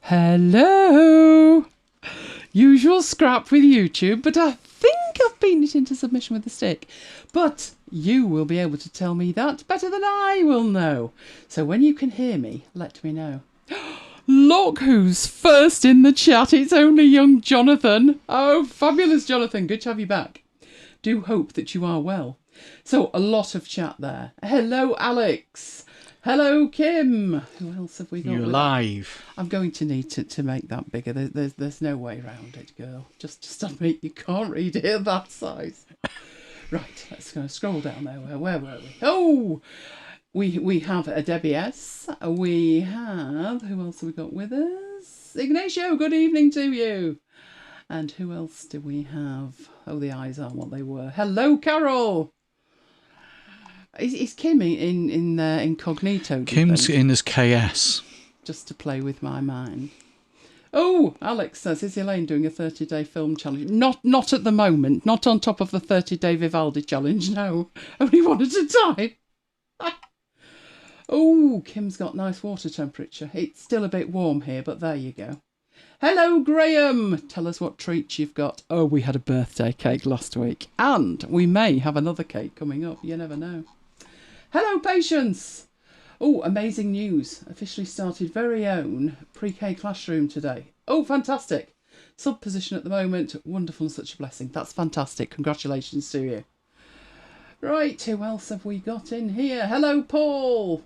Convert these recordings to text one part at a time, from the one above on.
Hello. Usual scrap with YouTube, but I think I've beaten it into submission with the stick. But you will be able to tell me that better than I will know. So when you can hear me, let me know. Look who's first in the chat. It's only young Jonathan. Oh, fabulous, Jonathan. Good to have you back. Do hope that you are well. So a lot of chat there. Hello, Alex. Hello, Kim. Who else have we got? You're live. I'm going to need to make that bigger. There's no way around it, girl. Just admit you can't read it at that size. Right, let's go scroll down there. Where were we? Oh, we have a Debbie S. We have, who else have we got with us? Ignacio, good evening to you. And who else do we have? Oh, the eyes aren't what they were. Hello, Carol. Is Kim in incognito? Kim's in as KS. Just to play with my mind. Oh, Alex says, is Elaine doing a 30-day film challenge? Not at the moment. Not on top of the 30-day Vivaldi challenge, no. Only one at a time. Oh, Kim's got nice water temperature. It's still a bit warm here, but there you go. Hello, Graham. Tell us what treats you've got. Oh, we had a birthday cake last week. And we may have another cake coming up. You never know. Hello, Patience. Oh, amazing news. Officially started very own pre-K classroom today. Oh, fantastic. Sub position at the moment. Wonderful and such a blessing. That's fantastic. Congratulations to you. Right, who else have we got in here? Hello, Paul.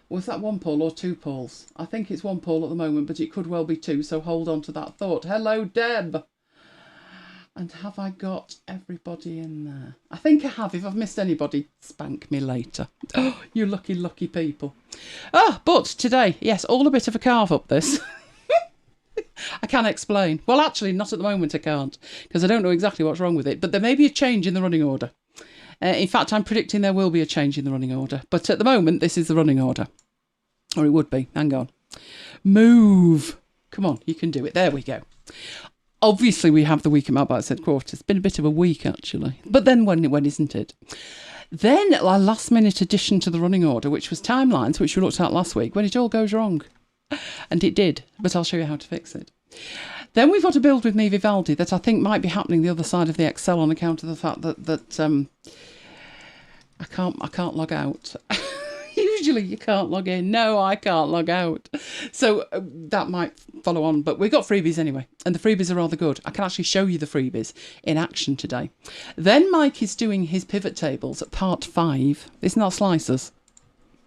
Was that one Paul or two Pauls? I think it's one Paul at the moment, but it could well be two, so hold on to that thought. Hello, Deb. And have I got everybody in there? I think I have. If I've missed anybody, spank me later. Oh, you lucky, lucky people. Ah, but today, yes, all a bit of a carve up this. I can explain. Well, actually, not at the moment I can't, because I don't know exactly what's wrong with it, but there may be a change in the running order. In fact, I'm predicting there will be a change in the running order. But at the moment, this is the running order. Or it would be. Hang on. Move. Come on, you can do it. There we go. Obviously, we have the week at MacBites headquarters. It's been a bit of a week, actually. But then when isn't it? Then a last-minute addition to the running order, which was timelines, which we looked at last week, when it all goes wrong. And it did. But I'll show you how to fix it. Then we've got a build with me Vivaldi that I think might be happening the other side of the Excel on account of the fact that I can't log out. Usually you can't log in. No, I can't log out. So that might follow on. But we've got freebies anyway. And the freebies are rather good. I can actually show you the freebies in action today. Then Mike is doing his pivot tables at part 5. Isn't that slices?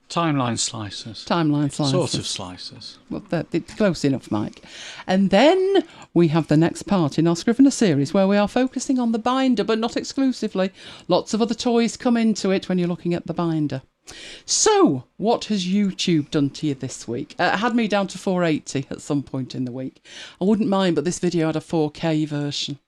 Timeline slices. Timeline slices. Sort of slices. Well, it's close enough, Mike. And then we have the next part in our Scrivener series where we are focusing on the binder, but not exclusively. Lots of other toys come into it when you're looking at the binder. So, what has YouTube done to you this week? It had me down to 480 at some point in the week. I wouldn't mind, but this video had a 4K version.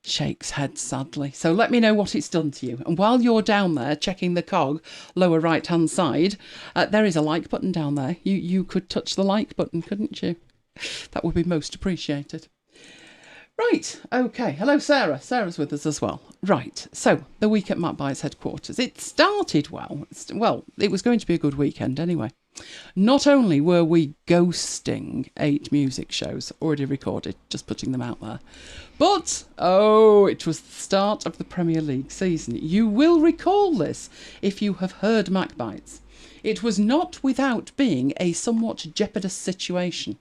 Shakes head sadly. So let me know what it's done to you. And while you're down there checking the cog, lower right hand side, there is a like button down there. You could touch the like button, couldn't you? That would be most appreciated. Right, okay. Hello, Sarah. Sarah's with us as well. Right, so the week at MacBites headquarters. It started well. Well, it was going to be a good weekend anyway. Not only were we ghosting 8 music shows already recorded, just putting them out there, but, it was the start of the Premier League season. You will recall this if you have heard MacBites. It was not without being a somewhat jeopardous situation,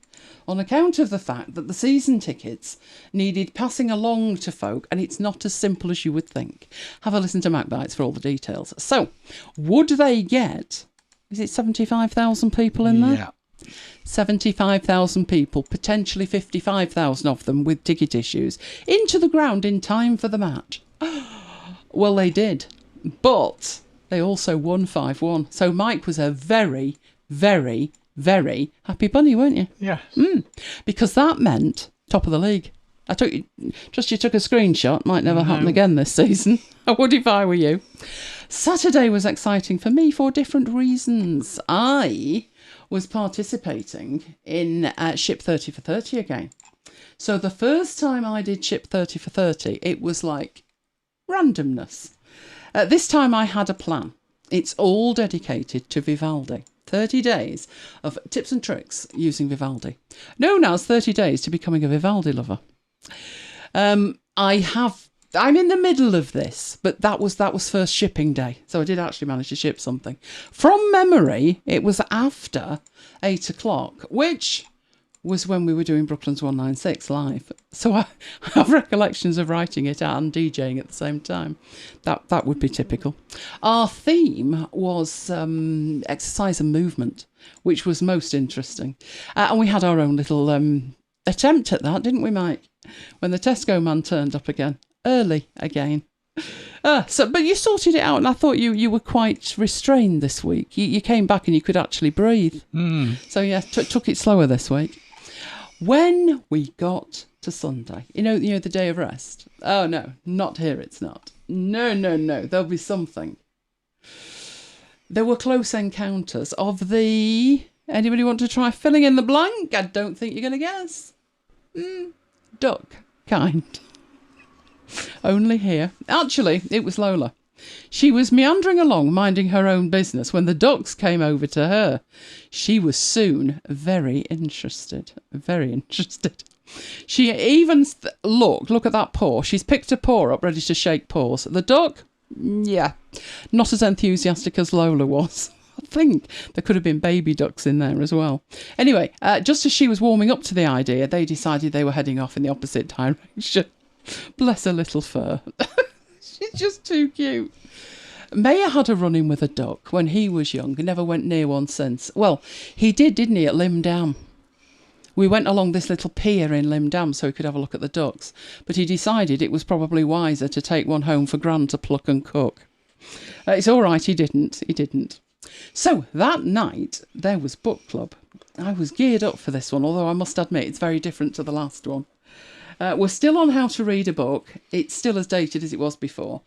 on account of the fact that the season tickets needed passing along to folk, and it's not as simple as you would think. Have a listen to MacBites for all the details. So, would they get, is it 75,000 people in there? Yeah. 75,000 people, potentially 55,000 of them with ticket issues, into the ground in time for the match? Well, they did, but they also won 5-1. So Mike was a very, very, very happy bunny, weren't you? Yes. Because that meant top of the league. You took a screenshot. Might never happen again this season. I would if I were you. Saturday was exciting for me for different reasons. I was participating in Ship 30 for 30 again. So the first time I did Ship 30 for 30, it was like randomness. This time I had a plan. It's all dedicated to Vivaldi. 30 days of tips and tricks using Vivaldi. Known as 30 days to becoming a Vivaldi lover. I'm in the middle of this, but that was first shipping day. So I did actually manage to ship something. From memory, it was after 8 o'clock, which was when we were doing Brooklyn's 196 live. So I have recollections of writing it and DJing at the same time. That would be typical. Our theme was exercise and movement, which was most interesting. And we had our own little attempt at that, didn't we, Mike? When the Tesco man turned up again. Early again. But you sorted it out, and I thought you were quite restrained this week. You came back and you could actually breathe. So yeah, took it slower this week. When we got to Sunday, you know the day of rest. Oh no, not here. It's not. No. There'll be something. There were close encounters of the. Anybody want to try filling in the blank? I don't think you're going to guess. Duck kind. Only here. Actually, it was Lola. She was meandering along, minding her own business, when the ducks came over to her. She was soon very interested. Very interested. She even look at that paw. She's picked a paw up, ready to shake paws. The duck, yeah, not as enthusiastic as Lola was. I think there could have been baby ducks in there as well. Anyway, just as she was warming up to the idea, they decided they were heading off in the opposite direction. Bless her little fur. She's just too cute. Maya had a run-in with a duck when he was young and never went near one since. Well, he did, didn't he, at Lim Dam? We went along this little pier in Lim Dam so he could have a look at the ducks, but he decided it was probably wiser to take one home for Gran to pluck and cook. It's all right, he didn't. So that night, there was book club. I was geared up for this one, although I must admit it's very different to the last one. We're still on how to read a book. It's still as dated as it was before.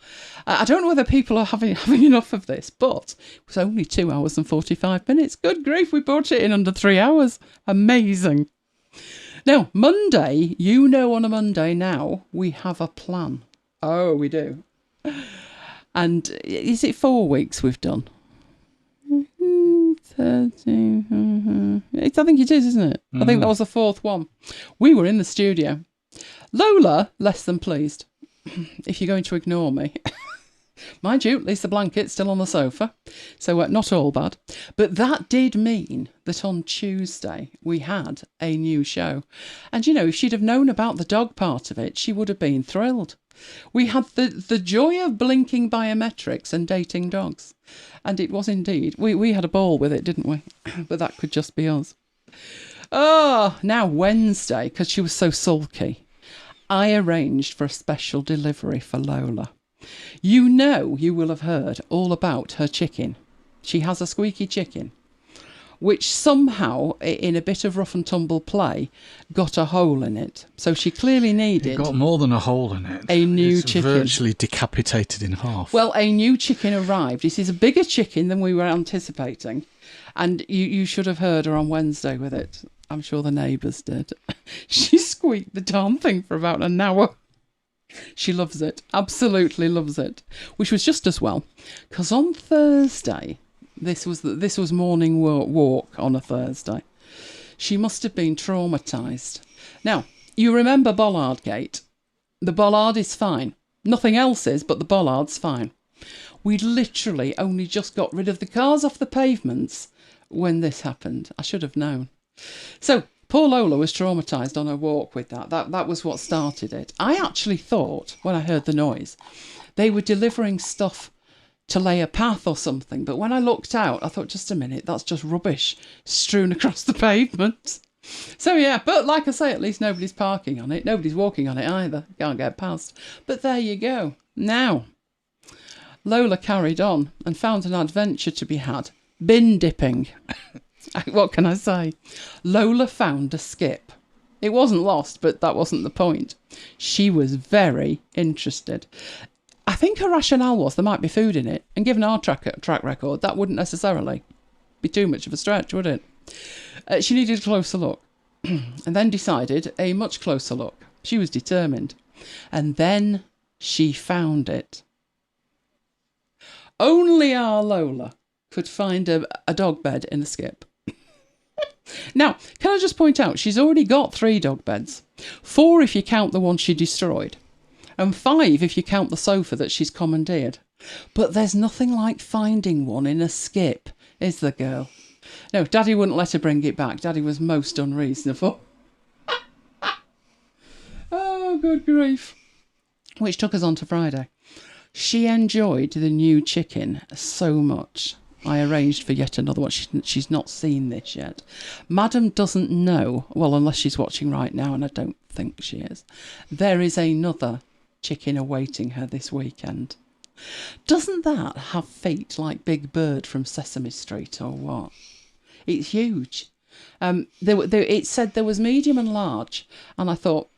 I don't know whether people are having enough of this, but it was only 2 hours and 45 minutes. Good grief, we brought it in under 3 hours. Amazing. Now, Monday, on a Monday now, we have a plan. Oh, we do. And is it 4 weeks we've done? 13. I think it is, isn't it? I think that was the 4th one. We were in the studio. Lola, less than pleased, if you're going to ignore me. Mind you, at least the blanket's still on the sofa, so not all bad. But that did mean that on Tuesday we had a new show. And, if she'd have known about the dog part of it, she would have been thrilled. We had the joy of blinking biometrics and dating dogs. And it was indeed. We had a ball with it, didn't we? But that could just be us. Oh, now Wednesday, because she was so sulky, I arranged for a special delivery for Lola. You will have heard all about her chicken. She has a squeaky chicken, which somehow, in a bit of rough and tumble play, got a hole in it. So she clearly needed... It got more than a hole in it. A new chicken. Virtually decapitated in half. Well, a new chicken arrived. It is a bigger chicken than we were anticipating. And you should have heard her on Wednesday with it. I'm sure the neighbours did. She squeaked the darn thing for about an hour. She loves it. Absolutely loves it. Which was just as well. Because on Thursday... This was morning walk on a Thursday. She must have been traumatised. Now, you remember Bollard Gate. The bollard is fine. Nothing else is, but the bollard's fine. We literally only just got rid of the cars off the pavements when this happened. I should have known. So, poor Lola was traumatised on her walk with that. That was what started it. I actually thought, when I heard the noise, they were delivering stuff to lay a path or something. But when I looked out, I thought, just a minute, that's just rubbish strewn across the pavement. So yeah, but like I say, at least nobody's parking on it. Nobody's walking on it either. Can't get past. But there you go. Now, Lola carried on and found an adventure to be had. Bin dipping. What can I say? Lola found a skip. It wasn't lost, but that wasn't the point. She was very interested. I think her rationale was there might be food in it, and given our track record, that wouldn't necessarily be too much of a stretch, would it? She needed a closer look, and then decided a much closer look. She was determined. And then she found it. Only our Lola could find a dog bed in a skip. Now, can I just point out, she's already got 3 dog beds. 4 if you count the one she destroyed. And 5 if you count the sofa that she's commandeered. But there's nothing like finding one in a skip, is there, girl? No, Daddy wouldn't let her bring it back. Daddy was most unreasonable. Oh, good grief. Which took us on to Friday. She enjoyed the new chicken so much. I arranged for yet another one. She's not seen this yet. Madam doesn't know, well, unless she's watching right now, and I don't think she is. There is another chicken awaiting her this weekend. Doesn't that have feet like Big Bird from Sesame Street or what? It's huge. It said there was medium and large, and I thought,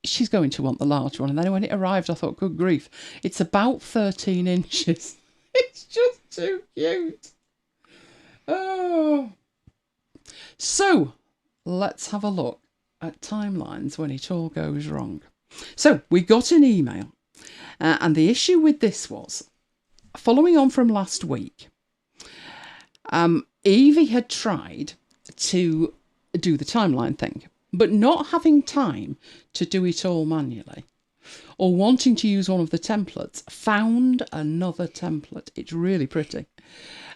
she's going to want the large one. And then when it arrived, I thought, good grief, it's about 13 inches. It's just too cute. Oh. So, let's have a look at timelines when it all goes wrong. So, we got an email. And the issue with this was, following on from last week, Evie had tried to do the timeline thing, but not having time to do it all manually, or wanting to use one of the templates, found another template. It's really pretty.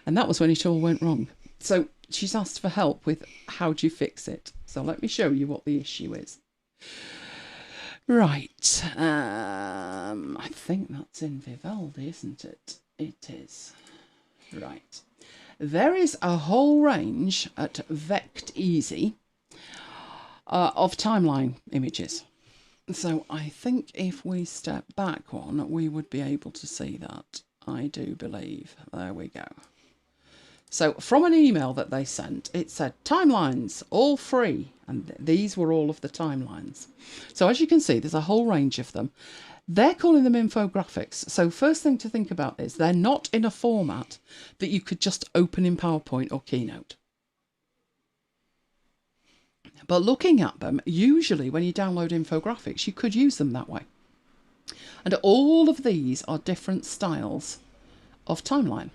And that was when it all went wrong. So she's asked for help with how do you fix it. So let me show you what the issue is. Right. I think that's in Vivaldi, isn't it? It is. Right. There is a whole range at Vect Easy of timeline images. So I think if we step back one, we would be able to see that. I do believe. There we go. So from an email that they sent, it said timelines, all free. And these were all of the timelines. So as you can see, there's a whole range of them. They're calling them infographics. So first thing to think about is they're not in a format that you could just open in PowerPoint or Keynote. But looking at them, usually when you download infographics, you could use them that way. And all of these are different styles of timeline.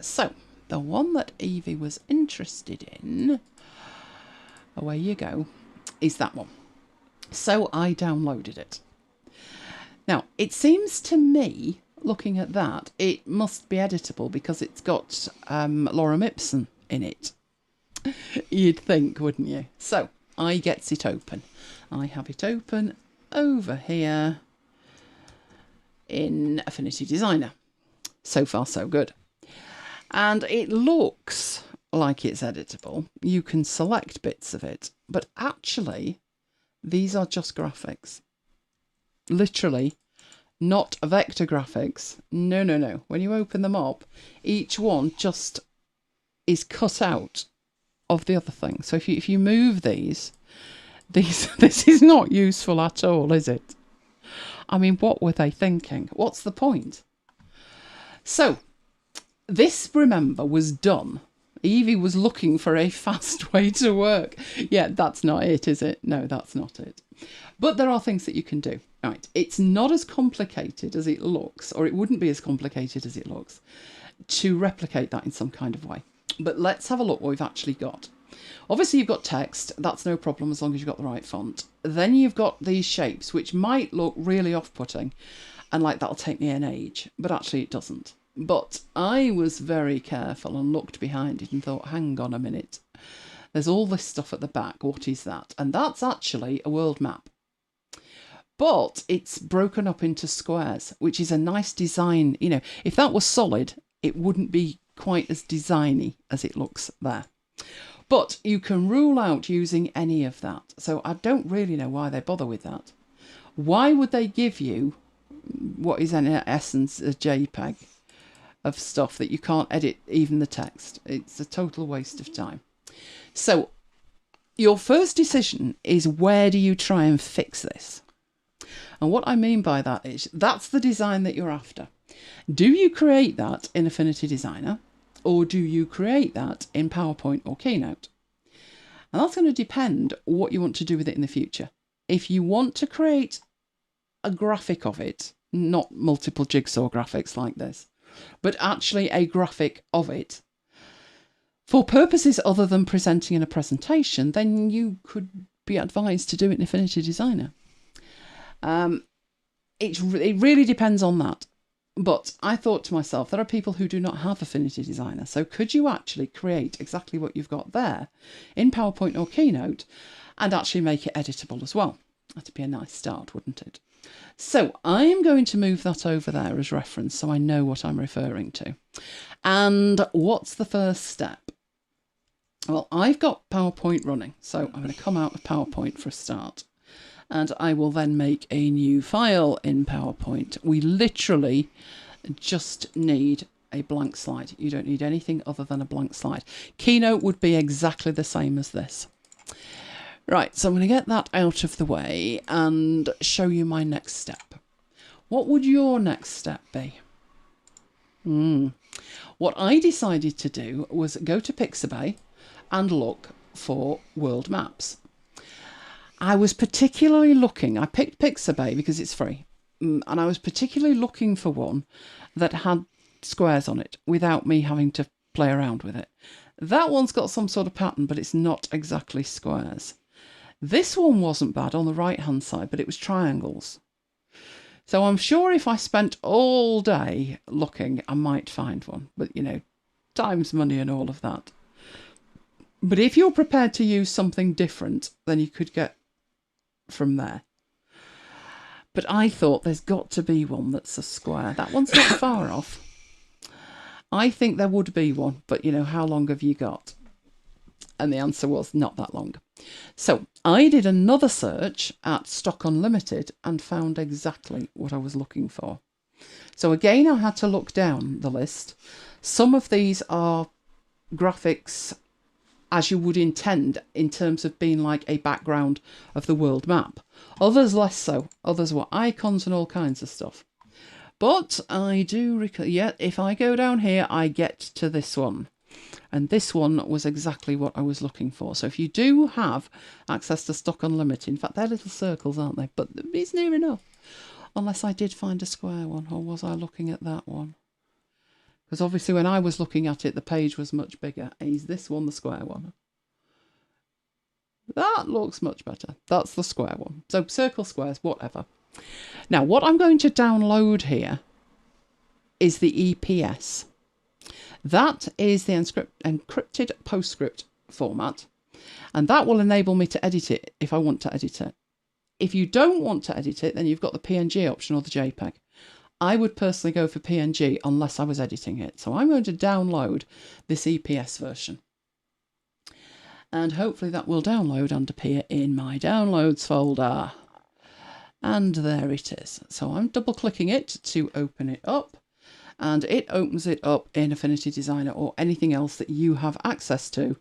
So the one that Evie was interested in, away you go, is that one. So I downloaded it. Now, it seems to me, looking at that, it must be editable because it's got Lorem Ipsum in it. You'd think, wouldn't you? So I gets it open. I have it open over here in Affinity Designer. So far, so good. And it looks like it's editable. You can select bits of it, but actually, these are just graphics. Literally, not vector graphics. No, no, no. When you open them up, each one just is cut out of the other thing. So if you move these, this is not useful at all, is it? I mean, what were they thinking? What's the point? So, this, remember, was done. Evie was looking for a fast way to work. Yeah, that's not it, is it? No, that's not it. But there are things that you can do. Right, it's not as complicated as it looks, or it wouldn't be as complicated as it looks, to replicate that in some kind of way. But let's have a look what we've actually got. Obviously, you've got text. That's no problem as long as you've got the right font. Then you've got these shapes, which might look really off-putting, and like that'll take me an age, but actually it doesn't. But I was very careful and looked behind it and thought, hang on a minute. There's all this stuff at the back. What is that? And that's actually a world map. But it's broken up into squares, which is a nice design. You know, if that was solid, it wouldn't be quite as designy as it looks there. But you can rule out using any of that. So I don't really know why they bother with that. Why would they give you what is in essence a JPEG of stuff that you can't edit even the text? It's a total waste of time. So your first decision is, where do you try and fix this? And what I mean by that is, that's the design that you're after. Do you create that in Affinity Designer, or do you create that in PowerPoint or Keynote? And that's going to depend what you want to do with it in the future. If you want to create a graphic of it, not multiple jigsaw graphics like this, but actually a graphic of it, For purposes other than presenting in a presentation, then you could be advised to do it in Affinity Designer. It really depends on that. But I thought to myself, there are people who do not have Affinity Designer. So could you actually create exactly what you've got there in PowerPoint or Keynote and actually make it editable as well? That'd be a nice start, wouldn't it? So I'm going to move that over there as reference so I know what I'm referring to. And what's the first step? Well, I've got PowerPoint running. So I'm going to come out of PowerPoint for a start. And I will then make a new file in PowerPoint. We literally just need a blank slide. You don't need anything other than a blank slide. Keynote would be exactly the same as this. Right, so I'm going to get that out of the way and show you my next step. What would your next step be? What I decided to do was go to Pixabay and look for world maps. I was particularly looking, I picked Pixabay because it's free, and I was particularly looking for one that had squares on it without me having to play around with it. That one's got some sort of pattern, but it's not exactly squares. This one wasn't bad on the right-hand side, but it was triangles. So I'm sure if I spent all day looking, I might find one. But, you know, time's money and all of that. But if you're prepared to use something different, then you could get from there. But I thought there's got to be one that's a square. That one's not far off. I think there would be one, but you know, how long have you got? And the answer was not that long. So I did another search at Stock Unlimited and found exactly what I was looking for. So again, I had to look down the list. Some of these are graphics as you would intend in terms of being like a background of the world map. Others less so. Others were icons and all kinds of stuff. But I do recall, yeah, if I go down here, I get to this one. And this one was exactly what I was looking for. So if you do have access to Stock Unlimited, in fact, they're little circles, aren't they? But it's near enough. Unless I did find a square one, or was I looking at that one? Because obviously when I was looking at it, the page was much bigger. Is this one the square one? That looks much better. That's the square one. So circle, squares, whatever. Now, what I'm going to download here is the EPS. That is the encrypted PostScript format. And that will enable me to edit it if I want to edit it. If you don't want to edit it, then you've got the PNG option or the JPEG. I would personally go for PNG unless I was editing it. So I'm going to download this EPS version. And hopefully that will download and appear in my downloads folder. And there it is. So I'm double clicking it to open it up. And it opens it up in Affinity Designer or anything else that you have access to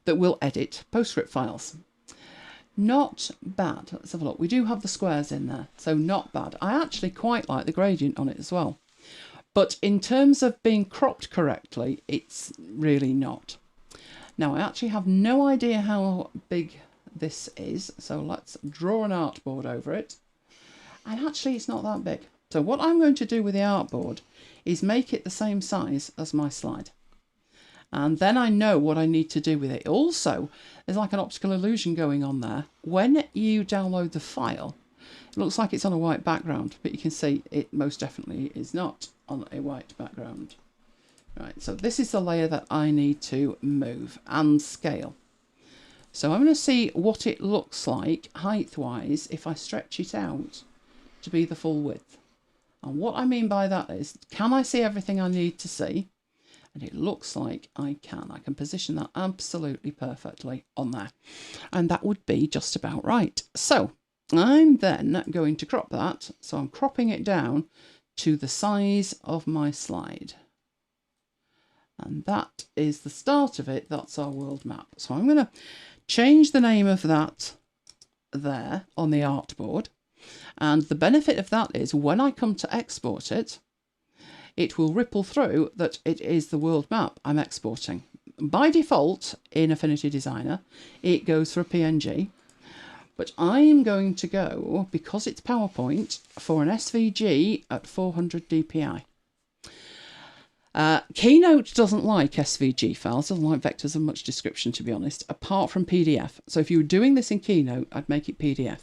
that will edit PostScript files. Not bad. Let's have a look. We do have the squares in there, so not bad. I actually quite like the gradient on it as well. But in terms of being cropped correctly, it's really not. Now, I actually have no idea how big this is, so let's draw an artboard over it. And actually, it's not that big. So what I'm going to do with the artboard is make it the same size as my slide. And then I know what I need to do with it. Also, there's like an optical illusion going on there. When you download the file, it looks like it's on a white background, but you can see it most definitely is not on a white background. Right, so this is the layer that I need to move and scale. So I'm going to see what it looks like height-wise if I stretch it out to be the full width. And what I mean by that is, can I see everything I need to see? And it looks like I can. I can position that absolutely perfectly on there. And that would be just about right. So I'm then going to crop that. So I'm cropping it down to the size of my slide. And that is the start of it. That's our world map. So I'm going to change the name of that there on the artboard. And the benefit of that is when I come to export it, it will ripple through that it is the world map I'm exporting. By default, in Affinity Designer, it goes for a PNG. But I'm going to go, because it's PowerPoint, for an SVG at 400 dpi. Keynote doesn't like SVG files, doesn't like vectors of much description, to be honest, apart from PDF. So if you were doing this in Keynote, I'd make it PDF.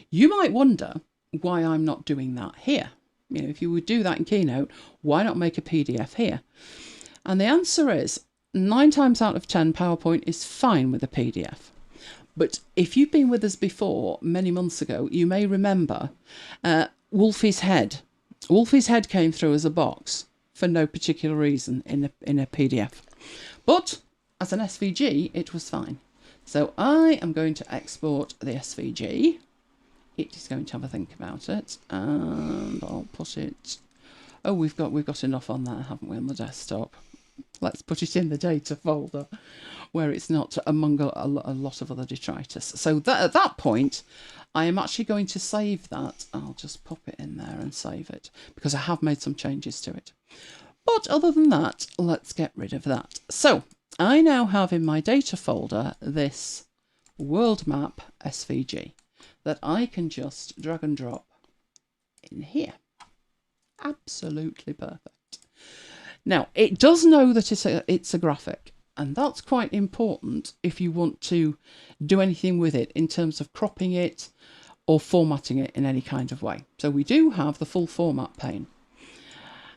You might wonder why I'm not doing that here. You know, if you would do that in Keynote, why not make a PDF here? And the answer is 9 times out of 10, PowerPoint is fine with a PDF. But if you've been with us before, many months ago, you may remember Wolfie's Head. Wolfie's Head came through as a box for no particular reason in a PDF. But as an SVG, it was fine. So I am going to export the SVG. It is going to have a think about it, and I'll put it... Oh, we've got enough on there, haven't we, on the desktop? Let's put it in the data folder where it's not among a lot of other detritus. So at that point, I am actually going to save that. I'll just pop it in there and save it because I have made some changes to it. But other than that, let's get rid of that. So I now have in my data folder this world map SVG that I can just drag and drop in here. Absolutely perfect. Now, it does know that it's a graphic, and that's quite important if you want to do anything with it in terms of cropping it or formatting it in any kind of way. So we do have the full format pane.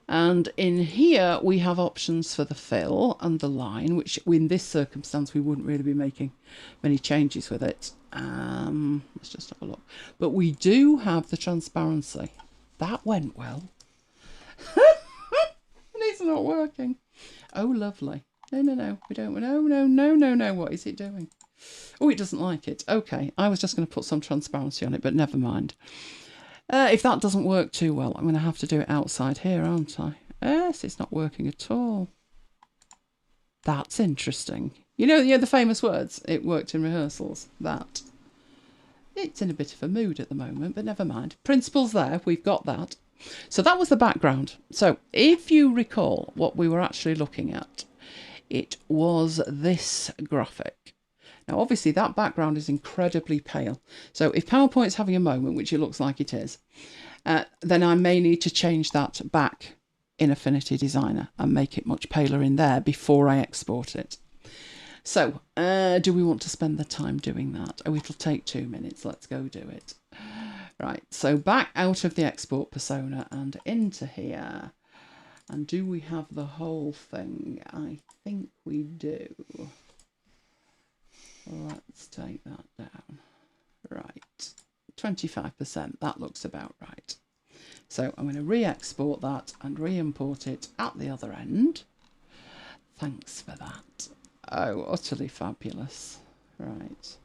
And in here, we have options for the fill and the line, which in this circumstance, we wouldn't really be making many changes with it. Let's just have a look. But we do have the transparency. That went well. And it's not working. Oh, lovely. No, we don't. No. What is it doing? Oh, it doesn't like it. Okay, I was just going to put some transparency on it, but never mind. If that doesn't work too well, I'm going to have to do it outside here, aren't I? Yes, it's not working at all. That's interesting. You know the famous words, it worked in rehearsals, that. It's in a bit of a mood at the moment, but never mind. Principles there, we've got that. So that was the background. So if you recall what we were actually looking at, it was this graphic. Now, obviously, that background is incredibly pale. So if PowerPoint's having a moment, which it looks like it is, then I may need to change that back in Affinity Designer and make it much paler in there before I export it. So do we want to spend the time doing that? Oh, it'll take 2 minutes. Let's go do it. Right, so back out of the export persona and into here. And do we have the whole thing? I think we do. Let's take that down. Right, 25%, that looks about right. So I'm going to re-export that and re-import it at the other end. Thanks for that. Oh, utterly fabulous. Right.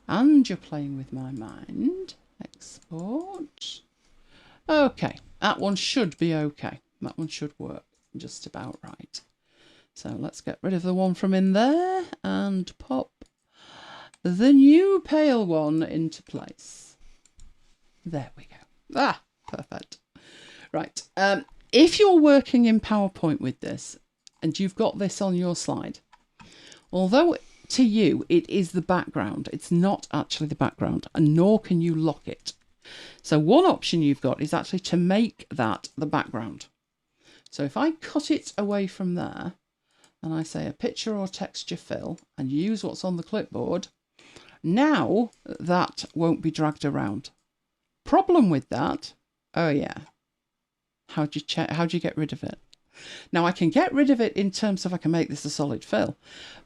And you're playing with my mind. Export. Okay, that one should be okay. That one should work just about right. So let's get rid of the one from in there and pop the new pale one into place. There we go. Ah, perfect. Right. If you're working in PowerPoint with this and you've got this on your slide, although to you it is the background, it's not actually the background, and nor can you lock it. So one option you've got is actually to make that the background. So if I cut it away from there and I say a picture or texture fill and use what's on the clipboard, now that won't be dragged around. Problem with that, oh yeah, how do you get rid of it? Now I can get rid of it in terms of I can make this a solid fill,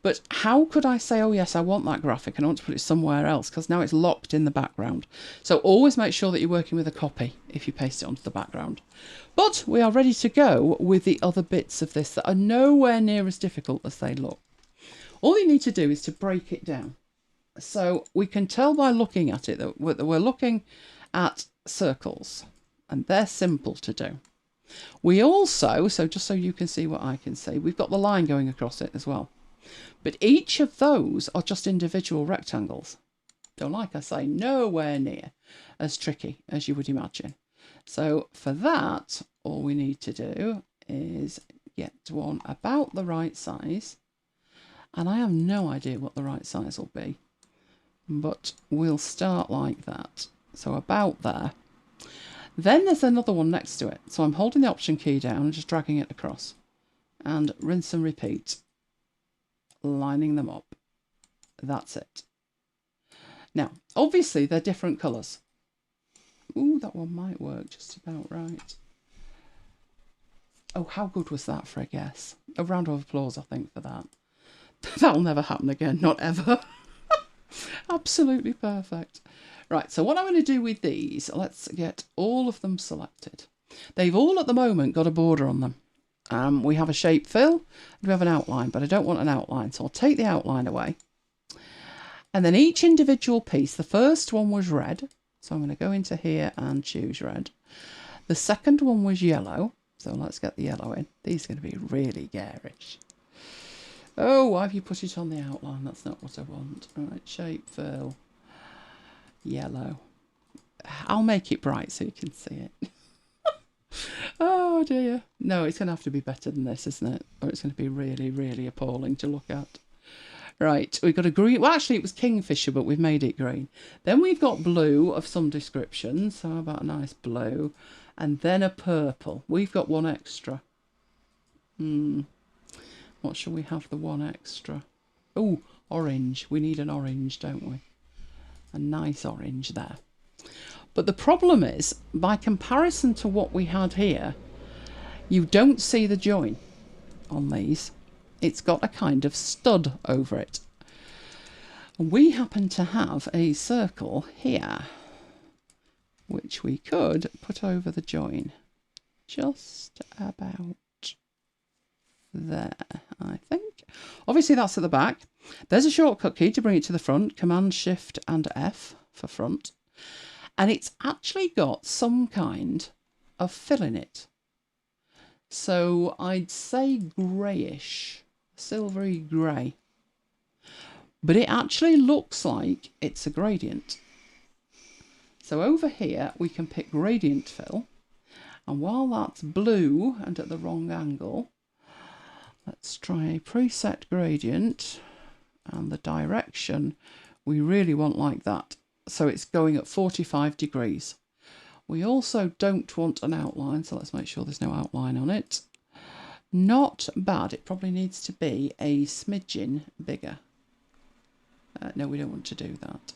but how could I say, oh yes, I want that graphic and I want to put it somewhere else, because now it's locked in the background. So always make sure that you're working with a copy if you paste it onto the background. But we are ready to go with the other bits of this that are nowhere near as difficult as they look. All you need to do is to break it down. So we can tell by looking at it that we're looking at circles, and they're simple to do. We also, so just so you can see what I can see, we've got the line going across it as well. But each of those are just individual rectangles. So like I say, nowhere near as tricky as you would imagine. So for that, all we need to do is get one about the right size. And I have no idea what the right size will be, but we'll start like that. So about there. Then there's another one next to it. So I'm holding the Option key down and just dragging it across. and rinse and repeat, lining them up. That's it. Now, obviously, they're different colours. Ooh, that one might work just about right. Oh, how good was that for a guess? A round of applause, I think, for that. That'll never happen again, not ever. Absolutely perfect. Right, so what I'm going to do with these, let's get all of them selected. They've all at the moment got a border on them. We have a shape fill, and we have an outline, but I don't want an outline, so I'll take the outline away. And then each individual piece, the first one was red, so I'm going to go into here and choose red. The second one was yellow, so let's get the yellow in. These are going to be really garish. Oh, why have you put it on the outline? That's not what I want. Right, shape fill, yellow. I'll make it bright so you can see it. Oh dear. No, it's going to have to be better than this, isn't it? Or it's going to be really, really appalling to look at. Right, we've got a green. Well, actually, it was Kingfisher, but we've made it green. Then we've got blue of some description. So how about a nice blue? And then a purple. We've got one extra. What shall we have the one extra? Oh, orange. We need an orange, don't we? A nice orange there. But the problem is, by comparison to what we had here, you don't see the join on these. It's got a kind of stud over it. We happen to have a circle here, which we could put over the join. Just about there, I think. Obviously, that's at the back. There's a shortcut key to bring it to the front. Command, Shift and F for front. And it's actually got some kind of fill in it. So I'd say greyish, silvery grey. But it actually looks like it's a gradient. So over here we can pick gradient fill. And while that's blue and at the wrong angle, let's try a preset gradient. And the direction we really want like that. So it's going at 45 degrees. We also don't want an outline, so let's make sure there's no outline on it. Not bad. It probably needs to be a smidgen bigger. No, we don't want to do that.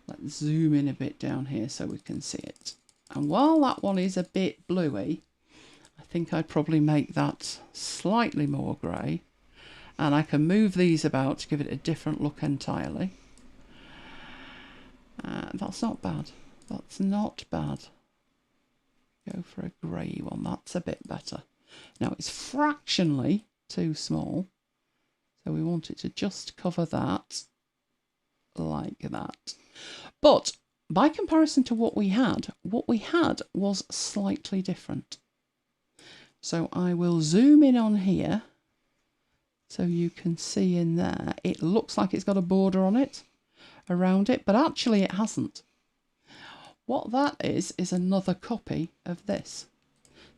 Let's zoom in a bit down here so we can see it. And while that one is a bit bluey, I think I'd probably make that slightly more grey. And I can move these about to give it a different look entirely. That's not bad. That's not bad. Go for a grey one. That's a bit better. Now it's fractionally too small. So we want it to just cover that like that. But by comparison to what we had was slightly different. So I will zoom in on here so you can see in there. It looks like it's got a border on it, around it, but actually it hasn't. What that is another copy of this.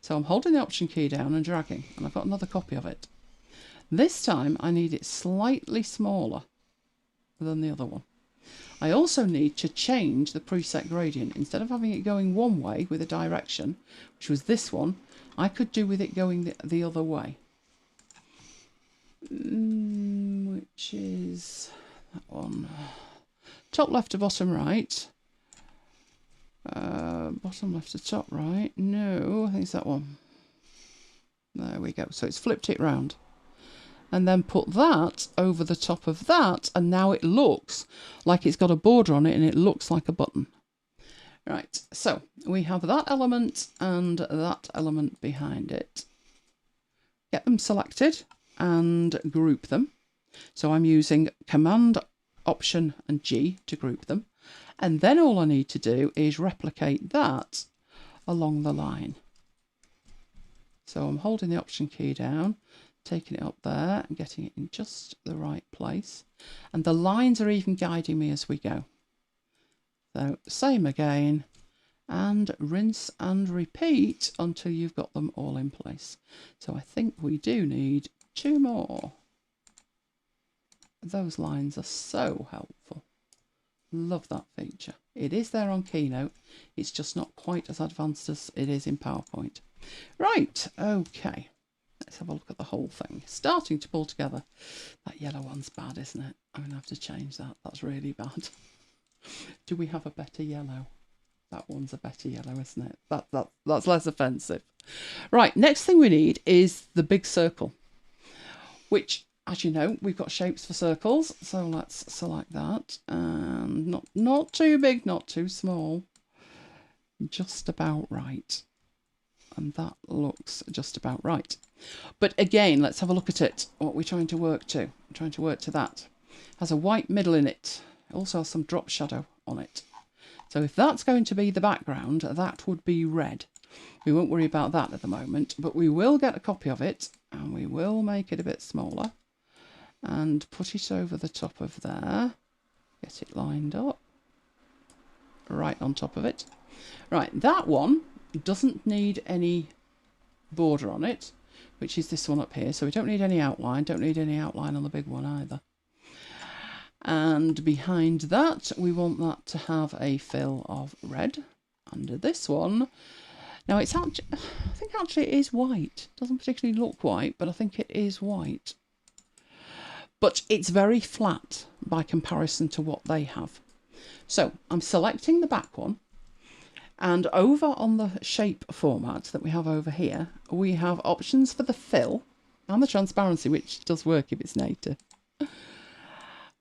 So I'm holding the Option key down and dragging, and I've got another copy of it. This time I need it slightly smaller than the other one. I also need to change the preset gradient. Instead of having it going one way with a direction, which was this one, I could do with it going the other way. Which is that one. Top left to bottom right. Bottom left to top right. No, I think it's that one. There we go. So it's flipped it round. And then put that over the top of that, and now it looks like it's got a border on it and it looks like a button. Right, so we have that element and that element behind it. Get them selected and group them. So I'm using Command, Option and G to group them. And then all I need to do is replicate that along the line. So I'm holding the Option key down, taking it up there and getting it in just the right place. And the lines are even guiding me as we go. So same again, and rinse and repeat until you've got them all in place. So I think we do need 2 more. Those lines are so helpful. Love that feature. It is there on Keynote. It's just not quite as advanced as it is in PowerPoint. Right, okay. Let's have a look at the whole thing. Starting to pull together. That yellow one's bad, isn't it? I'm going to have to change that. That's really bad. Do we have a better yellow? That one's a better yellow, isn't it? That's less offensive. Right, next thing we need is the big circle, which, as you know, we've got shapes for circles. So let's select that. And not too big, not too small. Just about right. And that looks just about right. But again, let's have a look at it. What we're trying to work to. I'm trying to work to that. It has a white middle in it. It also has some drop shadow on it. So if that's going to be the background, that would be red. We won't worry about that at the moment, but we will get a copy of it and we will make it a bit smaller and put it over the top of there. Get it lined up. Right on top of it. Right, that one doesn't need any border on it, which is this one up here. So we don't need any outline. Don't need any outline on the big one either. And behind that, we want that to have a fill of red. Under this one, now it's actually, I think actually it is white. Doesn't particularly look white, but I think it is white. But it's very flat by comparison to what they have. So I'm selecting the back one. And over on the shape format that we have over here, we have options for the fill and the transparency, which does work if it's native.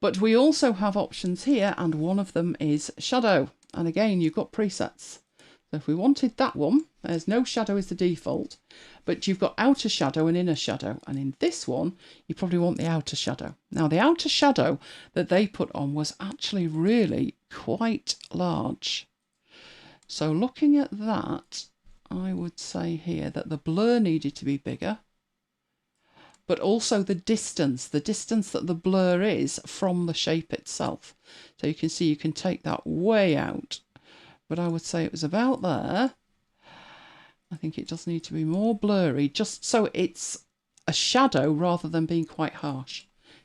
But we also have options here, and one of them is shadow. And again, you've got presets. So if we wanted that one, there's no shadow is the default, but you've got outer shadow and inner shadow. And in this one, you probably want the outer shadow. Now, the outer shadow that they put on was actually really quite large. So looking at that, I would say here that the blur needed to be bigger, but also the distance that the blur is from the shape itself. So you can see you can take that way out, but I would say it was about there. I think it does need to be more blurry, just so it's a shadow rather than being quite harsh.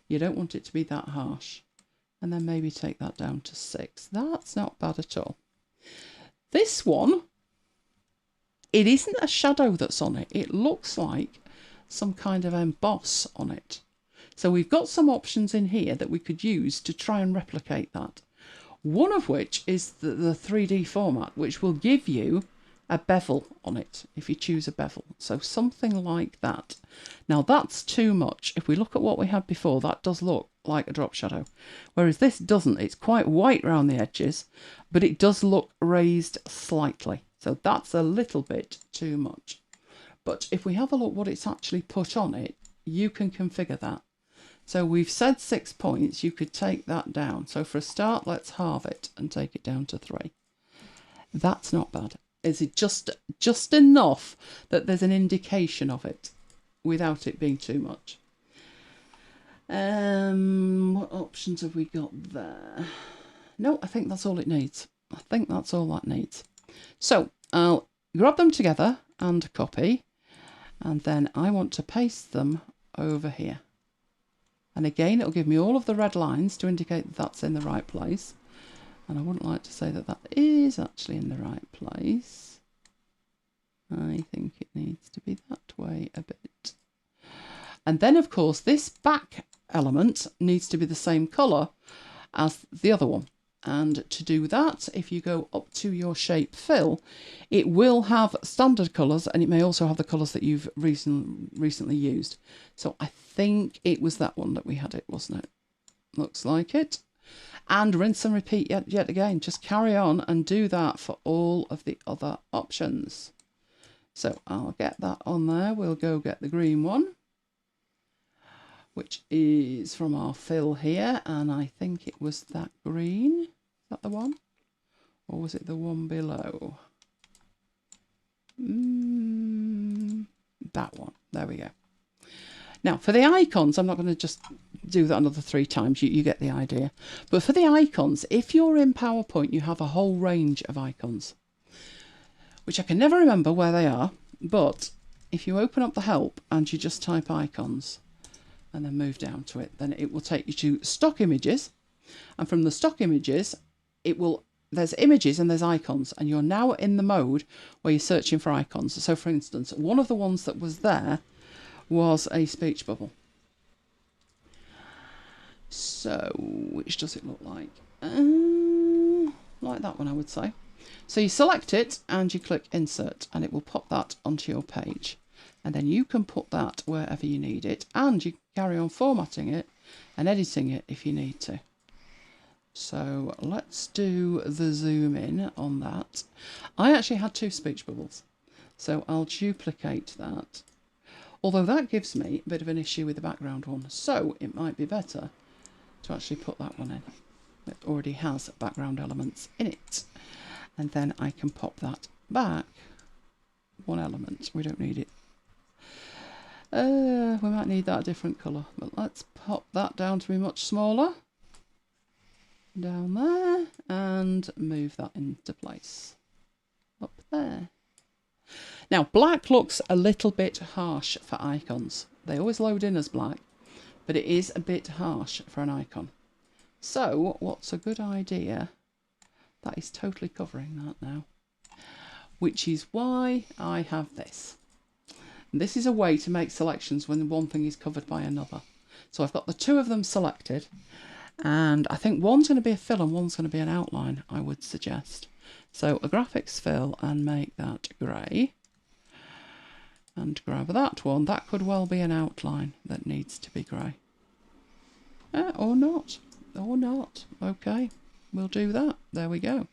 You don't want it to be that harsh. And then maybe take that down to 6. That's not bad at all. This one, it isn't a shadow that's on it. It looks like some kind of emboss on it. So we've got some options in here that we could use to try and replicate that. One of which is the 3D format, which will give you a bevel on it if you choose a bevel. So something like that. Now that's too much. If we look at what we had before, that does look like a drop shadow. Whereas this doesn't. It's quite white around the edges, but it does look raised slightly. So that's a little bit too much. But if we have a look what it's actually put on it, you can configure that. So we've said 6 points, you could take that down. So for a start, let's halve it and take it down to 3. That's not bad. Is it just enough that there's an indication of it without it being too much? What options have we got there? No, I think that's all it needs. I think that's all that needs. So I'll grab them together and copy, and then I want to paste them over here. And again, it'll give me all of the red lines to indicate that that's in the right place. And I wouldn't like to say that that is actually in the right place. I think it needs to be that way a bit. And then, of course, this back element needs to be the same colour as the other one. And to do that, if you go up to your shape fill, it will have standard colours, and it may also have the colours that you've recently used. So I think it was that one that we had it, wasn't it? Looks like it. And rinse and repeat yet again. Just carry on and do that for all of the other options. So I'll get that on there. We'll go get the green one, which is from our fill here. And I think it was that green. Is that the one? Or was it the one below? That one. There we go. Now, for the icons, I'm not going to just do that another 3 times. You get the idea. But for the icons, if you're in PowerPoint, you have a whole range of icons, which I can never remember where they are. But if you open up the help and you just type icons and then move down to it, then it will take you to stock images. And from the stock images, there's images and there's icons. And you're now in the mode where you're searching for icons. So, for instance, one of the ones that was there was a speech bubble. So, which does it look like? Like that one, I would say. So you select it and you click Insert, and it will pop that onto your page. And then you can put that wherever you need it, and you can carry on formatting it and editing it if you need to. So let's do the zoom in on that. I actually had 2 speech bubbles, so I'll duplicate that. Although that gives me a bit of an issue with the background one, so it might be better to actually put that one in. It already has background elements in it. And then I can pop that back. One element, we don't need it. We might need that a different colour, but let's pop that down to be much smaller. Down there, and move that into place. Up there. Now, black looks a little bit harsh for icons. They always load in as black, but it is a bit harsh for an icon. So, what's a good idea? That is totally covering that now, which is why I have this. This is a way to make selections when one thing is covered by another. So I've got the 2 of them selected, and I think one's going to be a fill and one's going to be an outline, I would suggest. So a graphics fill and make that grey. And grab that one. That could well be an outline that needs to be grey. Or not. Or not. Okay, we'll do that. There we go.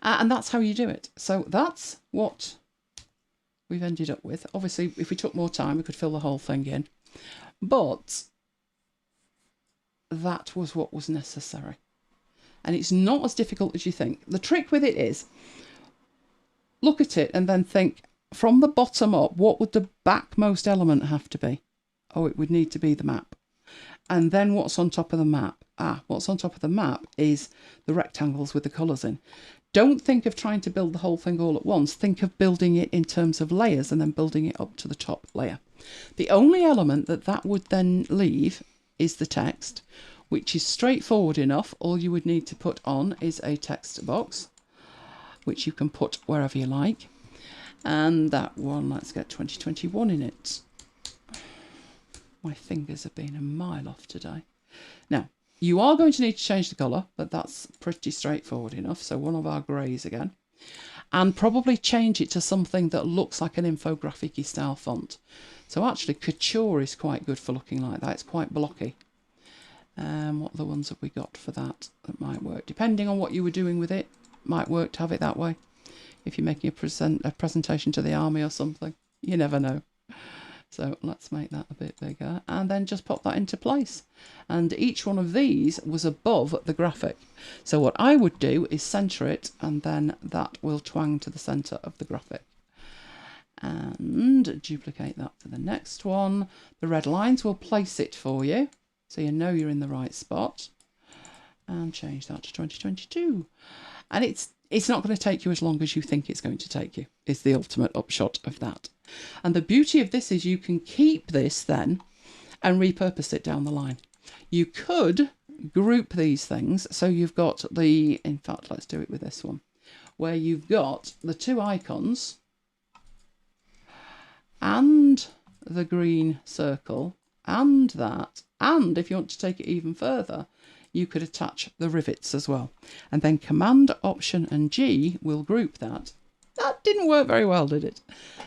And that's how you do it. So that's what we've ended up with. Obviously, if we took more time, we could fill the whole thing in. But that was what was necessary. And it's not as difficult as you think. The trick with it is, look at it and then think, from the bottom up, what would the backmost element have to be? Oh, it would need to be the map. And then what's on top of the map? What's on top of the map is the rectangles with the colours in. Don't think of trying to build the whole thing all at once. Think of building it in terms of layers and then building it up to the top layer. The only element that would then leave is the text, which is straightforward enough. All you would need to put on is a text box, which you can put wherever you like. And that one, let's get 2021 in it. My fingers have been a mile off today. Now, you are going to need to change the colour, but that's pretty straightforward enough. So one of our greys again. And probably change it to something that looks like an infographic-y style font. So actually, Couture is quite good for looking like that. It's quite blocky. What other ones have we got for that might work? Depending on what you were doing with it, might work to have it that way. If you're making a presentation to the army or something, you never know. So let's make that a bit bigger and then just pop that into place. And each one of these was above the graphic. So what I would do is centre it, and then that will twang to the centre of the graphic. And duplicate that for the next one. The red lines will place it for you, so you know you're in the right spot. And change that to 2022. And it's not going to take you as long as you think it's going to take you, is the ultimate upshot of that. And the beauty of this is you can keep this then and repurpose it down the line. You could group these things. So you've got in fact, let's do it with this one, where you've got the 2 icons and the green circle and that. And if you want to take it even further, you could attach the rivets as well. And then Command, Option and G will group that. That didn't work very well, did it?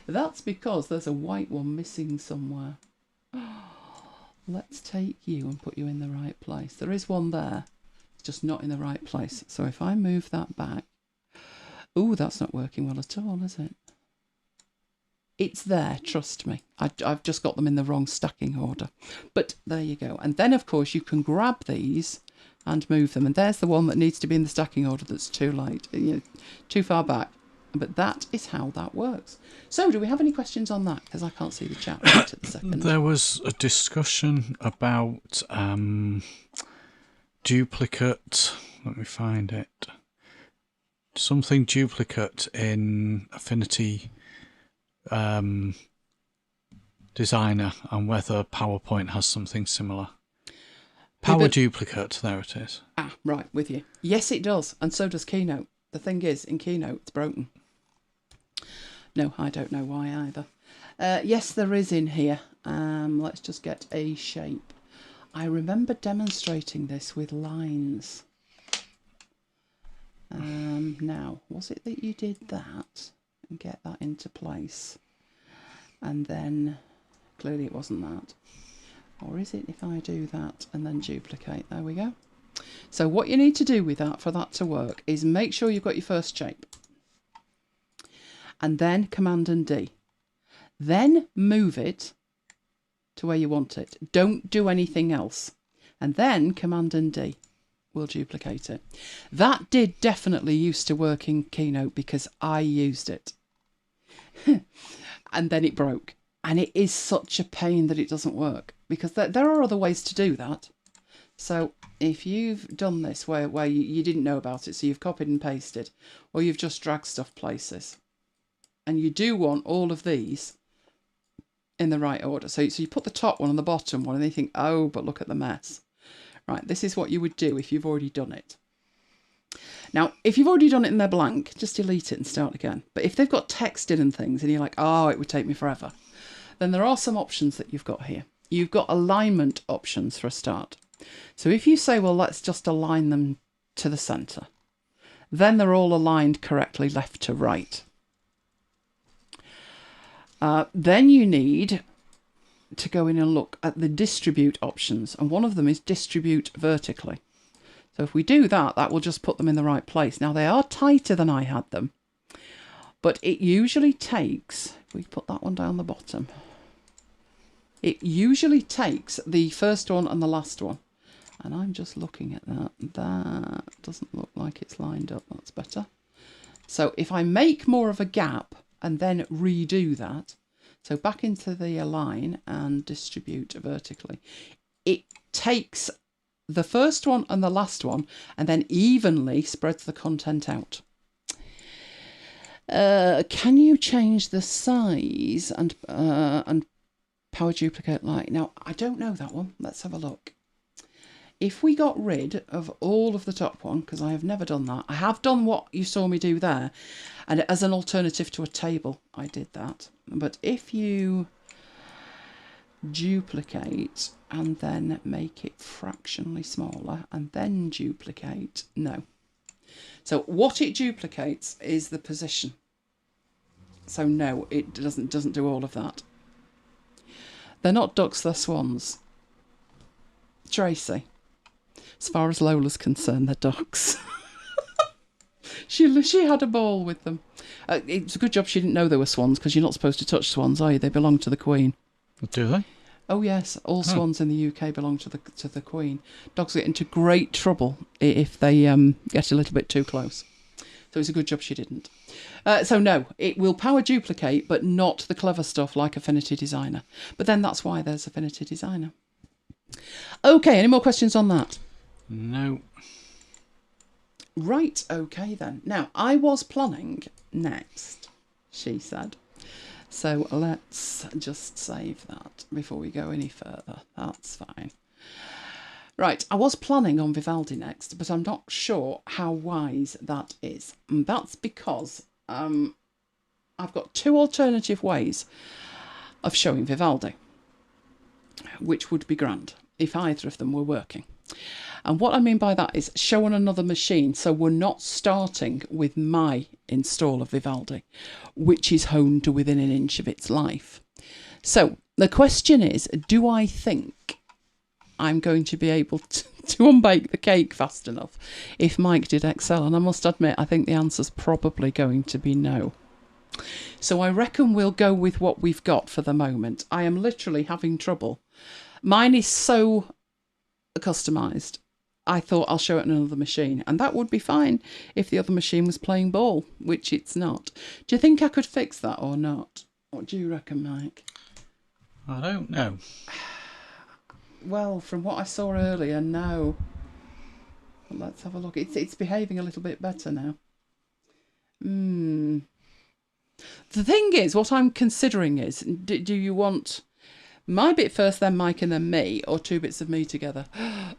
That's because there's a white one missing somewhere. Let's take you and put you in the right place. There is one there. It's just not in the right place. So if I move that back... Oh, that's not working well at all, is it? It's there, trust me. I've just got them in the wrong stacking order. But there you go. And then, of course, you can grab these and move them. And there's the one that needs to be in the stacking order that's too late, too far back. But that is how that works. So do we have any questions on that? Because I can't see the chat right at the second. There was a discussion about duplicate. Let me find it. Something duplicate in Affinity Designer, and whether PowerPoint has something similar. Power duplicate, there it is. Right, with you. Yes, it does. And so does Keynote. The thing is, in Keynote, it's broken. No, I don't know why either. Yes, there is in here. Let's just get a shape. I remember demonstrating this with lines. Now, was it that you did that and get that into place? And then, clearly it wasn't that. Or is it if I do that and then duplicate? There we go. So what you need to do with that, for that to work, is make sure you've got your first shape. And then Command and D. Then move it to where you want it. Don't do anything else. And then Command and D will duplicate it. That did definitely used to work in Keynote because I used it. And then it broke. And it is such a pain that it doesn't work, because there are other ways to do that. So if you've done this where you didn't know about it, so you've copied and pasted, or you've just dragged stuff places, and you do want all of these in the right order. So you put the top one and the bottom one, and they think, oh, but look at the mess. Right, this is what you would do if you've already done it. Now, if you've already done it and they're blank, just delete it and start again. But if they've got text in and things, and you're like, oh, it would take me forever, then there are some options that you've got here. You've got alignment options for a start. So if you say, well, let's just align them to the centre, then they're all aligned correctly left to right. Then you need to go in and look at the distribute options, and one of them is distribute vertically. So if we do that, that will just put them in the right place. Now they are tighter than I had them, but it usually takes, if we put that one down the bottom, it usually takes the first one and the last one. And I'm just looking at that. That doesn't look like it's lined up. That's better. So if I make more of a gap and then redo that, so back into the align and distribute vertically, it takes the first one and the last one and then evenly spreads the content out. Can you change the size and power duplicate light? Now, I don't know that one. Let's have a look. If we got rid of all of the top one, because I have never done that. I have done what you saw me do there, and as an alternative to a table, I did that. But if you duplicate and then make it fractionally smaller and then duplicate, no. So what it duplicates is the position. So no, it doesn't do all of that. They're not ducks, they're swans. Tracy. As far as Lola's concerned, they're ducks. She had a ball with them. It's a good job she didn't know they were swans, because you're not supposed to touch swans, are you? They belong to the Queen. Do they? Oh yes, all swans in the UK belong to the Queen. Dogs get into great trouble if they get a little bit too close. So it's a good job she didn't. So no, it will power duplicate, but not the clever stuff like Affinity Designer. But then that's why there's Affinity Designer. Okay, any more questions on that? No. Right, okay then. Now, I was planning next, she said. So let's just save that before we go any further. That's fine. Right, I was planning on Vivaldi next, but I'm not sure how wise that is. And that's because I've got two alternative ways of showing Vivaldi, which would be grand if either of them were working. And what I mean by that is show on another machine, so we're not starting with my install of Vivaldi, which is honed to within an inch of its life. So the question is, do I think I'm going to be able to unbake the cake fast enough if Mike did Excel? And I must admit, I think the answer's probably going to be no. So I reckon we'll go with what we've got for the moment. I am literally having trouble. Mine is so customised. I thought I'll show it on another machine, and that would be fine if the other machine was playing ball, which it's not. Do you think I could fix that or not? What do you reckon, Mike? I don't know. Well, from what I saw earlier, no. But let's have a look. It's behaving a little bit better now. The thing is, what I'm considering is, do you want my bit first, then Mike, and then me, or two bits of me together?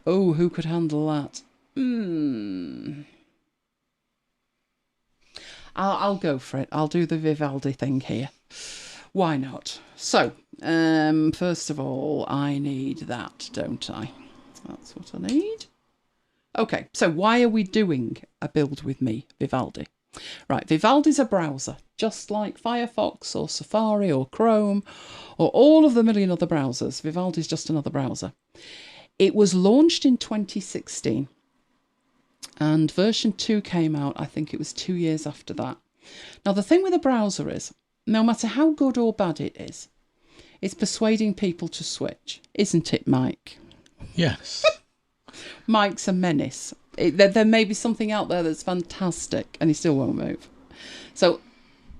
Oh, who could handle that? I'll go for it. I'll do the Vivaldi thing here. Why not? So, first of all, I need that, don't I? That's what I need. Okay, so why are we doing a build with me, Vivaldi? Right, Vivaldi's a browser, just like Firefox or Safari or Chrome or all of the million other browsers. Vivaldi's just another browser. It was launched in 2016 and version 2 came out, I think it was 2 years after that. Now, the thing with a browser is, no matter how good or bad it is, it's persuading people to switch, isn't it, Mike? Yes. Mike's a menace. There may be something out there that's fantastic and he still won't move. So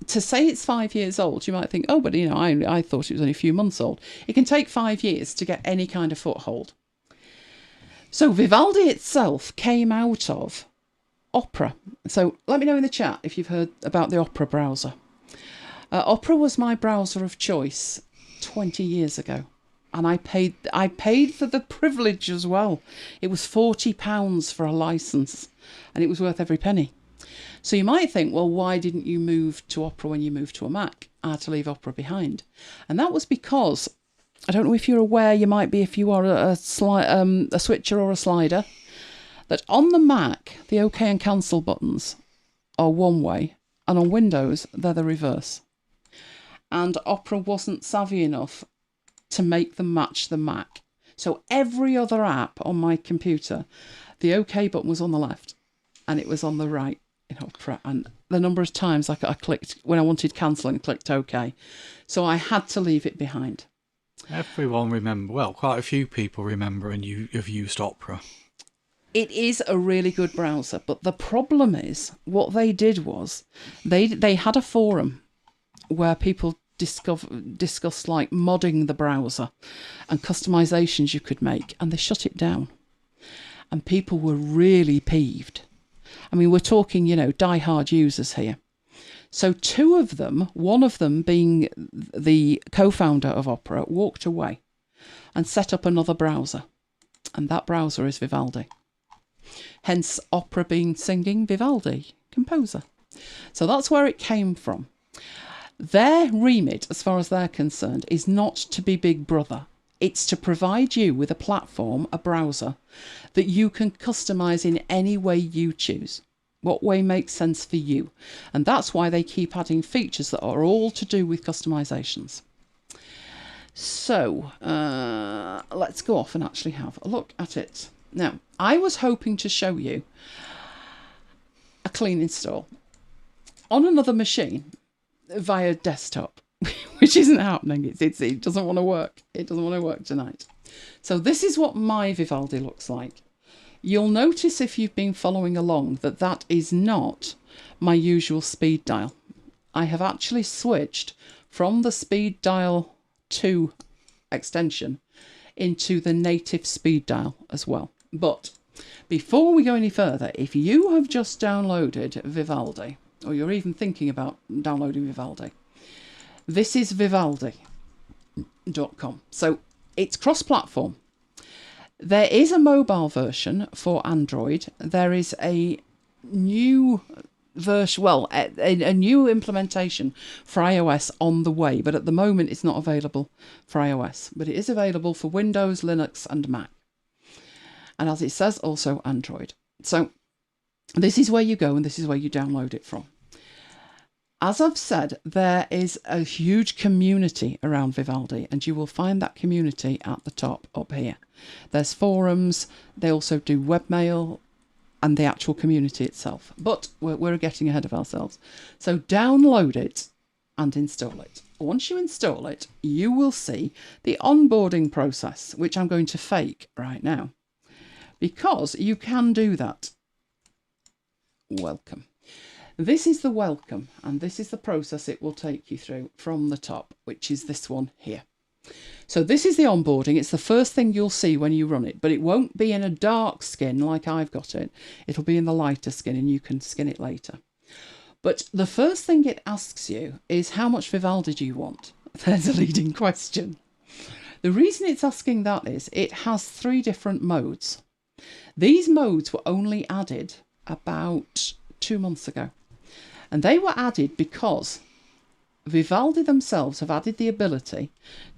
to say it's 5 years old, you might think, oh, but I thought it was only a few months old. It can take 5 years to get any kind of foothold. So Vivaldi itself came out of Opera. So let me know in the chat if you've heard about the Opera browser. Opera was my browser of choice 20 years ago. And I paid for the privilege as well. It was £40 for a license and it was worth every penny. So you might think, well, why didn't you move to Opera when you moved to a Mac? I had to leave Opera behind. And that was because, I don't know if you're aware, you might be if you are a switcher or a slider, that on the Mac, the OK and cancel buttons are one way and on Windows, they're the reverse. And Opera wasn't savvy enough to make them match the Mac. So every other app on my computer, the OK button was on the left and it was on the right in Opera. And the number of times I clicked, when I wanted cancelling, clicked OK. So I had to leave it behind. Everyone remember, well, quite a few people remember and you have used Opera. It is a really good browser, but the problem is what they did was they had a forum where people discussed like modding the browser and customizations you could make, and they shut it down and people were really peeved. I mean, we're talking, die-hard users here. So two of them, one of them being the co-founder of Opera, walked away and set up another browser, and that browser is Vivaldi. Hence Opera being singing Vivaldi, composer. So that's where it came from. Their remit, as far as they're concerned, is not to be Big Brother. It's to provide you with a platform, a browser, that you can customise in any way you choose. What way makes sense for you? And that's why they keep adding features that are all to do with customisations. So, let's go off and actually have a look at it. Now, I was hoping to show you a clean install on another machine via desktop, which isn't happening. It doesn't want to work. It doesn't want to work tonight. So this is what my Vivaldi looks like. You'll notice if you've been following along that is not my usual speed dial. I have actually switched from the speed dial 2 extension into the native speed dial as well. But before we go any further, if you have just downloaded Vivaldi, or you're even thinking about downloading Vivaldi, this is Vivaldi.com. So it's cross-platform. There is a mobile version for Android. There is a new version, well, a new implementation for iOS on the way, but at the moment it's not available for iOS. But it is available for Windows, Linux and Mac. And as it says, also Android. So this is where you go and this is where you download it from. As I've said, there is a huge community around Vivaldi, and you will find that community at the top up here. There's forums, they also do webmail and the actual community itself. But we're getting ahead of ourselves. So download it and install it. Once you install it, you will see the onboarding process, which I'm going to fake right now, because you can do that. Welcome. This is the welcome, and this is the process it will take you through from the top, which is this one here. So this is the onboarding. It's the first thing you'll see when you run it, but it won't be in a dark skin like I've got it. It'll be in the lighter skin, and you can skin it later. But the first thing it asks you is, how much Vivaldi do you want? There's a leading question. The reason it's asking that is it has 3 different modes. These modes were only added about 2 months ago. And they were added because Vivaldi themselves have added the ability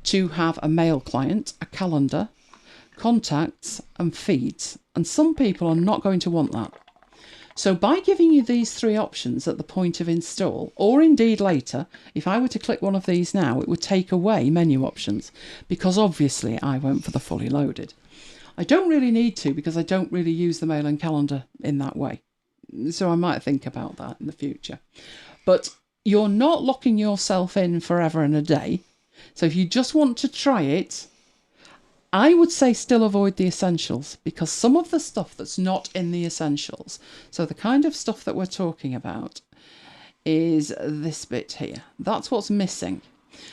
to have a mail client, a calendar, contacts and feeds, and some people are not going to want that. So by giving you these three options at the point of install, or indeed later, if I were to click one of these now, it would take away menu options, because obviously I went for the fully loaded. I don't really need to, because I don't really use the mail and calendar in that way. So I might think about that in the future. But you're not locking yourself in forever and a day. So if you just want to try it, I would say still avoid the essentials, because some of the stuff that's not in the essentials, so the kind of stuff that we're talking about, is this bit here. That's what's missing.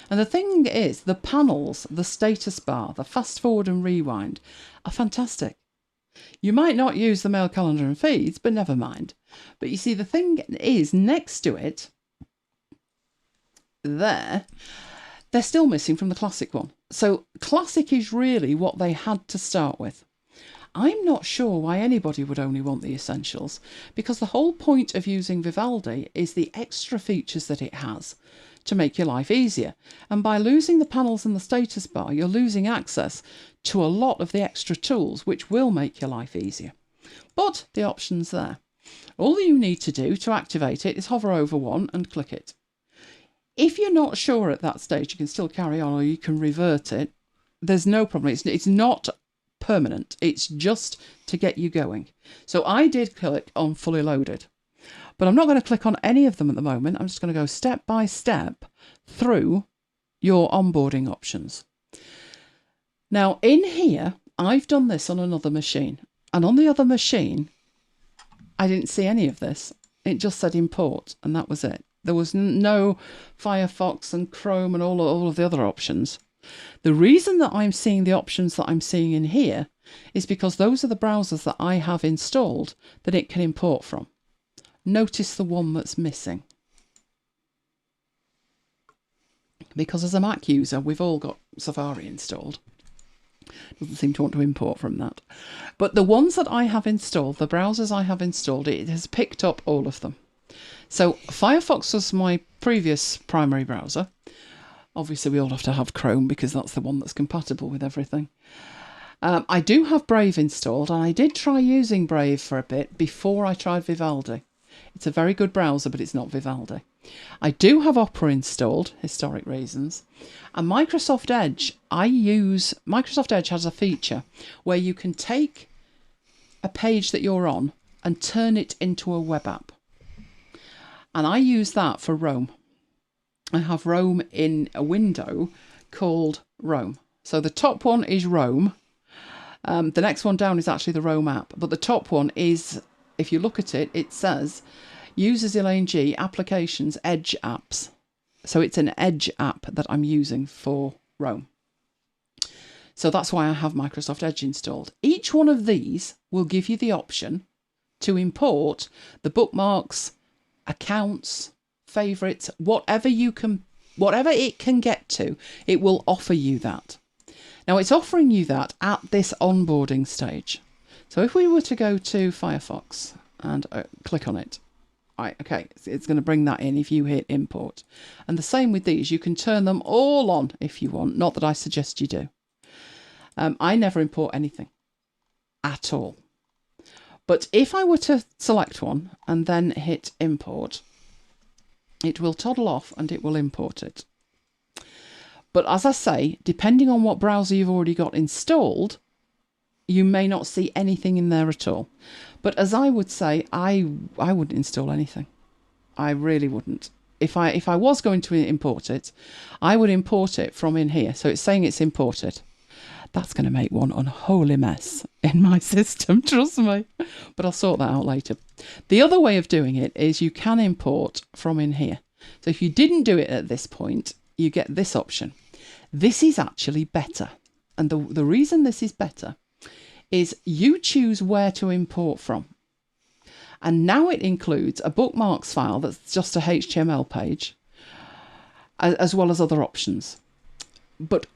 And the thing is, the panels, the status bar, the fast forward and rewind are fantastic. You might not use the mail calendar and feeds, but never mind. But you see, the thing is, next to it, they're still missing from the classic one. So classic is really what they had to start with. I'm not sure why anybody would only want the essentials, because the whole point of using Vivaldi is the extra features that it has to make your life easier. And by losing the panels and the status bar, you're losing access to a lot of the extra tools, which will make your life easier. But the option's there. All you need to do to activate it is hover over one and click it. If you're not sure at that stage, you can still carry on, or you can revert it. There's no problem. It's not permanent. It's just to get you going. So I did click on fully loaded, but I'm not going to click on any of them at the moment. I'm just going to go step by step through your onboarding options. Now in here, I've done this on another machine, and on the other machine, I didn't see any of this. It just said import, and that was it. There was no Firefox and Chrome and all of the other options. The reason that I'm seeing the options that I'm seeing in here is because those are the browsers that I have installed that it can import from. Notice the one that's missing. Because as a Mac user, we've all got Safari installed. Doesn't seem to want to import from that. But the ones that I have installed, the browsers I have installed, it has picked up all of them. So Firefox was my previous primary browser. Obviously, we all have to have Chrome because that's the one that's compatible with everything. I do have Brave installed, and I did try using Brave for a bit before I tried Vivaldi. It's a very good browser, but it's not Vivaldi. I do have Opera installed, historic reasons. And Microsoft Edge, Microsoft Edge has a feature where you can take a page that you're on and turn it into a web app. And I use that for Rome. I have Rome in a window called Rome. So the top one is Rome. The next one down is actually the Rome app. But the top one is, if you look at it, it says Users Elaine G, Applications, Edge Apps. So it's an Edge app that I'm using for Rome. So that's why I have Microsoft Edge installed. Each one of these will give you the option to import the bookmarks, accounts, favourites, whatever it can get to, it will offer you that. Now it's offering you that at this onboarding stage. So if we were to go to Firefox and click on it, right, okay, it's going to bring that in if you hit import. And the same with these, you can turn them all on if you want, not that I suggest you do. I never import anything at all. But if I were to select one and then hit import, it will toddle off and it will import it. But as I say, depending on what browser you've already got installed, you may not see anything in there at all. But as I would say, I wouldn't install anything. I really wouldn't. If I was going to import it, I would import it from in here. So it's saying it's imported. That's going to make one unholy mess in my system, trust me. But I'll sort that out later. The other way of doing it is you can import from in here. So if you didn't do it at this point, you get this option. This is actually better. And the reason this is better is you choose where to import from. And now it includes a bookmarks file that's just a HTML page, as well as other options. But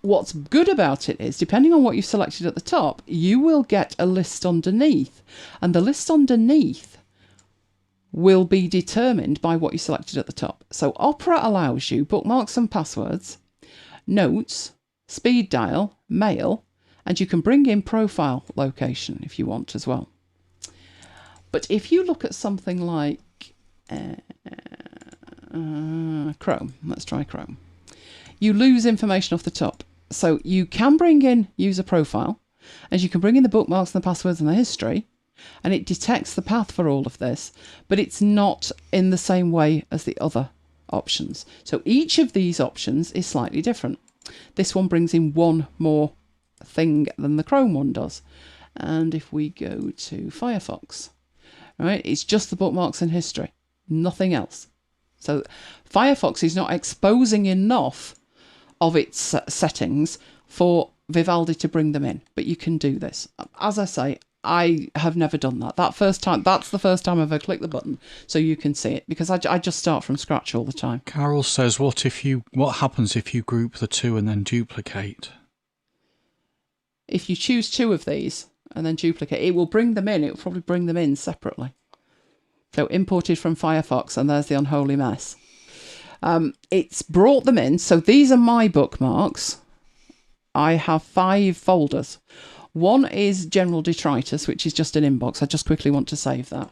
what's good about it is, depending on what you've selected at the top, you will get a list underneath. And the list underneath will be determined by what you selected at the top. So Opera allows you bookmarks and passwords, notes, speed dial, mail, and you can bring in profile location if you want as well. But if you look at something like Chrome, let's try Chrome, you lose information off the top. So you can bring in user profile, and you can bring in the bookmarks and the passwords and the history, and it detects the path for all of this, but it's not in the same way as the other options. So each of these options is slightly different. This one brings in one more thing than the Chrome one does. And if we go to Firefox, right, it's just the bookmarks and history, nothing else. So Firefox is not exposing enough of its settings for Vivaldi to bring them in, but you can do this. As I say, I have never done that. That's the first time I've ever clicked the button, so you can see it, because I just start from scratch all the time. Carol says, what happens if you group the two and then duplicate? If you choose two of these and then duplicate, it will bring them in. It will probably bring them in separately. So imported from Firefox, and there's the unholy mess. It's brought them in. So these are my bookmarks. I have 5 folders. One is General Detritus, which is just an inbox. I just quickly want to save that.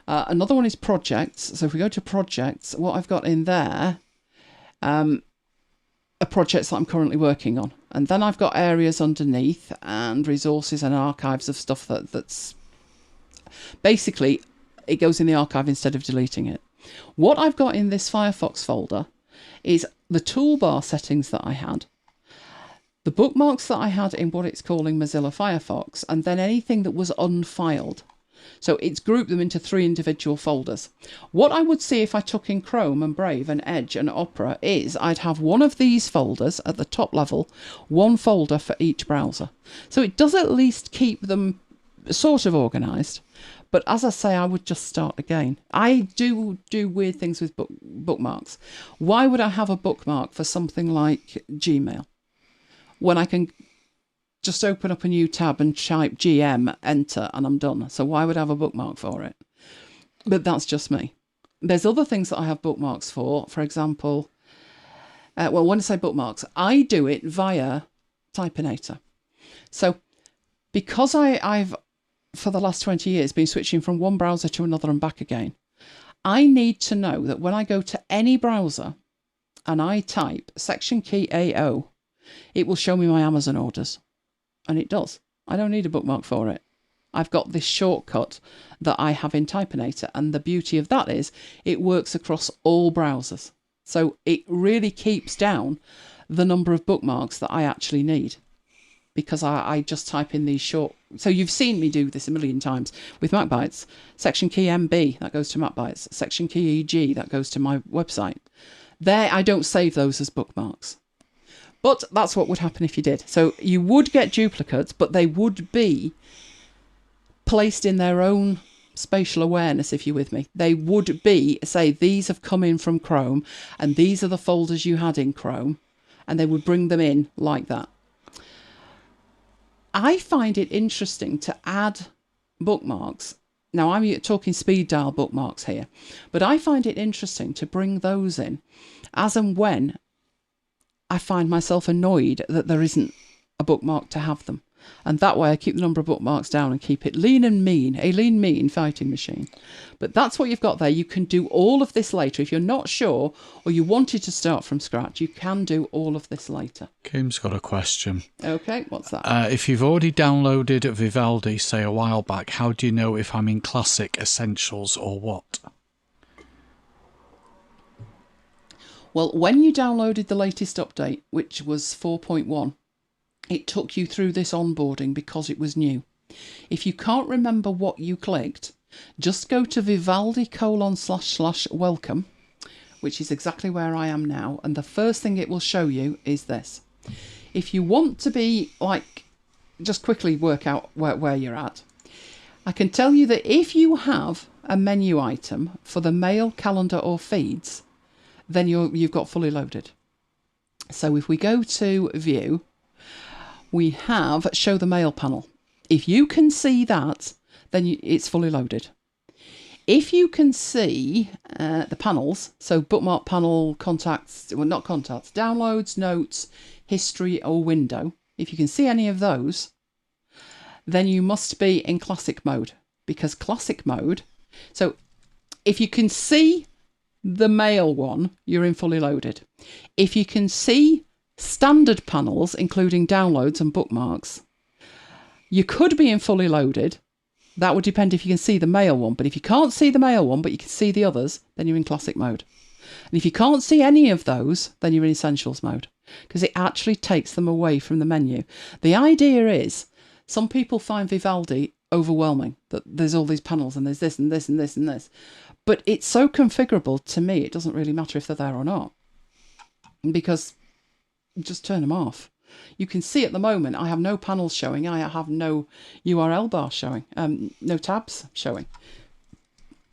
Another one is Projects. So if we go to Projects, what I've got in there are projects that I'm currently working on. And then I've got areas underneath and resources and archives of stuff that's... Basically, it goes in the archive instead of deleting it. What I've got in this Firefox folder is the toolbar settings that I had, the bookmarks that I had in what it's calling Mozilla Firefox, and then anything that was unfiled. So it's grouped them into 3 individual folders. What I would see if I took in Chrome and Brave and Edge and Opera is I'd have one of these folders at the top level, one folder for each browser. So it does at least keep them sort of organised. But as I say, I would just start again. I do weird things with bookmarks. Why would I have a bookmark for something like Gmail when I can just open up a new tab and type GM, enter, and I'm done? So why would I have a bookmark for it? But that's just me. There's other things that I have bookmarks for. For example, when I say bookmarks, I do it via Typinator. So because I've for the last 20 years been switching from one browser to another and back again, I need to know that when I go to any browser and I type section key AO, it will show me my Amazon orders. And it does. I don't need a bookmark for it. I've got this shortcut that I have in Typinator, and the beauty of that is it works across all browsers. So it really keeps down the number of bookmarks that I actually need, because I just type in these short... So you've seen me do this a million times with MacBites. Section key MB, that goes to MacBites. Section key EG, that goes to my website. There, I don't save those as bookmarks. But that's what would happen if you did. So you would get duplicates, but they would be placed in their own spatial awareness, if you're with me. They would be, say, these have come in from Chrome, and these are the folders you had in Chrome, and they would bring them in like that. I find it interesting to add bookmarks. Now, I'm talking speed dial bookmarks here, but I find it interesting to bring those in as and when I find myself annoyed that there isn't a bookmark to have them. And that way I keep the number of bookmarks down and keep it lean and mean, a lean, mean fighting machine. But that's what you've got there. You can do all of this later. If you're not sure or you wanted to start from scratch, you can do all of this later. Kim's got a question. Okay, what's that? If you've already downloaded Vivaldi, say a while back, how do you know if I'm in Classic, Essentials or what? Well, when you downloaded the latest update, which was 4.1, it took you through this onboarding because it was new. If you can't remember what you clicked, just go to Vivaldi://welcome, which is exactly where I am now, and the first thing it will show you is this. If you want to be like, just quickly work out where you're at, I can tell you that if you have a menu item for the mail, calendar or feeds, then you've got fully loaded. So if we go to view, we have show the mail panel. If you can see that, then it's fully loaded. If you can see the panels, so bookmark panel, contacts, well, not contacts, downloads, notes, history or window, if you can see any of those, then you must be in classic mode, because classic mode, so if you can see the mail one, you're in fully loaded. If you can see standard panels, including downloads and bookmarks, you could be in fully loaded. That would depend if you can see the mail one. But if you can't see the mail one, but you can see the others, then you're in classic mode. And if you can't see any of those, then you're in essentials mode, because it actually takes them away from the menu. The idea is, some people find Vivaldi overwhelming, that there's all these panels and there's this and this and this and this. But it's so configurable, to me, it doesn't really matter if they're there or not, because just turn them off. You can see at the moment, I have no panels showing. I have no URL bar showing, no tabs showing.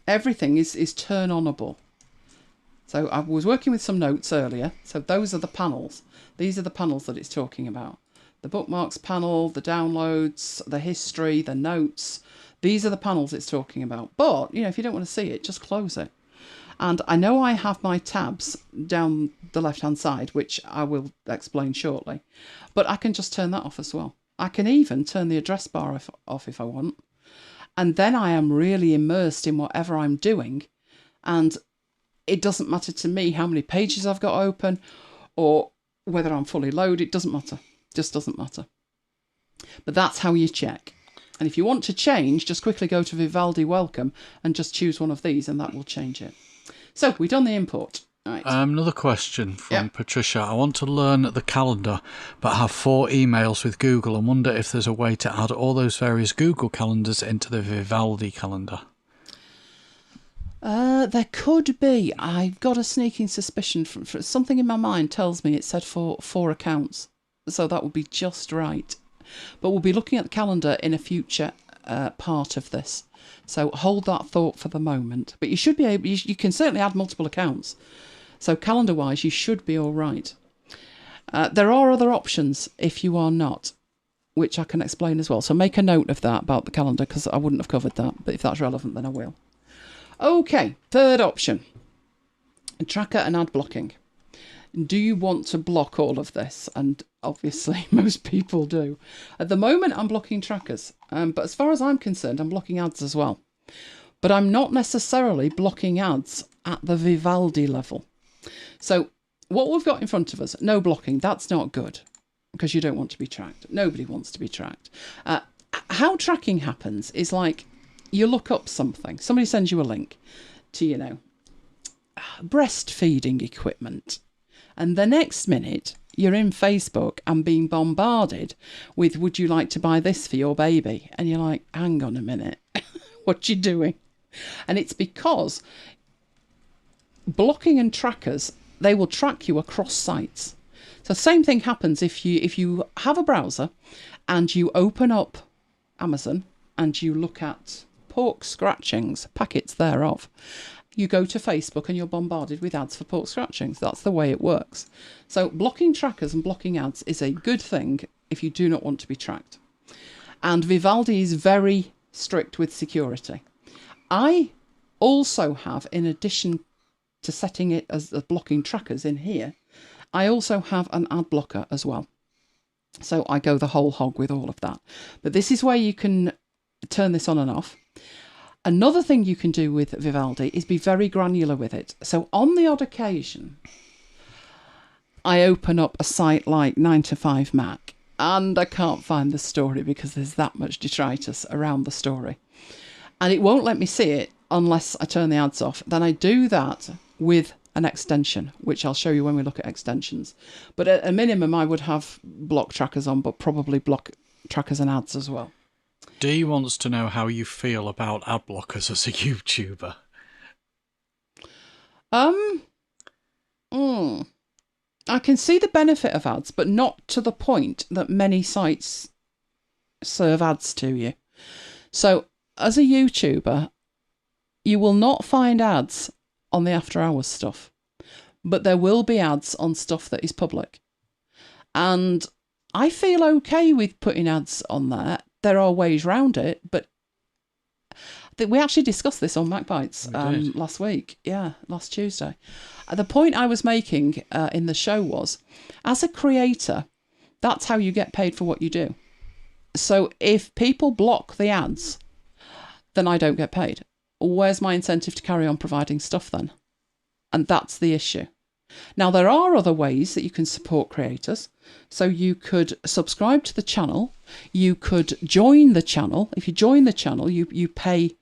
Everything is turn-onable. So I was working with some notes earlier. So those are the panels. These are the panels that it's talking about. The bookmarks panel, the downloads, the history, the notes. These are the panels it's talking about. But, if you don't want to see it, just close it. And I know I have my tabs down the left-hand side, which I will explain shortly. But I can just turn that off as well. I can even turn the address bar off if I want. And then I am really immersed in whatever I'm doing. And it doesn't matter to me how many pages I've got open or whether I'm fully loaded. It doesn't matter. Just doesn't matter. But that's how you check. And if you want to change, just quickly go to Vivaldi Welcome and just choose one of these and that will change it. So we've done the import. Right. Another question from Patricia. I want to learn the calendar, but have 4 emails with Google and wonder if there's a way to add all those various Google calendars into the Vivaldi calendar. There could be. I've got a sneaking suspicion. From something in my mind tells me it said for 4 accounts. So that would be just right. But we'll be looking at the calendar in a future part of this. So hold that thought for the moment. But you should be able, you can certainly add multiple accounts. So calendar-wise, you should be all right. There are other options if you are not, which I can explain as well. So make a note of that about the calendar, because I wouldn't have covered that. But if that's relevant, then I will. Okay, third option. Tracker and ad blocking. Do you want to block all of this? And obviously most people do. At the moment I'm blocking trackers, but as far as I'm concerned I'm blocking ads as well. But I'm not necessarily blocking ads at the Vivaldi level. So what we've got in front of us, no blocking, that's not good, because you don't want to be tracked. Nobody wants to be tracked. How tracking happens is like you look up something, somebody sends you a link to, breastfeeding equipment. And the next minute, you're in Facebook and being bombarded with, would you like to buy this for your baby? And you're like, hang on a minute, what you doing? And it's because blocking and trackers, they will track you across sites. So same thing happens if you have a browser and you open up Amazon and you look at pork scratchings, packets thereof. You go to Facebook and you're bombarded with ads for pork scratchings. That's the way it works. So blocking trackers and blocking ads is a good thing if you do not want to be tracked. And Vivaldi is very strict with security. I also have, in addition to setting it as blocking trackers in here, I also have an ad blocker as well. So I go the whole hog with all of that. But this is where you can turn this on and off. Another thing you can do with Vivaldi is be very granular with it. So on the odd occasion, I open up a site like 9to5Mac and I can't find the story because there's that much detritus around the story. And it won't let me see it unless I turn the ads off. Then I do that with an extension, which I'll show you when we look at extensions. But at a minimum, I would have block trackers on, but probably block trackers and ads as well. Dee wants to know how you feel about ad blockers as a YouTuber. I can see the benefit of ads, but not to the point that many sites serve ads to you. So as a YouTuber, you will not find ads on the after hours stuff, but there will be ads on stuff that is public. And I feel okay with putting ads on there. There are ways around it, but We actually discussed this on MacBites last week. Yeah, last Tuesday. The point I was making in the show was, as a creator, that's how you get paid for what you do. So if people block the ads, then I don't get paid. Where's my incentive to carry on providing stuff then? And that's the issue. Now, there are other ways that you can support creators. So you could subscribe to the channel. You could join the channel. If you join the channel, you pay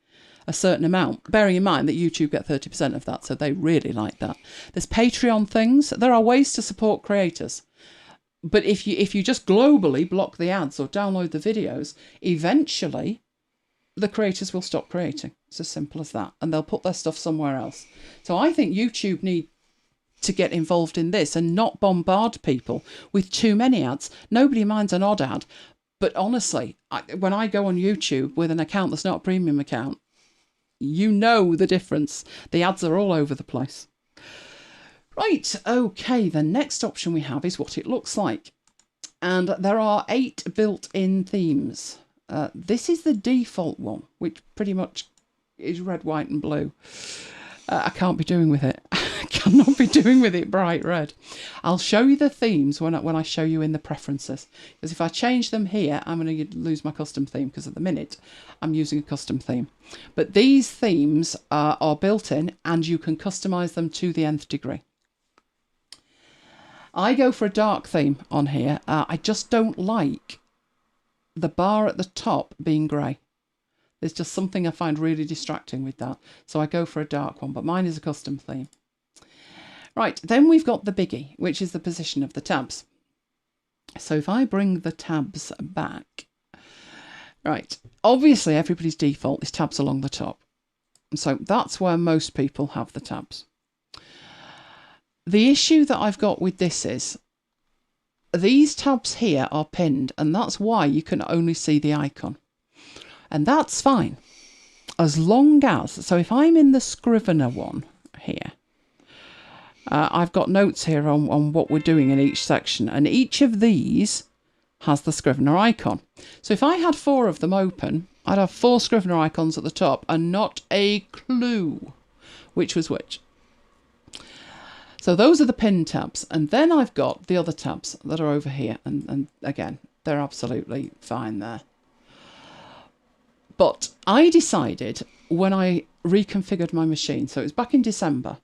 a certain amount, bearing in mind that YouTube get 30% of that, so they really like that. There's Patreon things. There are ways to support creators. But if you just globally block the ads or download the videos, eventually the creators will stop creating. It's as simple as that. And they'll put their stuff somewhere else. So I think YouTube need to get involved in this and not bombard people with too many ads. Nobody minds an odd ad. But honestly, when I go on YouTube with an account that's not a premium account, you know the difference. The ads are all over the place. Right, okay, the next option we have is what it looks like. And there are 8 built-in themes. This is the default one, which pretty much is red, white and blue. I can't be doing with it. I cannot be doing with it bright red. I'll show you the themes when I show you in the preferences. Because if I change them here, I'm going to lose my custom theme, because at the minute I'm using a custom theme. But these themes are built in and you can customize them to the nth degree. I go for a dark theme on here. I just don't like the bar at the top being grey. There's just something I find really distracting with that. So I go for a dark one, but mine is a custom theme. Right, then we've got the biggie, which is the position of the tabs. So if I bring the tabs back, right, obviously everybody's default is tabs along the top. So that's where most people have the tabs. The issue that I've got with this is these tabs here are pinned, and that's why you can only see the icon. And that's fine, as long as, so if I'm in the Scrivener one here, I've got notes here on what we're doing in each section, and each of these has the Scrivener icon. So if I had 4 of them open, I'd have 4 Scrivener icons at the top and not a clue which was which. So those are the pin tabs, and then I've got the other tabs that are over here, and again, they're absolutely fine there. But I decided when I reconfigured my machine, so it was back in December,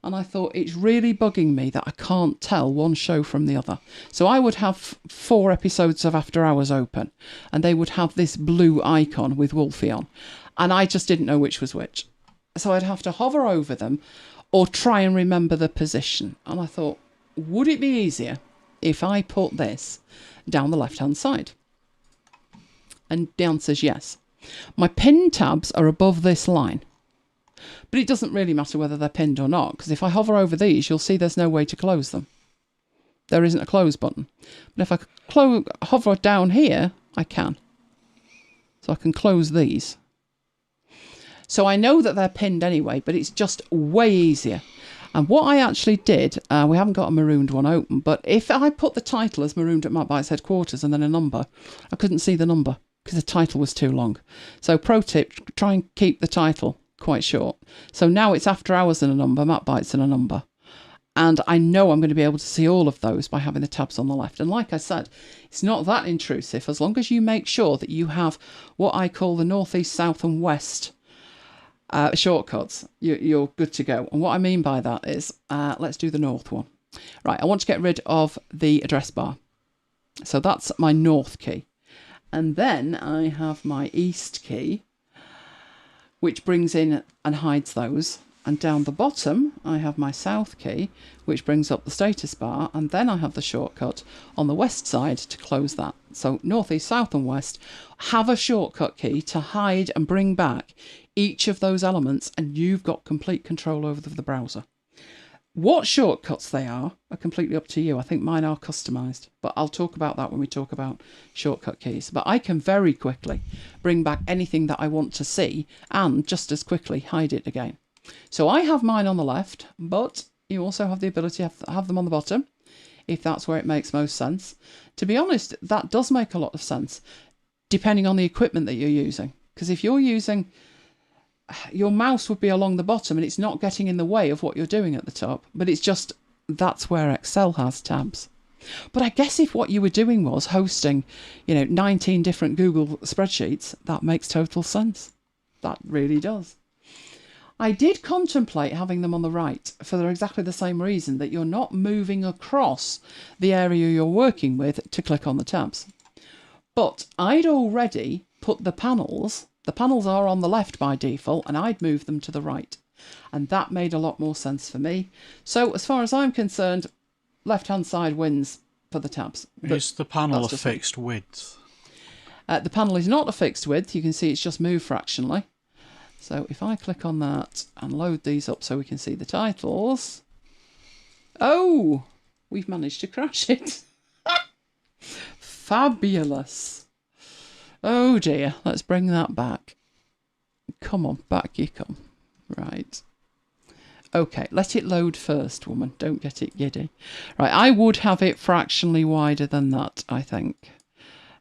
and I thought it's really bugging me that I can't tell one show from the other. So I would have 4 episodes of After Hours open, and they would have this blue icon with Wolfie on, and I just didn't know which was which. So I'd have to hover over them or try and remember the position. And I thought, would it be easier if I put this down the left-hand side? And the answer is yes. My pin tabs are above this line. But it doesn't really matter whether they're pinned or not, because if I hover over these, you'll see there's no way to close them. There isn't a close button. But if I hover down here, I can. So I can close these. So I know that they're pinned anyway, but it's just way easier. And what I actually did, we haven't got a marooned one open, but if I put the title as marooned at MacBites headquarters and then a number, I couldn't see the number because the title was too long. So pro tip, try and keep the title quite short. So now it's After Hours and a number, MacBites and a number. And I know I'm going to be able to see all of those by having the tabs on the left. And like I said, it's not that intrusive as long as you make sure that you have what I call the north, east, south and west shortcuts. You're good to go. And what I mean by that is, let's do the north one. Right, I want to get rid of the address bar. So that's my north key. And then I have my east key, which brings in and hides those. And down the bottom, I have my south key, which brings up the status bar. And then I have the shortcut on the west side to close that. So north, east, south and west have a shortcut key to hide and bring back each of those elements. And you've got complete control over the browser. What shortcuts they are completely up to you. I think mine are customized, but I'll talk about that when we talk about shortcut keys. But I can very quickly bring back anything that I want to see and just as quickly hide it again. So I have mine on the left, but you also have the ability to have them on the bottom, if that's where it makes most sense. To be honest, that does make a lot of sense, depending on the equipment that you're using. Because if you're using your mouse would be along the bottom and it's not getting in the way of what you're doing at the top. But it's just, that's where Excel has tabs. But I guess if what you were doing was hosting, 19 different Google spreadsheets, that makes total sense. That really does. I did contemplate having them on the right for exactly the same reason, that you're not moving across the area you're working with to click on the tabs. But I'd already put the panels are on the left by default, and I'd moved them to the right. And that made a lot more sense for me. So as far as I'm concerned, left-hand side wins for the tabs. Is the panel a fixed width? The panel is not a fixed width. You can see it's just moved fractionally. So if I click on that and load these up so we can see the titles. Oh, we've managed to crash it. Fabulous. Oh dear, let's bring that back. Come on, back you come. Right. Okay, let it load first, woman. Don't get it giddy. Right, I would have it fractionally wider than that, I think.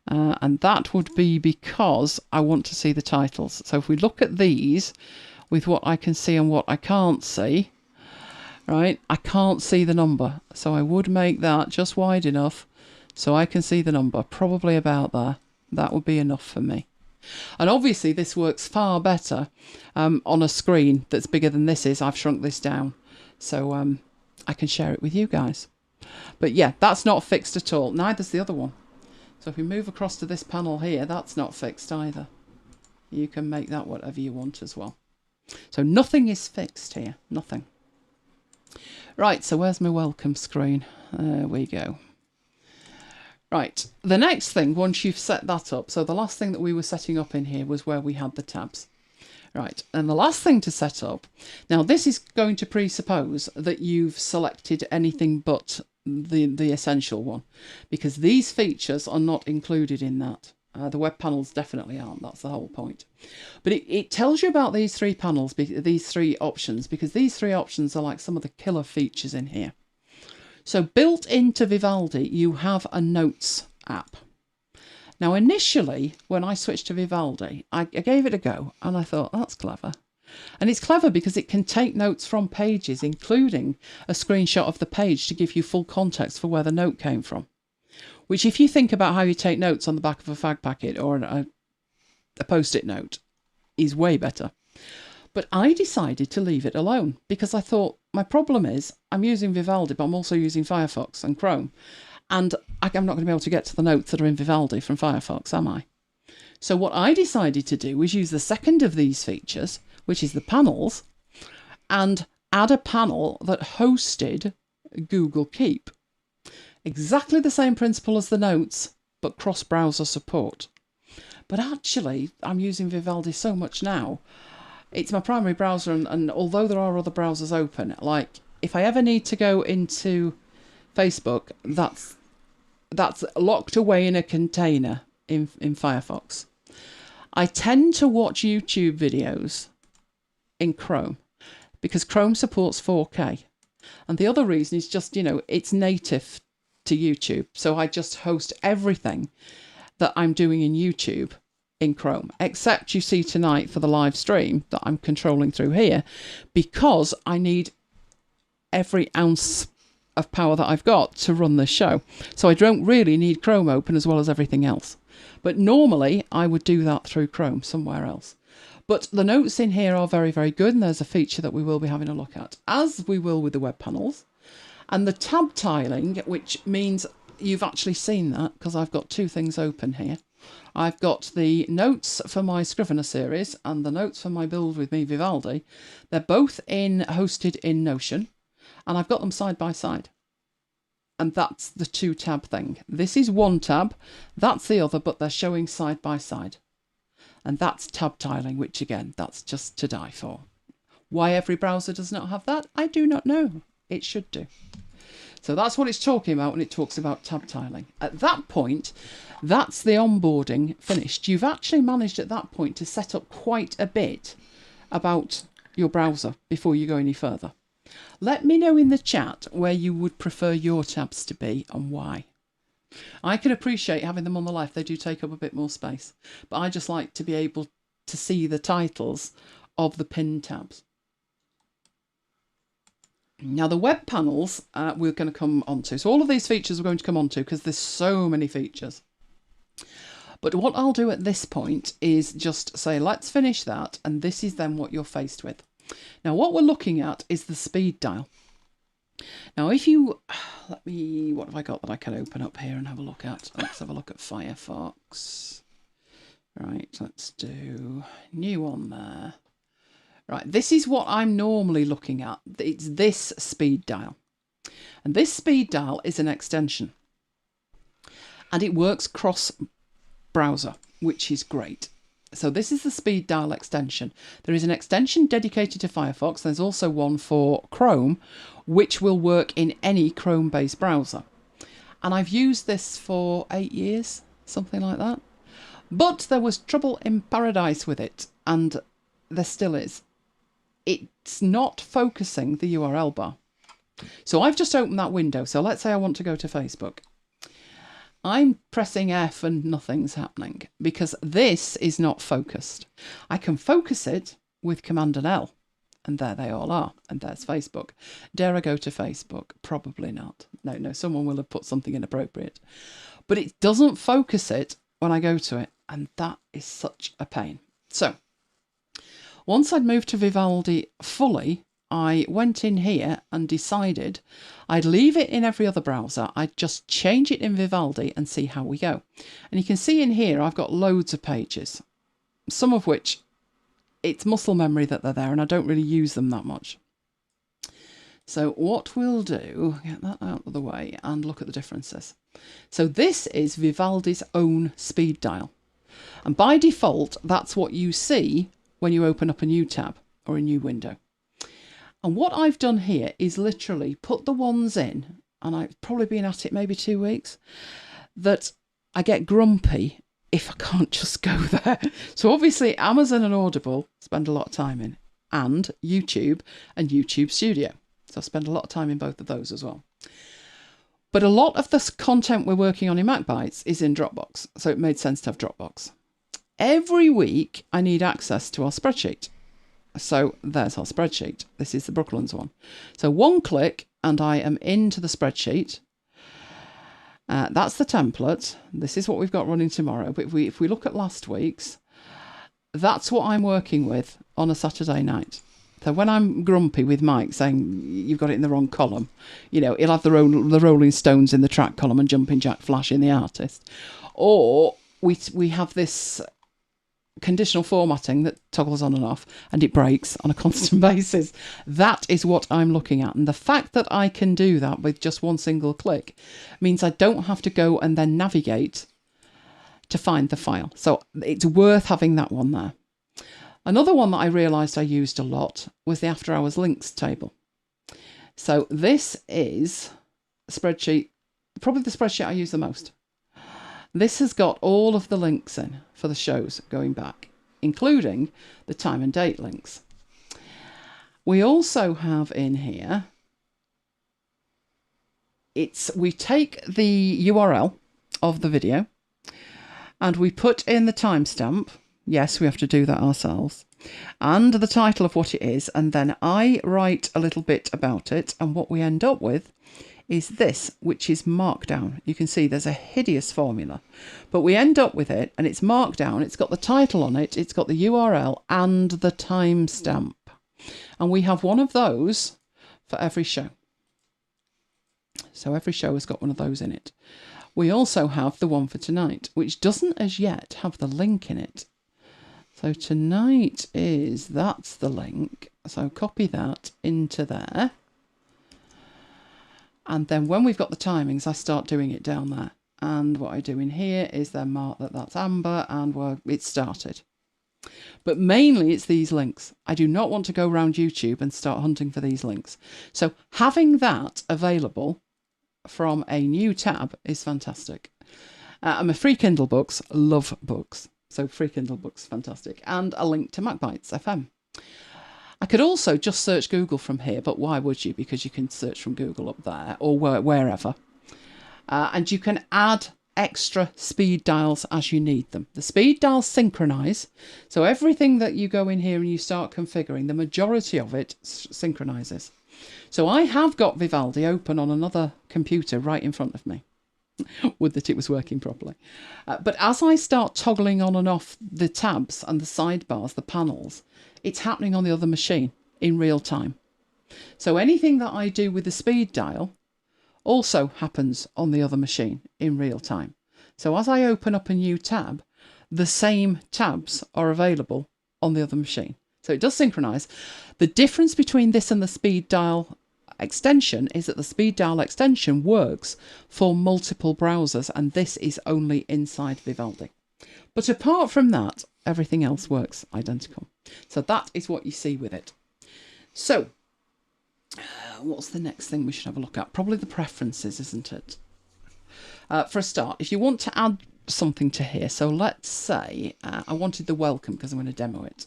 And that would be because I want to see the titles. So if we look at these with what I can see and what I can't see, right, I can't see the number. So I would make that just wide enough so I can see the number, probably about there. That would be enough for me. And obviously this works far better on a screen that's bigger than this is. I've shrunk this down so I can share it with you guys. But yeah, that's not fixed at all. Neither's the other one. So if we move across to this panel here, that's not fixed either. You can make that whatever you want as well. So nothing is fixed here. Nothing. Right, so where's my welcome screen? There we go. Right, the next thing, once you've set that up, so the last thing that we were setting up in here was where we had the tabs. Right, and the last thing to set up, now this is going to presuppose that you've selected anything but the essential one, because these features are not included in that. The web panels definitely aren't, that's the whole point. But it tells you about these three panels, these three options, because these three options are like some of the killer features in here. So built into Vivaldi, you have a notes app. Now, initially, when I switched to Vivaldi, I gave it a go and I thought, that's clever. And it's clever because it can take notes from pages, including a screenshot of the page to give you full context for where the note came from. Which, if you think about how you take notes on the back of a fag packet or a post-it note, is way better. But I decided to leave it alone because I thought, my problem is I'm using Vivaldi, but I'm also using Firefox and Chrome. And I'm not going to be able to get to the notes that are in Vivaldi from Firefox, am I? So what I decided to do was use the second of these features, which is the panels, and add a panel that hosted Google Keep. Exactly the same principle as the notes, but cross-browser support. But actually, I'm using Vivaldi so much now, it's my primary browser, and although there are other browsers open, like if I ever need to go into Facebook, that's locked away in a container in Firefox. I tend to watch YouTube videos in Chrome because Chrome supports 4K. And the other reason is just, it's native to YouTube. So I just host everything that I'm doing in YouTube in Chrome, except you see tonight for the live stream that I'm controlling through here, because I need every ounce of power that I've got to run this show. So I don't really need Chrome open as well as everything else. But normally I would do that through Chrome somewhere else. But the notes in here are very, very good, and there's a feature that we will be having a look at, as we will with the web panels. And the tab tiling, which means you've actually seen that, because I've got two things open here. I've got the notes for my Scrivener series and the notes for my Build With Me Vivaldi. They're both hosted in Notion, and I've got them side by side. And that's the two tab thing. This is one tab, that's the other, but they're showing side by side. And that's tab tiling, which again, that's just to die for. Why every browser does not have that, I do not know. It should do. So that's what it's talking about when it talks about tab tiling. At that point, that's the onboarding finished. You've actually managed at that point to set up quite a bit about your browser before you go any further. Let me know in the chat where you would prefer your tabs to be and why. I can appreciate having them on the left. They do take up a bit more space. But I just like to be able to see the titles of the pinned tabs. Now the web panels we're going to come onto. So all of these features we're going to come onto because there's so many features. But what I'll do at this point is just say, let's finish that. And this is then what you're faced with. Now what we're looking at is the speed dial. Now if you, what have I got that I can open up here and have a look at? Let's have a look at Firefox. Right, let's do new on there. Right, this is what I'm normally looking at. It's this speed dial. And this speed dial is an extension. And it works cross-browser, which is great. So this is the speed dial extension. There is an extension dedicated to Firefox. There's also one for Chrome, which will work in any Chrome-based browser. And I've used this for 8 years, something like that. But there was trouble in paradise with it, and there still is. It's not focusing the URL bar. So I've just opened that window. So let's say I want to go to Facebook. I'm pressing F and nothing's happening because this is not focused. I can focus it with Command and L, and there they all are. And there's Facebook. Dare I go to Facebook? Probably not. No, someone will have put something inappropriate. But it doesn't focus it when I go to it, and that is such a pain. So once I'd moved to Vivaldi fully, I went in here and decided I'd leave it in every other browser. I'd just change it in Vivaldi and see how we go. And you can see in here I've got loads of pages, some of which it's muscle memory that they're there and I don't really use them that much. So what we'll do, get that out of the way and look at the differences. So this is Vivaldi's own speed dial. And by default, that's what you see when you open up a new tab or a new window. And what I've done here is literally put the ones in, and I've probably been at it maybe 2 weeks, that I get grumpy if I can't just go there. So obviously Amazon and Audible spend a lot of time in, and YouTube Studio. So I spend a lot of time in both of those as well. But a lot of the content we're working on in MacBites is in Dropbox, so it made sense to have Dropbox. Every week I need access to our spreadsheet. So there's our spreadsheet. This is the Brooklands one. So one click and I am into the spreadsheet. That's the template. This is what we've got running tomorrow. But if we look at last week's, that's what I'm working with on a Saturday night. So when I'm grumpy with Mike saying you've got it in the wrong column, he'll have the Rolling Stones in the track column and Jumping Jack Flash in the artist. Or we have this conditional formatting that toggles on and off and it breaks on a constant basis. That is what I'm looking at. And the fact that I can do that with just one single click means I don't have to go and then navigate to find the file. So it's worth having that one there. Another one that I realised I used a lot was the after hours links table. So this is a spreadsheet, probably the spreadsheet I use the most. This has got all of the links in for the shows going back, including the time and date links. We also have in here, we take the URL of the video and we put in the timestamp. Yes, we have to do that ourselves. And the title of what it is. And then I write a little bit about it. And what we end up with is this, which is Markdown. You can see there's a hideous formula. But we end up with it, and it's Markdown. It's got the title on it. It's got the URL and the timestamp. And we have one of those for every show. So every show has got one of those in it. We also have the one for tonight, which doesn't as yet have the link in it. So tonight that's the link. So copy that into there. And then when we've got the timings, I start doing it down there. And what I do in here is then mark that that's amber and it's started. But mainly it's these links. I do not want to go around YouTube and start hunting for these links. So having that available from a new tab is fantastic. I'm a free Kindle books, love books. So free Kindle books, fantastic. And a link to MacBites FM. I could also just search Google from here, but why would you? Because you can search from Google up there or wherever. And you can add extra speed dials as you need them. The speed dials synchronize. So everything that you go in here and you start configuring, the majority of it synchronizes. So I have got Vivaldi open on another computer right in front of me. Would that it was working properly. But as I start toggling on and off the tabs and the sidebars, the panels, it's happening on the other machine in real time. So anything that I do with the speed dial also happens on the other machine in real time. So as I open up a new tab, the same tabs are available on the other machine. So it does synchronize. The difference between this and the speed dial extension is that the speed dial extension works for multiple browsers, and this is only inside Vivaldi. But apart from that, everything else works identical. So that is what you see with it. So what's the next thing we should have a look at? Probably the preferences, isn't it? For a start, if you want to add something to here, so let's say I wanted the welcome because I'm going to demo it.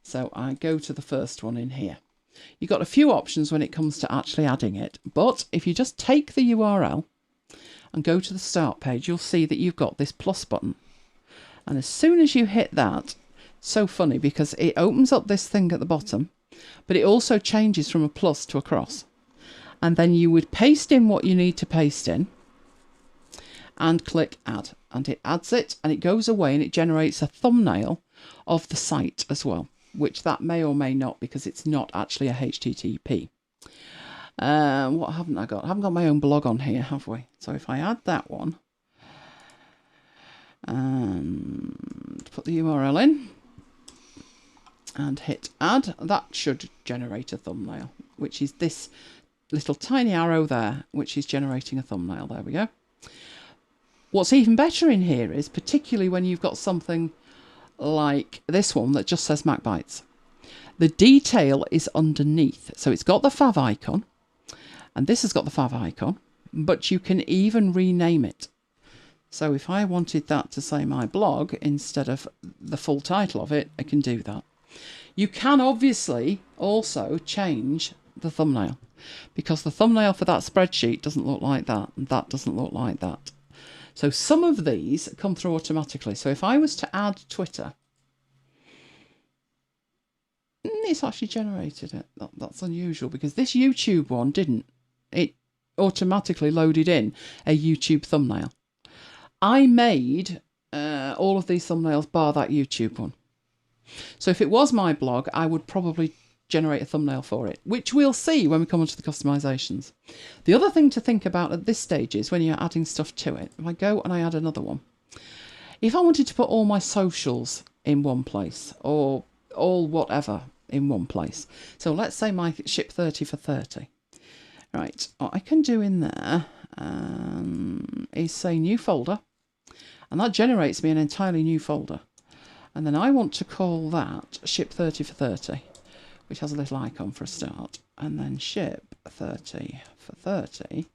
So I go to the first one in here. You've got a few options when it comes to actually adding it, but if you just take the URL and go to the start page, you'll see that you've got this plus button. And as soon as you hit that, it's so funny because it opens up this thing at the bottom, but it also changes from a plus to a cross. And then you would paste in what you need to paste in and click add, and it adds it, and it goes away and it generates a thumbnail of the site as well, which that may or may not, because it's not actually a HTTP. What haven't I got? I haven't got my own blog on here, have we? So if I add that one and put the URL in and hit add, that should generate a thumbnail, which is this little tiny arrow there, which is generating a thumbnail. There we go. What's even better in here is, particularly when you've got something like this one that just says MacBites, the detail is underneath. So it's got the fav icon, and this has got the fav icon, but you can even rename it. So if I wanted that to say my blog instead of the full title of it, I can do that. You can obviously also change the thumbnail, because the thumbnail for that spreadsheet doesn't look like that, and that doesn't look like that. So some of these come through automatically. So if I was to add Twitter, it's actually generated it. That's unusual, because this YouTube one didn't. It automatically loaded in a YouTube thumbnail. I made all of these thumbnails bar that YouTube one. So if it was my blog, I would probably generate a thumbnail for it, which we'll see when we come on to the customizations. The other thing to think about at this stage is when you're adding stuff to it. If I go and I add another one, if I wanted to put all my socials in one place, or all whatever in one place, so let's say my ship 30 for 30, right, what I can do in there is say new folder, and that generates me an entirely new folder. And then I want to call that ship 30 for 30, which has a little icon for a start, and then ship 30 for 30.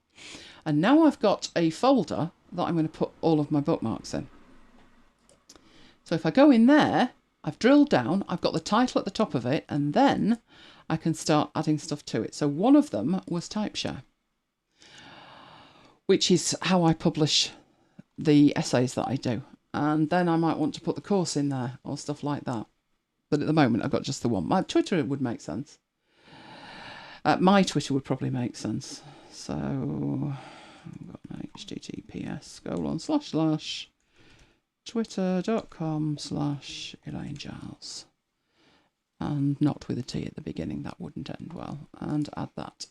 And now I've got a folder that I'm going to put all of my bookmarks in. So if I go in there, I've drilled down, I've got the title at the top of it, and then I can start adding stuff to it. So one of them was TypeShare, which is how I publish the essays that I do. And then I might want to put the course in there or stuff like that. But at the moment, I've got just the one. My Twitter would make sense. My Twitter would probably make sense. So I've got an https://twitter.com/Elaine Giles. And not with a T at the beginning, that wouldn't end well. And add that.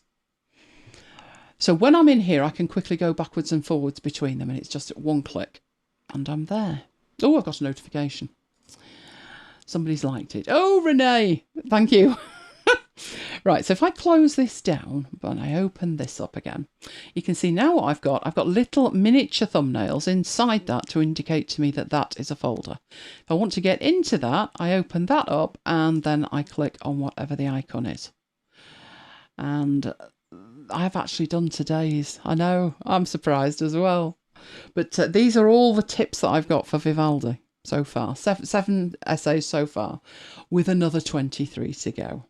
So when I'm in here, I can quickly go backwards and forwards between them, and it's just at one click. And I'm there. Oh, I've got a notification. Somebody's liked it. Oh, Renee, thank you. Right, so if I close this down and I open this up again, you can see now what I've got. I've got little miniature thumbnails inside that to indicate to me that that is a folder. If I want to get into that, I open that up and then I click on whatever the icon is. And I've actually done today's. I know, I'm surprised as well. But these are all the tips that I've got for Vivaldi so far. Seven essays so far, with another 23 to go.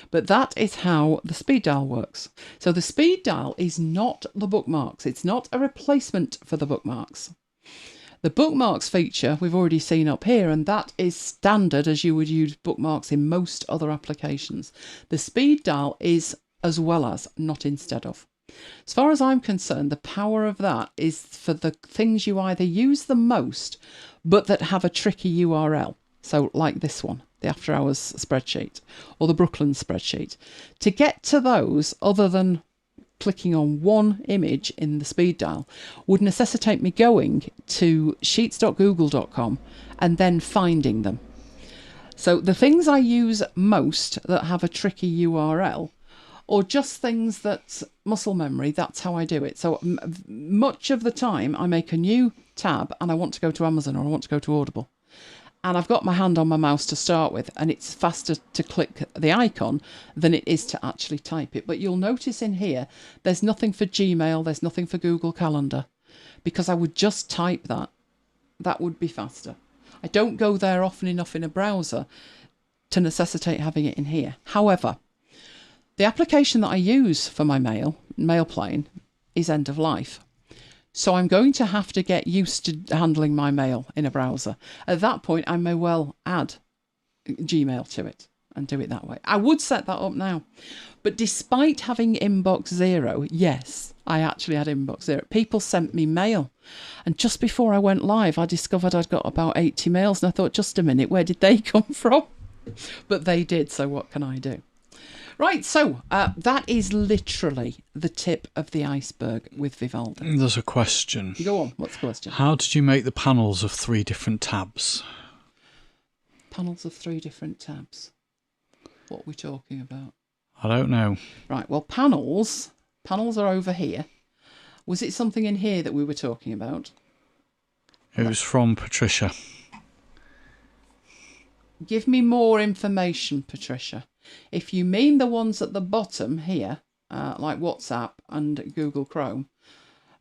But that is how the speed dial works. So the speed dial is not the bookmarks. It's not a replacement for the bookmarks. The bookmarks feature we've already seen up here, and that is standard as you would use bookmarks in most other applications. The speed dial is as well as, not instead of. As far as I'm concerned, the power of that is for the things you either use the most, but that have a tricky URL. So like this one, the After Hours spreadsheet, or the Brooklyn spreadsheet. To get to those, other than clicking on one image in the speed dial, would necessitate me going to sheets.google.com and then finding them. So the things I use most that have a tricky URL, or just things that muscle memory, that's how I do it. So much of the time I make a new tab and I want to go to Amazon or I want to go to Audible. And I've got my hand on my mouse to start with, and it's faster to click the icon than it is to actually type it. But you'll notice in here, there's nothing for Gmail, there's nothing for Google Calendar, because I would just type that. That would be faster. I don't go there often enough in a browser to necessitate having it in here. However, the application that I use for my mail plane, is end of life. So I'm going to have to get used to handling my mail in a browser. At that point, I may well add Gmail to it and do it that way. I would set that up now. But despite having inbox 0, yes, I actually had inbox 0. People sent me mail. And just before I went live, I discovered I'd got about 80 mails. And I thought, just a minute, where did they come from? But they did, so what can I do? Right, so that is literally the tip of the iceberg with Vivaldi. There's a question. Go on, what's the question? How did you make the panels of 3 different tabs? Panels of 3 different tabs. What are we talking about? I don't know. Right, well, panels are over here. Was it something in here that we were talking about? It was from Patricia. Give me more information, Patricia. If you mean the ones at the bottom here, like WhatsApp and Google Chrome,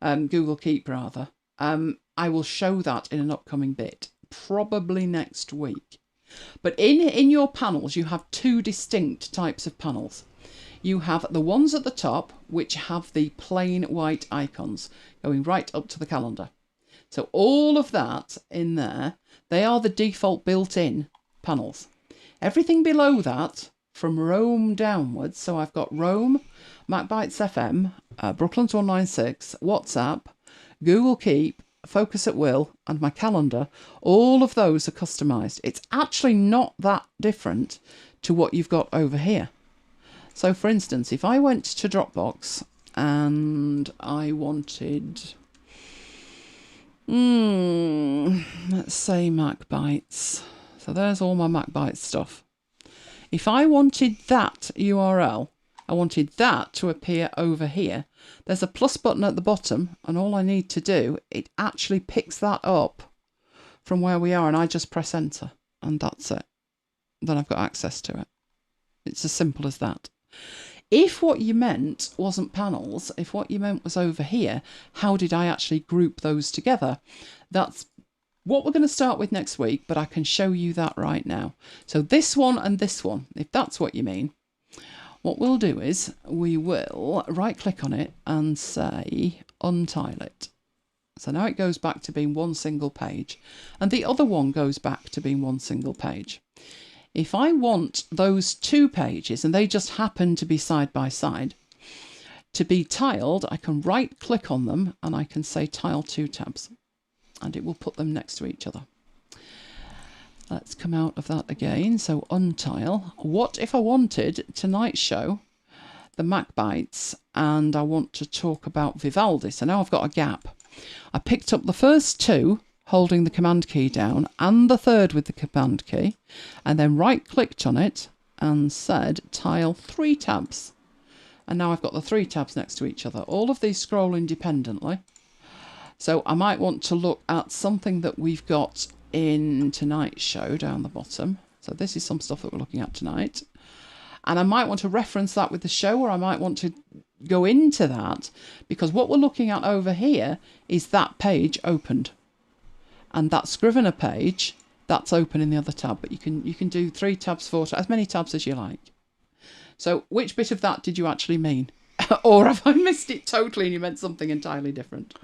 Google Keep rather, I will show that in an upcoming bit, probably next week. But in your panels, you have 2 distinct types of panels. You have the ones at the top, which have the plain white icons going right up to the calendar. So all of that in there, they are the default built-in panels. Everything below that, from Rome downwards, so I've got Rome, MacBites FM, Brooklyn's 196, WhatsApp, Google Keep, Focus at Will, and my calendar, all of those are customised. It's actually not that different to what you've got over here. So for instance, if I went to Dropbox and I wanted, let's say MacBites. So there's all my MacBites stuff. If I wanted that URL, I wanted that to appear over here. There's a plus button at the bottom, and all I need to do, it actually picks that up from where we are, and I just press enter, and that's it. Then I've got access to it. It's as simple as that. If what you meant wasn't panels, if what you meant was over here, how did I actually group those together? That's what we're going to start with next week, but I can show you that right now. So this one and this one, if that's what you mean, what we'll do is we will right click on it and say untile it. So now it goes back to being one single page, and the other one goes back to being one single page. If I want those 2 pages, and they just happen to be side by side, to be tiled, I can right click on them and I can say tile 2 tabs. And it will put them next to each other. Let's come out of that again. So untile. What if I wanted tonight's show, the MacBites, and I want to talk about Vivaldi? So now I've got a gap. I picked up the first 2, holding the command key down, and the third with the command key, and then right clicked on it and said tile 3 tabs. And now I've got the 3 tabs next to each other. All of these scroll independently. So I might want to look at something that we've got in tonight's show down the bottom. So this is some stuff that we're looking at tonight. And I might want to reference that with the show, or I might want to go into that, because what we're looking at over here is that page opened. And that Scrivener page, that's open in the other tab. But you can do 3 tabs, 4 tabs, as many tabs as you like. So which bit of that did you actually mean? Or have I missed it totally and you meant something entirely different?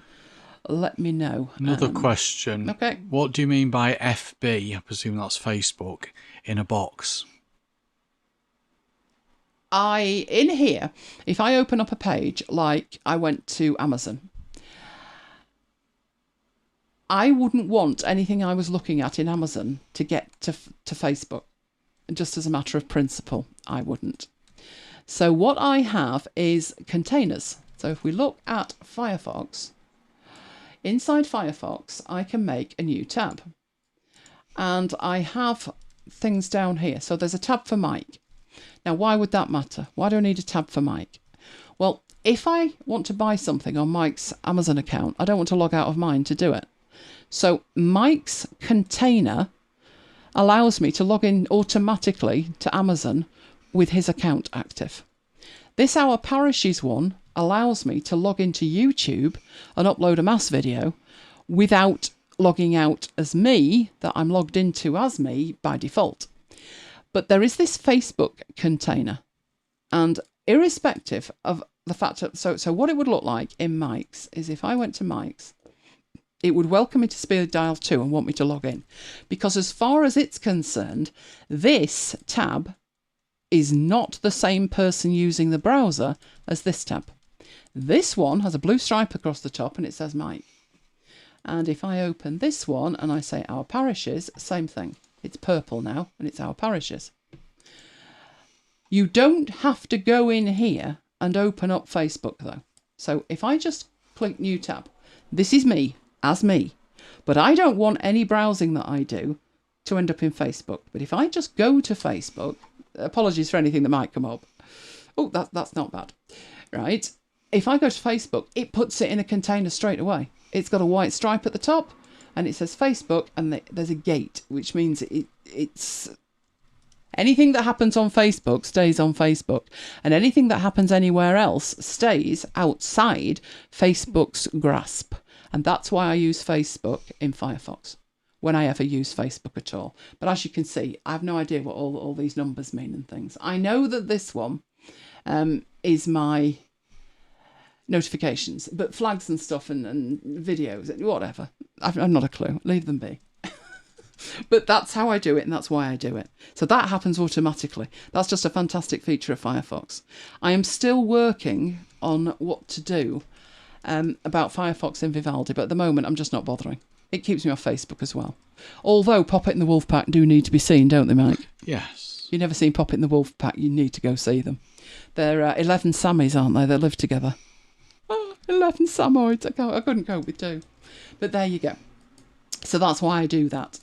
Let me know. Another question. Okay. What do you mean by FB? I presume that's Facebook in a box. In here, if I open up a page, like I went to Amazon, I wouldn't want anything I was looking at in Amazon to get to Facebook. Just as a matter of principle, I wouldn't. So what I have is containers. So if we look at Firefox, inside Firefox, I can make a new tab. And I have things down here. So there's a tab for Mike. Now, why would that matter? Why do I need a tab for Mike? Well, if I want to buy something on Mike's Amazon account, I don't want to log out of mine to do it. So Mike's container allows me to log in automatically to Amazon with his account active. This Our Parishes one allows me to log into YouTube and upload a mass video without logging out as me, that I'm logged into as me by default. But there is this Facebook container, and irrespective of the fact that, so what it would look like in Mike's is if I went to Mike's, it would welcome me to speed dial 2 and want me to log in. Because as far as it's concerned, this tab is not the same person using the browser as this tab. This one has a blue stripe across the top and it says Mike. And if I open this one and I say Our Parishes, same thing. It's purple now and it's Our Parishes. You don't have to go in here and open up Facebook though. So if I just click New Tab, this is me as me. But I don't want any browsing that I do to end up in Facebook. But if I just go to Facebook, apologies for anything that might come up. Oh, that's not bad. Right. If I go to Facebook, it puts it in a container straight away. It's got a white stripe at the top and it says Facebook and there's a gate, which means it's anything that happens on Facebook stays on Facebook and anything that happens anywhere else stays outside Facebook's grasp. And that's why I use Facebook in Firefox, when I ever use Facebook at all. But as you can see, I have no idea what all these numbers mean and things. I know that this one is my notifications, but flags and stuff and videos, whatever. I've not a clue. Leave them be. But that's how I do it and that's why I do it. So that happens automatically. That's just a fantastic feature of Firefox. I am still working on what to do about Firefox in Vivaldi, but at the moment I'm just not bothering. It keeps me off Facebook as well. Although Poppet and the Wolfpack do need to be seen, don't they, Mike? Yes. You've never seen Poppet and the Wolfpack, you need to go see them. They're 11 Sammies, aren't they? They live together. Oh, 11 Samoids. I couldn't cope with 2. But there you go. So that's why I do that.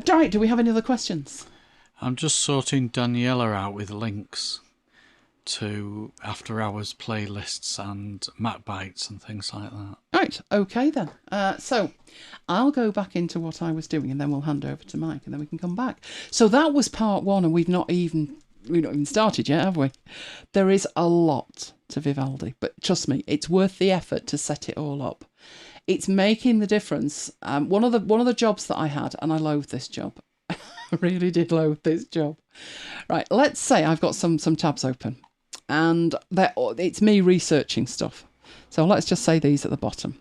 Right, do we have any other questions? I'm just sorting Daniela out with links to after hours playlists and MacBites and things like that. Right, okay then. So I'll go back into what I was doing and then we'll hand over to Mike and then we can come back. So that was part 1 and we've not even started yet, have we? There is a lot to Vivaldi, but trust me, it's worth the effort to set it all up. It's making the difference. One of the jobs that I had, and I loathe this job. I really did loathe this job. Right, let's say I've got some tabs open and it's me researching stuff. So let's just say these at the bottom.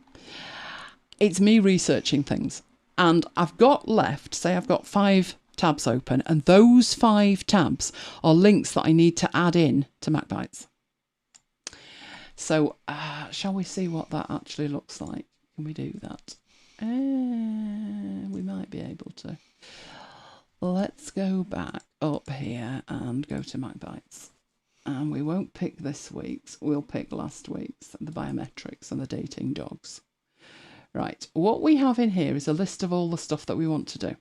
It's me researching things and I've got 5 tabs open and those 5 tabs are links that I need to add in to MacBites. So shall we see what that actually looks like? Can we do that? We might be able to. Let's go back up here and go to MacBites. And we won't pick this week's, we'll pick last week's, the biometrics and the dating dogs. Right, what we have in here is a list of all the stuff that we want to do.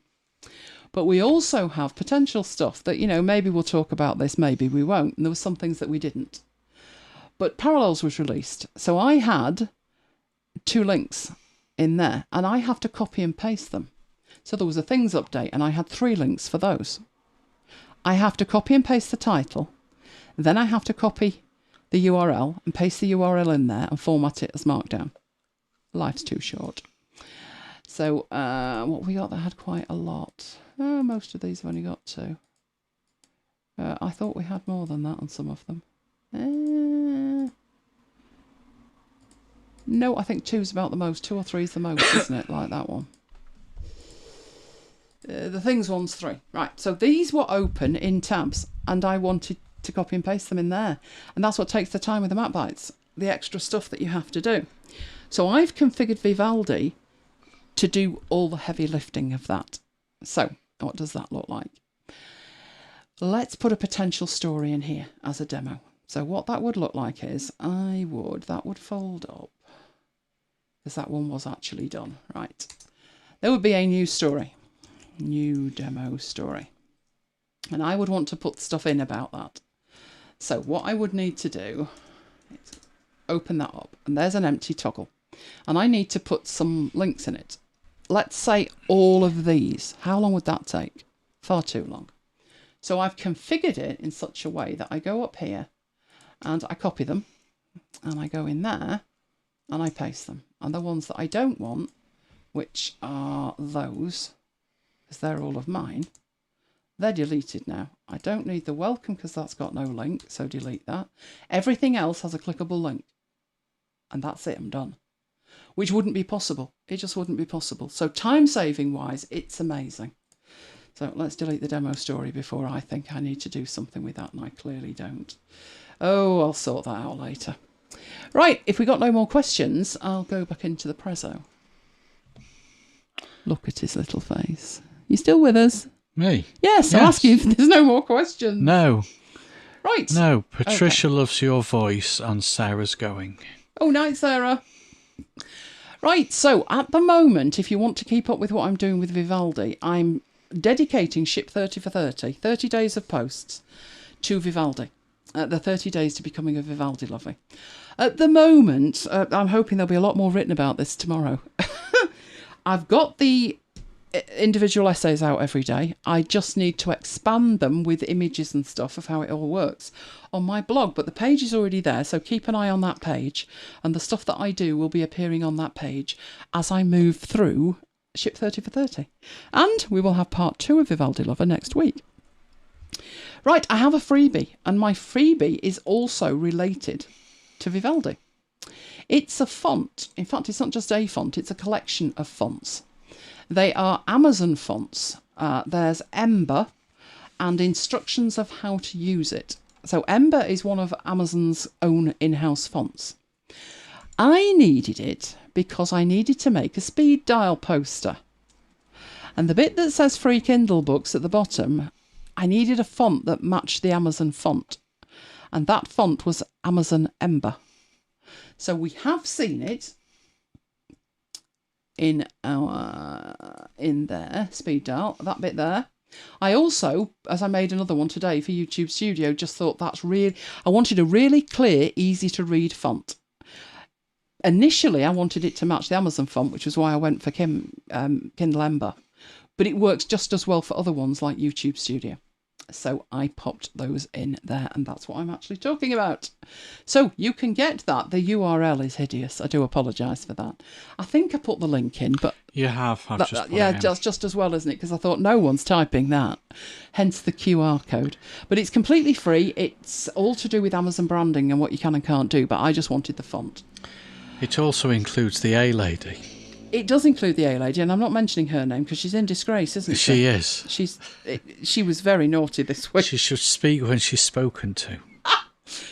But we also have potential stuff that, maybe we'll talk about this, maybe we won't. And there were some things that we didn't. But Parallels was released. So I had 2 links in there and I have to copy and paste them. So there was a things update and I had 3 links for those. I have to copy and paste the title. Then I have to copy the URL and paste the URL in there and format it as Markdown. Life's too short. So what we got that had quite a lot. Most of these have only got 2. I thought we had more than that on some of them. No, I think 2's about the most. 2 or 3's the most, isn't it? Like that one. The things one's 3. Right, so these were open in tabs, and I wanted to copy and paste them in there. And that's what takes the time with the MacBites, the extra stuff that you have to do. So I've configured Vivaldi to do all the heavy lifting of that. So what does that look like? Let's put a potential story in here as a demo. So what that would look like is that would fold up, because that one was actually done. Right. There would be a new story, new demo story. And I would want to put stuff in about that. So what I would need to do is open that up, and there's an empty toggle. And I need to put some links in it. Let's say all of these. How long would that take? Far too long. So I've configured it in such a way that I go up here and I copy them and I go in there and I paste them. And the ones that I don't want, which are those, because they're all of mine, they're deleted now. I don't need the welcome because that's got no link, so delete that. Everything else has a clickable link. And that's it, I'm done. Which wouldn't be possible. It just wouldn't be possible. So time-saving wise, it's amazing. So let's delete the demo story before I think I need to do something with that, and I clearly don't. Oh, I'll sort that out later. Right, if we got no more questions, I'll go back into the Prezzo. Look at his little face. You still with us? Me? Yes, I'll ask you if there's no more questions. No. Right. No, Patricia loves your voice and Sarah's going. Oh, night, Sarah. Right, so at the moment, if you want to keep up with what I'm doing with Vivaldi, I'm dedicating Ship 30 for 30, 30 days of posts to Vivaldi. The 30 days to becoming a Vivaldi lover. At the moment, I'm hoping there'll be a lot more written about this tomorrow. I've got the individual essays out every day. I just need to expand them with images and stuff of how it all works on my blog. But the page is already there, so keep an eye on that page. And the stuff that I do will be appearing on that page as I move through Ship 30 for 30. And we will have part 2 of Vivaldi Lover next week. Right, I have a freebie, and my freebie is also related to Vivaldi. It's a font. In fact, it's not just a font, it's a collection of fonts. They are Amazon fonts. There's Ember and instructions of how to use it. So Ember is one of Amazon's own in-house fonts. I needed it because I needed to make a speed dial poster. And the bit that says free Kindle books at the bottom, I needed a font that matched the Amazon font. And that font was Amazon Ember. So we have seen it in there, speed dial, that bit there. I also, as I made another one today for YouTube Studio, just thought I wanted a really clear, easy to read font. Initially, I wanted it to match the Amazon font, which was why I went for Kindle Ember. But it works just as well for other ones like YouTube Studio. So I popped those in there, and that's what I'm actually talking about. So you can get that. The URL is hideous. I do apologise for that. I think I put the link in, but you have. That's just as well, isn't it? Because I thought no one's typing that. Hence the QR code. But it's completely free. It's all to do with Amazon branding and what you can and can't do. But I just wanted the font. It also includes the A lady. It does include the A lady, and I'm not mentioning her name because she's in disgrace, isn't she? She is. She was very naughty this week. She should speak when she's spoken to.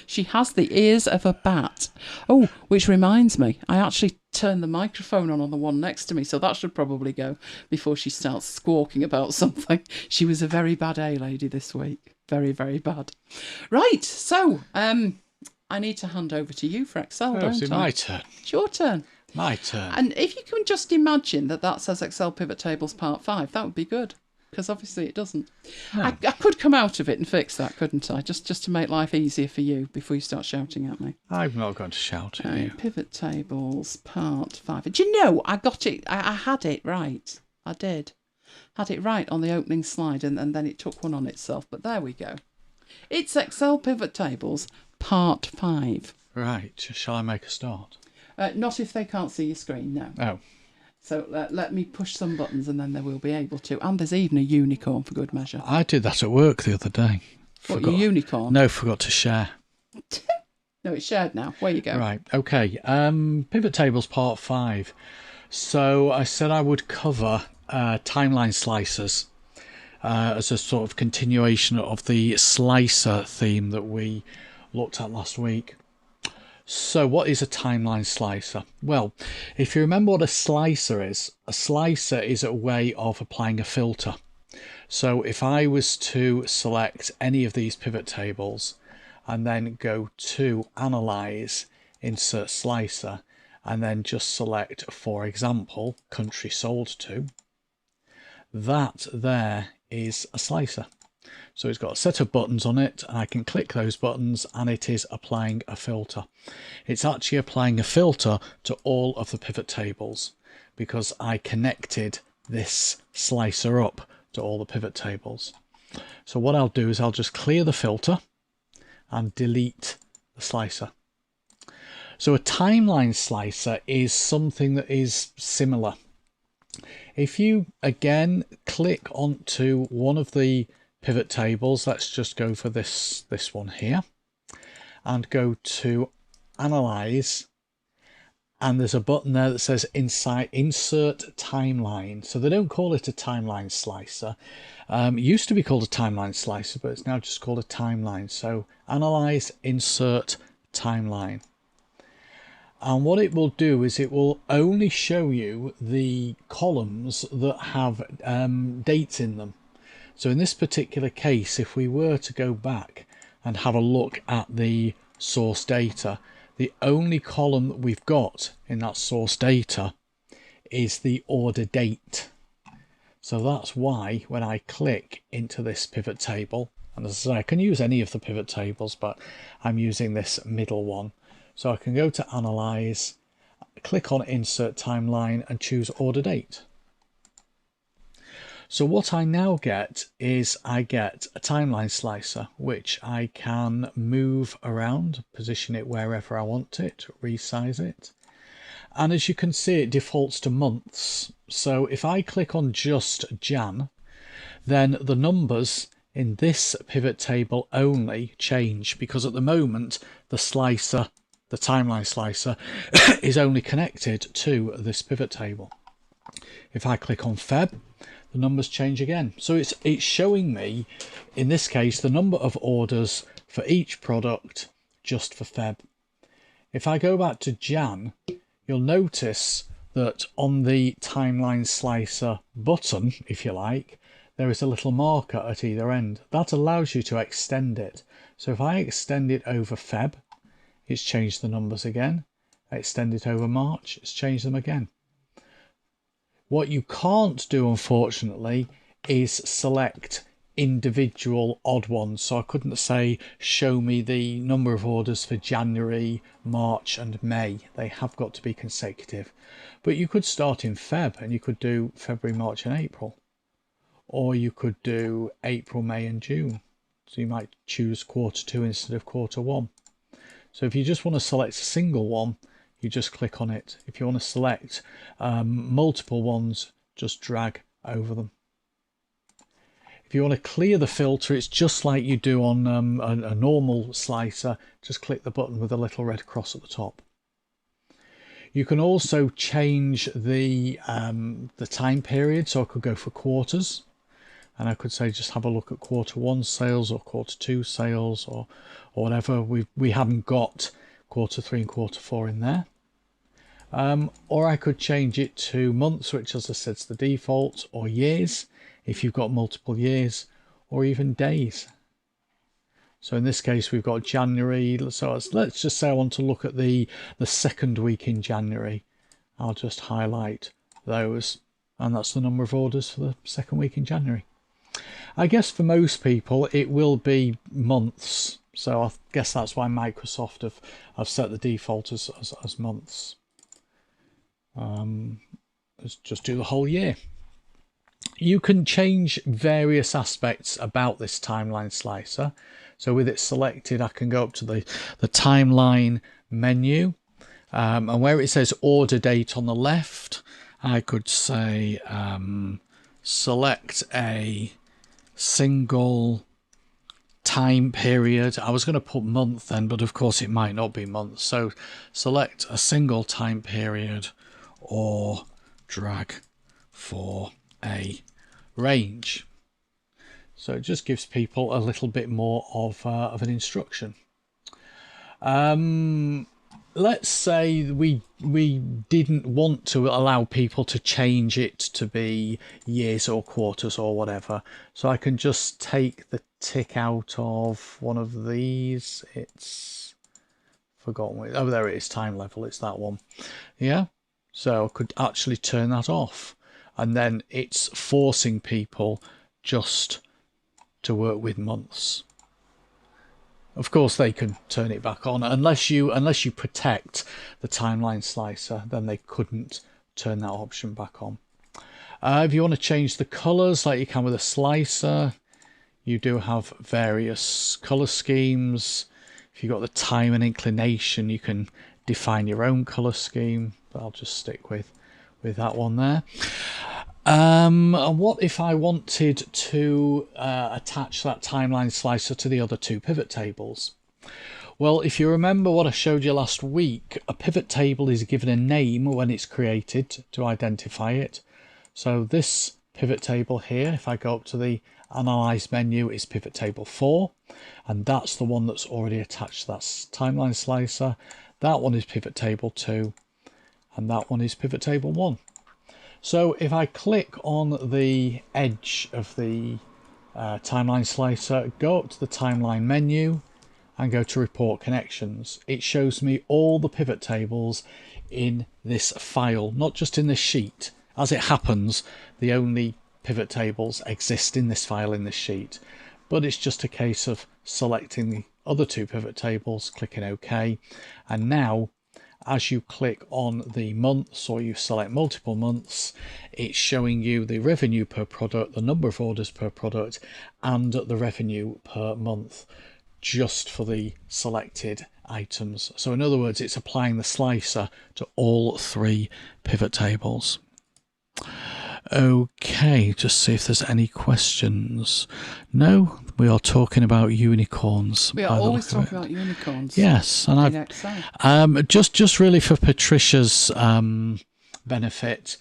She has the ears of a bat. Oh, which reminds me, I actually turned the microphone on the one next to me, so that should probably go before she starts squawking about something. She was a very bad A lady this week. Very, very bad. Right, so I need to hand over to you for Excel, don't I? My turn. It's your turn. My turn. And if you can just imagine that says Excel Pivot Tables Part 5, that would be good. Because obviously it doesn't. No. I could come out of it and fix that, couldn't I? Just to make life easier for you before you start shouting at me. I'm not going to shout at you. Pivot Tables Part 5. Do you know, I got it. I had it right. I did. Had it right on the opening slide, and then it took one on itself. But there we go. It's Excel Pivot Tables Part 5. Right. Shall I make a start? Not if they can't see your screen, no. Oh. So let me push some buttons and then they will be able to. And there's even a unicorn for good measure. I did that at work the other day. What, your unicorn? No, forgot to share. No, it's shared now. Where you go? Right, okay. Pivot tables part 5. So I said I would cover timeline slicers as a sort of continuation of the slicer theme that we looked at last week. So what is a timeline slicer? Well, if you remember what a slicer is a way of applying a filter. So if I was to select any of these pivot tables and then go to Analyze, Insert Slicer, and then just select, for example, Country Sold To, that there is a slicer. So it's got a set of buttons on it, and I can click those buttons and it is applying a filter. It's actually applying a filter to all of the pivot tables because I connected this slicer up to all the pivot tables. So what I'll do is I'll just clear the filter and delete the slicer. So a timeline slicer is something that is similar. If you again click onto one of the pivot tables, let's just go for this one here, and go to Analyze, and there's a button there that says Insert Timeline. So they don't call it a timeline slicer. It used to be called a timeline slicer, but it's now just called a timeline. So Analyze, Insert Timeline. And what it will do is it will only show you the columns that have dates in them. So in this particular case, if we were to go back and have a look at the source data, the only column that we've got in that source data is the order date. So that's why when I click into this pivot table, and as I say, I can use any of the pivot tables, but I'm using this middle one. So I can go to Analyze, click on Insert Timeline and choose Order Date. So what I now get is I get a timeline slicer, which I can move around, position it wherever I want it, resize it. And as you can see, it defaults to months. So if I click on just Jan, then the numbers in this pivot table only change, because at the moment the slicer, the timeline slicer, is only connected to this pivot table. If I click on Feb, the numbers change again. So it's showing me, in this case, the number of orders for each product just for Feb. If I go back to Jan, you'll notice that on the timeline slicer button, if you like, there is a little marker at either end. That allows you to extend it. So if I extend it over Feb, it's changed the numbers again. I extend it over March, it's changed them again. What you can't do, unfortunately, is select individual odd ones. So I couldn't say, show me the number of orders for January, March and May. They have got to be consecutive. But you could start in Feb and you could do February, March and April. Or you could do April, May and June. So you might choose Q2 instead of Q1. So if you just want to select a single one, you just click on it. If you want to select multiple ones, just drag over them. If you want to clear the filter, it's just like you do on a normal slicer. Just click the button with a little red cross at the top. You can also change the time period. So I could go for quarters, and I could say just have a look at Q1 sales or Q2 sales or whatever. We haven't got Q3 and Q4 in there. Or I could change it to months, which as I said is the default, or years if you've got multiple years, or even days. So in this case we've got January. So let's just say I want to look at the second week in January. I'll just highlight those, and that's the number of orders for the second week in January. I guess for most people it will be months, so I guess that's why Microsoft have set the default as months. Let's just do the whole year. You can change various aspects about this timeline slicer. So with it selected, I can go up to the timeline menu, and where it says order date on the left, I could say select a single time period. I was going to put month then, but of course it might not be month. So select a single time period or drag for a range. So it just gives people a little bit more of an instruction. Let's say we didn't want to allow people to change it to be years or quarters or whatever. So I can just take the tick out of one of these. It's forgotten. Oh, there it is, time level. It's that one. Yeah. So I could actually turn that off. And then it's forcing people just to work with months. Of course, they can turn it back on unless you protect the timeline slicer. Then they couldn't turn that option back on. If you want to change the colors, like you can with a slicer, you do have various color schemes. If you've got the time and inclination, you can define your own color scheme. But I'll just stick with that one there. And what if I wanted to attach that timeline slicer to the other two pivot tables? Well, if you remember what I showed you last week, a pivot table is given a name when it's created to identify it. So this pivot table here, if I go up to the Analyze menu, is pivot table 4, and that's the one that's already attached to that timeline slicer. That one is pivot table 2, and that one is pivot table 1. So if I click on the edge of the timeline slicer, go up to the timeline menu and go to report connections, it shows me all the pivot tables in this file, not just in this sheet. As it happens, the only pivot tables exist in this file in this sheet, but it's just a case of selecting the other two pivot tables, clicking OK, and now as you click on the months or you select multiple months, it's showing you the revenue per product, the number of orders per product, and the revenue per month just for the selected items. So in other words, it's applying the slicer to all three pivot tables. Okay, just see if there's any questions. No, we are talking about unicorns. We are always talking about unicorns. Yes, and just really for Patricia's benefit,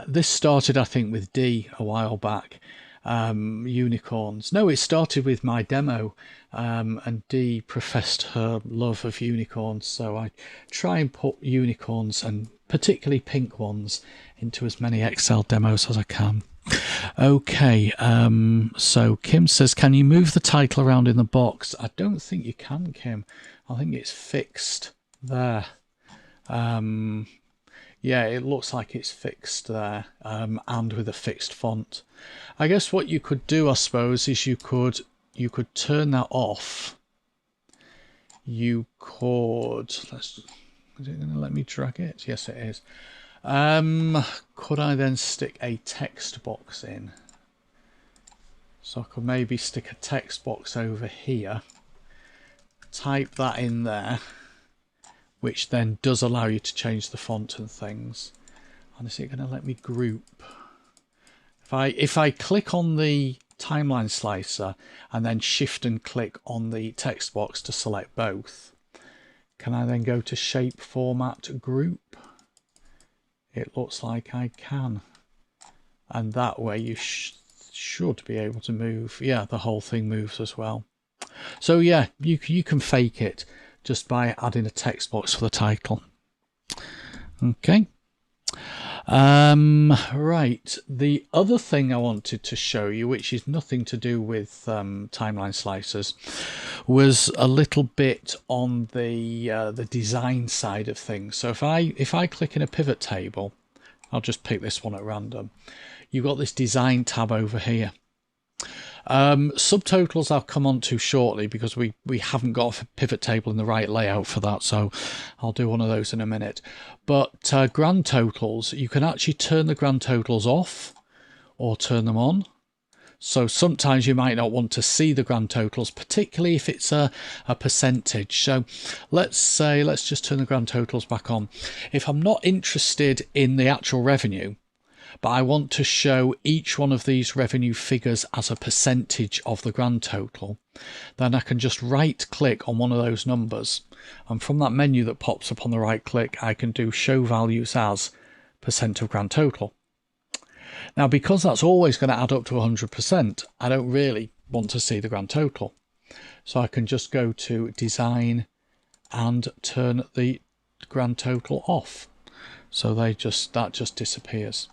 this started, I think, with Dee a while back. Unicorns. No, it started with my demo, and Dee professed her love of unicorns, so I try and put unicorns, and particularly pink ones, into as many Excel demos as I can. Okay, so Kim says, can you move the title around in the box? I don't think you can, Kim. I think it's fixed there. Yeah, it looks like it's fixed there, and with a fixed font. I guess what you could do, I suppose, is you could turn that off. You could, is it going to let me drag it? Yes, it is. Could I then stick a text box in? So I could maybe stick a text box over here, type that in there, which then does allow you to change the font and things. And is it going to let me group? If I click on the timeline slicer and then shift and click on the text box to select both, can I then go to shape format group? It looks like I can. And that way you should be able to move. Yeah, the whole thing moves as well. So yeah, you can fake it just by adding a text box for the title. Okay. Right, the other thing I wanted to show you, which is nothing to do with timeline slicers, was a little bit on the design side of things. So if I click in a pivot table, I'll just pick this one at random. You've got this design tab over here. Subtotals I'll come on to shortly, because we haven't got a pivot table in the right layout for that, so I'll do one of those in a minute. But grand totals, you can actually turn the grand totals off or turn them on. So sometimes you might not want to see the grand totals, particularly if it's a percentage. So let's just turn the grand totals back on. If I'm not interested in the actual revenue, but I want to show each one of these revenue figures as a percentage of the grand total, then I can just right click on one of those numbers, and from that menu that pops up on the right click, I can do show values as percent of grand total. Now, because that's always going to add up to 100%, I don't really want to see the grand total. So I can just go to design and turn the grand total off. So that just disappears.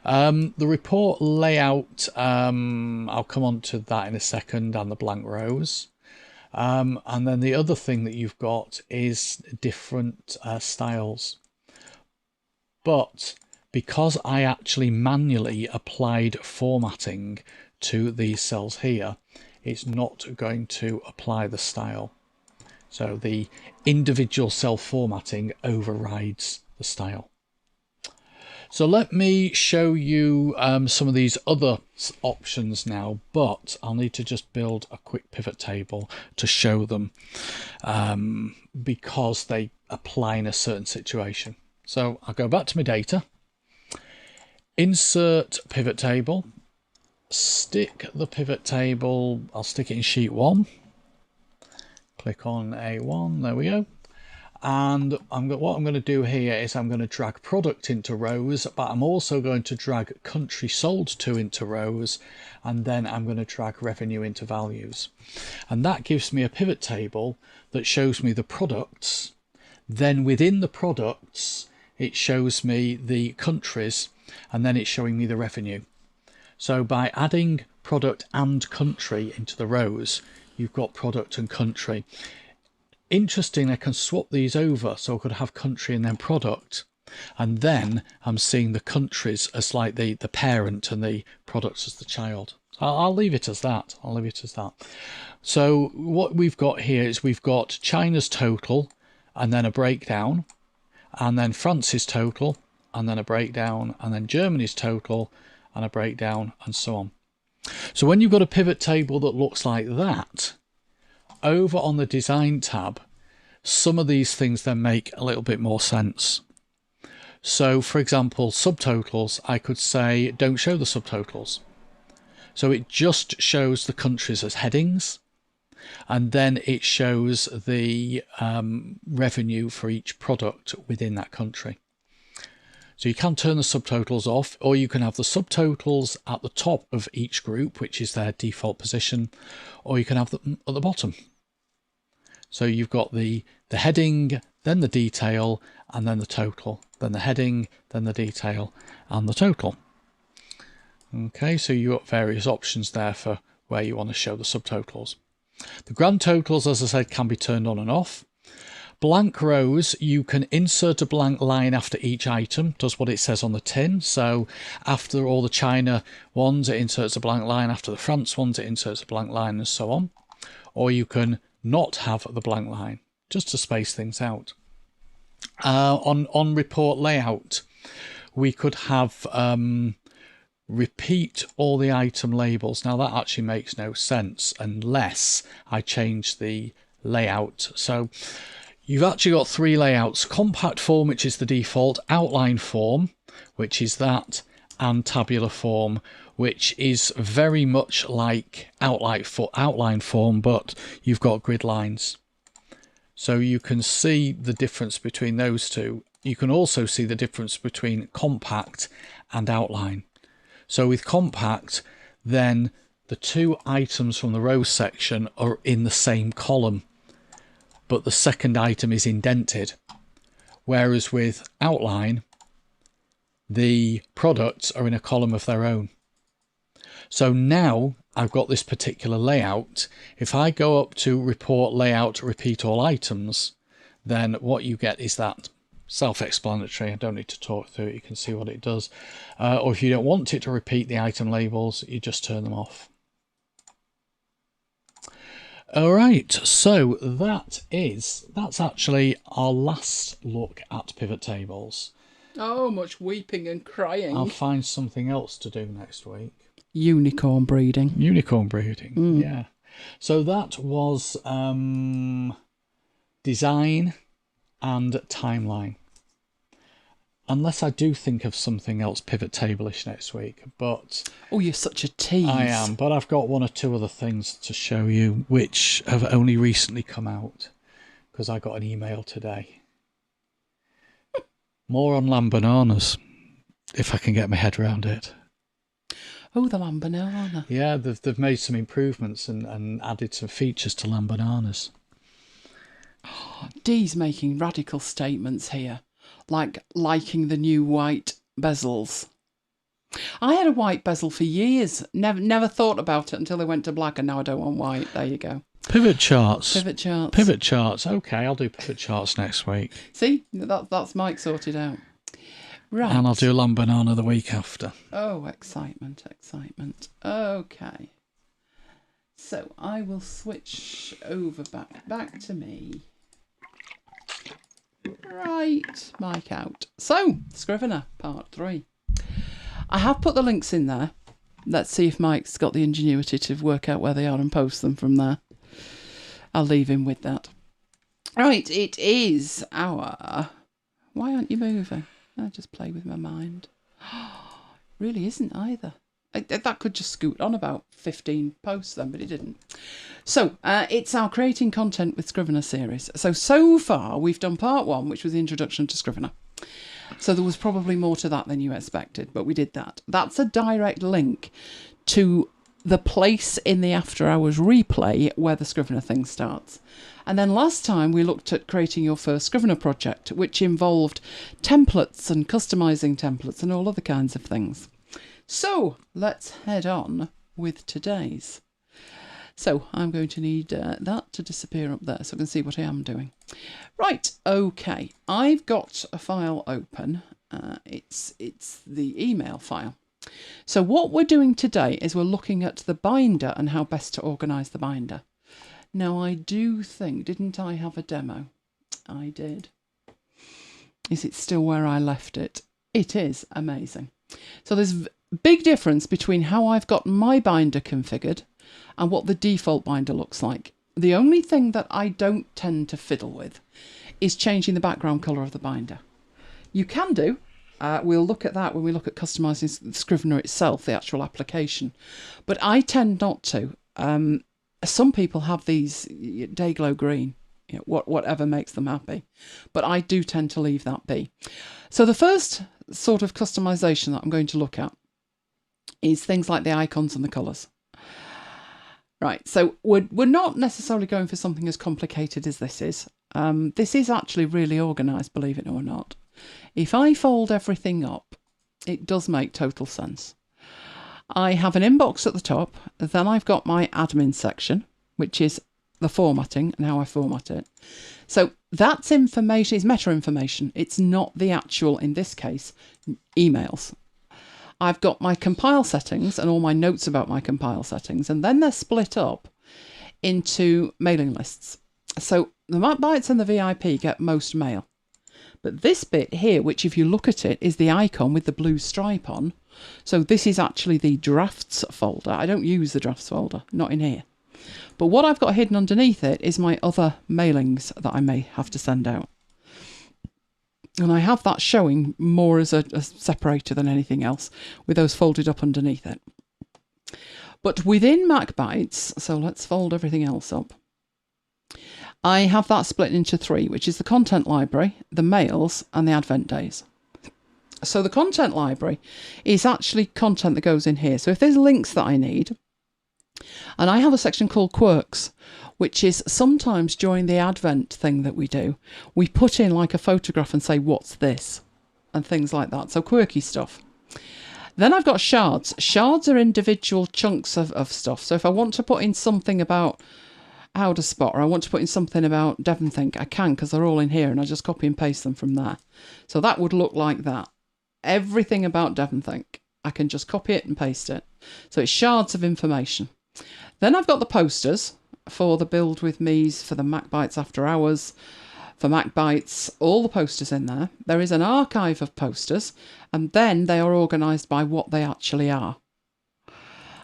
The report layout, I'll come on to that in a second, and the blank rows. And then the other thing that you've got is different styles. But because I actually manually applied formatting to these cells here, it's not going to apply the style. So the individual cell formatting overrides the style. So let me show you some of these other options now, but I'll need to just build a quick pivot table to show them because they apply in a certain situation. So I'll go back to my data, insert pivot table, stick the pivot table, I'll stick it in sheet 1, click on A1, there we go. And what I'm going to do here is I'm going to drag product into rows, but I'm also going to drag country sold to into rows, and then I'm going to drag revenue into values. And that gives me a pivot table that shows me the products. Then within the products, it shows me the countries, and then it's showing me the revenue. So by adding product and country into the rows, you've got product and country. Interesting, I can swap these over, so I could have country and then product, and then I'm seeing the countries as like the parent and the products as the child. I'll leave it as that. So what we've got here is we've got China's total and then a breakdown, and then France's total and then a breakdown, and then Germany's total and a breakdown, and so on. So when you've got a pivot table that looks like that, over on the design tab, some of these things then make a little bit more sense. So for example, subtotals, I could say don't show the subtotals. So it just shows the countries as headings, and then it shows the revenue for each product within that country. So you can turn the subtotals off, or you can have the subtotals at the top of each group, which is their default position, or you can have them at the bottom. So you've got the heading, then the detail, and then the total. Then the heading, then the detail, and the total. Okay, so you've got various options there for where you want to show the subtotals. The grand totals, as I said, can be turned on and off. Blank rows, you can insert a blank line after each item, does what it says on the tin. So after all the China ones, it inserts a blank line. After the France ones, it inserts a blank line, and so on. Or you can not have the blank line, just to space things out. On report layout, we could have repeat all the item labels. Now that actually makes no sense unless I change the layout. So you've actually got three layouts: compact form, which is the default, outline form, which is that, and tabular form, which is very much like outline form, but you've got grid lines. So you can see the difference between those two. You can also see the difference between compact and outline. So with compact, then the two items from the row section are in the same column, but the second item is indented. Whereas with outline, the products are in a column of their own. So now I've got this particular layout. If I go up to report layout, repeat all items, then what you get is that. Self-explanatory, I don't need to talk through it, you can see what it does. Or if you don't want it to repeat the item labels, you just turn them off. All right, so that's actually our last look at pivot tables. Oh, much weeping and crying. I'll find something else to do next week. Unicorn breeding. Yeah. So that was design and timeline. unless I do think of something else pivot table-ish next week. But oh, you're such a tease. I am, but I've got one or two other things to show you which have only recently come out because I got an email today. More on lamb bananas, if I can get my head around it. Oh, the lamb banana. Yeah, they've made some improvements and added some features to lamb bananas. Dee's making radical statements here, like liking the new white bezels. I had a white bezel for years. Never thought about it until they went to black, and now I don't want white. There you go. Pivot charts. Pivot charts. Pivot charts. Okay, I'll do pivot charts next week. See, that's Mike sorted out. Right. And I'll do lamb banana the week after. Oh, excitement. Okay. So I will switch over back to me. Right, Mike out. So, Scrivener, part 3. I have put the links in there. Let's see if Mike's got the ingenuity to work out where they are and post them from there. I'll leave him with that. Right, it is our... Why aren't you moving? I just play with my mind. Really isn't either. That could just scoot on about 15 posts then, but it didn't. So, it's our Creating Content with Scrivener series. So far, we've done part 1, which was the introduction to Scrivener. So there was probably more to that than you expected, but we did that. That's a direct link to the place in the After Hours replay where the Scrivener thing starts. And then last time we looked at creating your first Scrivener project, which involved templates and customizing templates and all other kinds of things. So let's head on with today's. So I'm going to need that to disappear up there so I can see what I am doing. Right, okay. I've got a file open. It's the email file. So what we're doing today is we're looking at the binder and how best to organise the binder. Now I do think, didn't I have a demo? I did. Is it still where I left it? It is amazing. So there's a big difference between how I've got my binder configured and what the default binder looks like. The only thing that I don't tend to fiddle with is changing the background colour of the binder. You can do. We'll look at that when we look at customising Scrivener itself, the actual application. But I tend not to. Some people have these day-glow green, whatever makes them happy. But I do tend to leave that be. So the first sort of customisation that I'm going to look at is things like the icons and the colours. Right, so we're not necessarily going for something as complicated as this is. This is actually really organised, believe it or not. If I fold everything up, it does make total sense. I have an inbox at the top, then I've got my admin section, which is the formatting and how I format it. So that's information, it's meta information. It's not the actual, in this case, emails. I've got my compile settings and all my notes about my compile settings, and then they're split up into mailing lists. So the MacBites and the VIP get most mail. But this bit here, which if you look at it, is the icon with the blue stripe on. So this is actually the drafts folder. I don't use the drafts folder, not in here. But what I've got hidden underneath it is my other mailings that I may have to send out. And I have that showing more as a separator than anything else, with those folded up underneath it. But within MacBites, so let's fold everything else up. I have that split into 3, which is the content library, the mails, and the advent days. So the content library is actually content that goes in here. So if there's links that I need, and I have a section called quirks, which is sometimes during the advent thing that we do, we put in like a photograph and say, what's this? And things like that. So quirky stuff. Then I've got shards. Shards are individual chunks of stuff. So if I want to put in something about how to spot, or I want to put in something about DevonThink, I can, because they're all in here and I just copy and paste them from there. So that would look like that. Everything about DevonThink, I can just copy it and paste it. So it's shards of information. Then I've got the posters for the Build With Me's, for the MacBites After Hours, for MacBites, all the posters in there. There is an archive of posters, and then they are organised by what they actually are.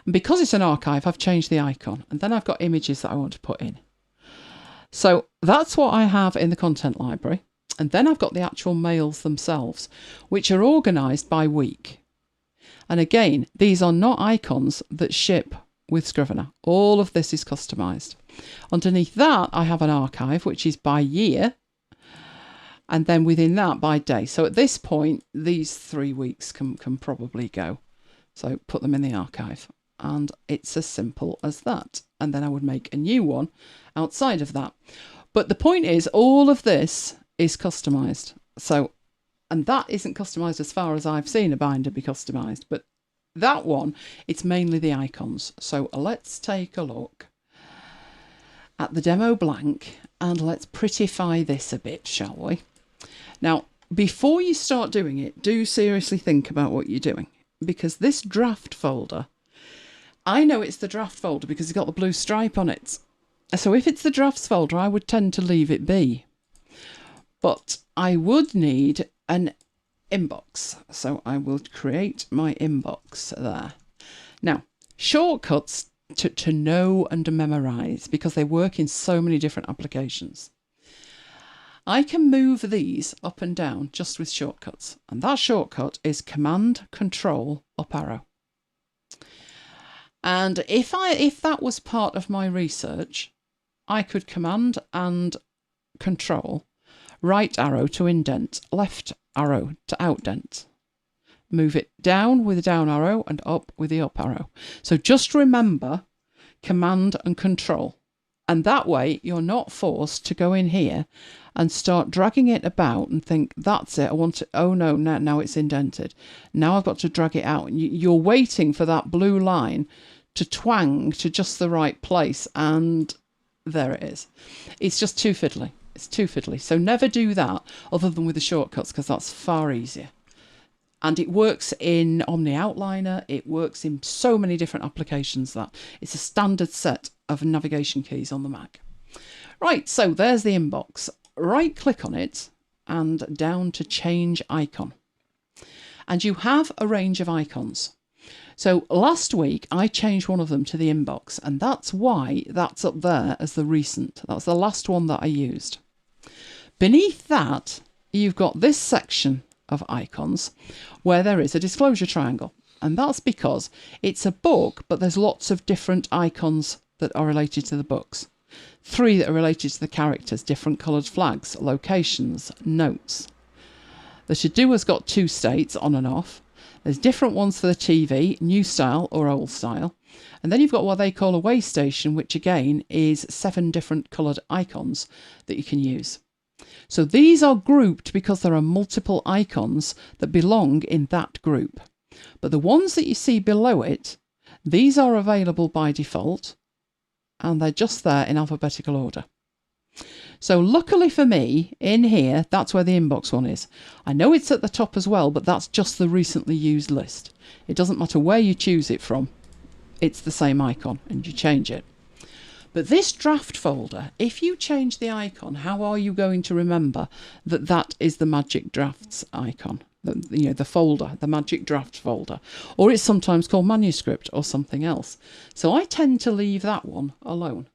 And because it's an archive, I've changed the icon, and then I've got images that I want to put in. So that's what I have in the content library. And then I've got the actual mails themselves, which are organised by week. And again, these are not icons that ship with Scrivener. All of this is customised. Underneath that, I have an archive, which is by year. And then within that, by day. So at this point, these 3 weeks can probably go. So put them in the archive. And it's as simple as that. And then I would make a new one outside of that. But the point is, all of this is customised. So, and that isn't customised as far as I've seen a binder be customised. But that one, it's mainly the icons. So let's take a look at the demo blank and let's prettify this a bit, shall we? Now, before you start doing it, do seriously think about what you're doing, because this draft folder, I know it's the draft folder because it's got the blue stripe on it. So if it's the drafts folder, I would tend to leave it be. But I would need an inbox. So I will create my inbox there. Now, shortcuts to know and to memorise, because they work in so many different applications. I can move these up and down just with shortcuts. And that shortcut is Command Control up arrow. And if that was part of my research, I could Command and Control right arrow to indent, left arrow to outdent. Move it down with the down arrow and up with the up arrow. So just remember Command and Control. And that way you're not forced to go in here and start dragging it about and think, that's it, I want to, oh no, now it's indented. Now I've got to drag it out. And you're waiting for that blue line to twang to just the right place, and there it is. It's just too fiddly. It's too fiddly. So never do that other than with the shortcuts, because that's far easier. And it works in Omni Outliner. It works in so many different applications that it's a standard set of navigation keys on the Mac. Right, so there's the inbox. Right click on it and down to change icon. And you have a range of icons. So last week I changed one of them to the inbox, and that's why that's up there as the recent. That's the last one that I used. Beneath that, you've got this section of icons where there is a disclosure triangle. And that's because it's a book, but there's lots of different icons that are related to the books. 3 that are related to the characters, different coloured flags, locations, notes. The to-do has got 2 states, on and off. There's different ones for the TV, new style or old style. And then you've got what they call a way station, which again is 7 different coloured icons that you can use. So these are grouped because there are multiple icons that belong in that group. But the ones that you see below it, these are available by default, and they're just there in alphabetical order. So luckily for me, in here, that's where the inbox one is. I know it's at the top as well, but that's just the recently used list. It doesn't matter where you choose it from. It's the same icon, and you change it. But this draft folder, if you change the icon, how are you going to remember that that is the Magic Drafts icon? The folder, the Magic Draft folder. Or it's sometimes called manuscript or something else. So I tend to leave that one alone.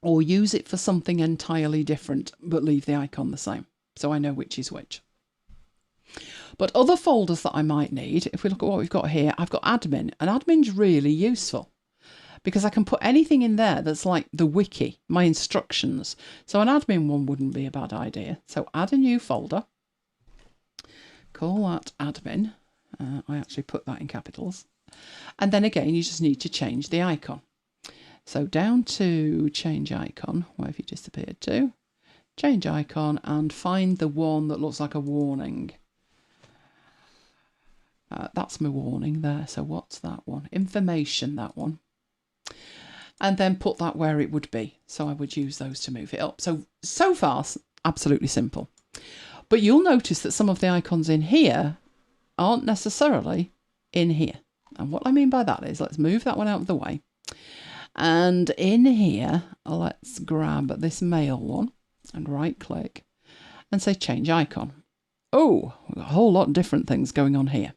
Or use it for something entirely different, but leave the icon the same. So I know which is which. But other folders that I might need, if we look at what we've got here, I've got admin. And admin's really useful, because I can put anything in there that's like the wiki, my instructions. So an admin one wouldn't be a bad idea. So add a new folder. Call that admin. I actually put that in capitals. And then again, you just need to change the icon. So down to change icon. Where have you disappeared to? Change icon and find the one that looks like a warning. That's my warning there. So what's that one? Information, that one. And then put that where it would be. So I would use those to move it up. So far, absolutely simple. But you'll notice that some of the icons in here aren't necessarily in here. And what I mean by that is, let's move that one out of the way. And in here, let's grab this mail one and right click and say change icon. Oh, we've got a whole lot of different things going on here.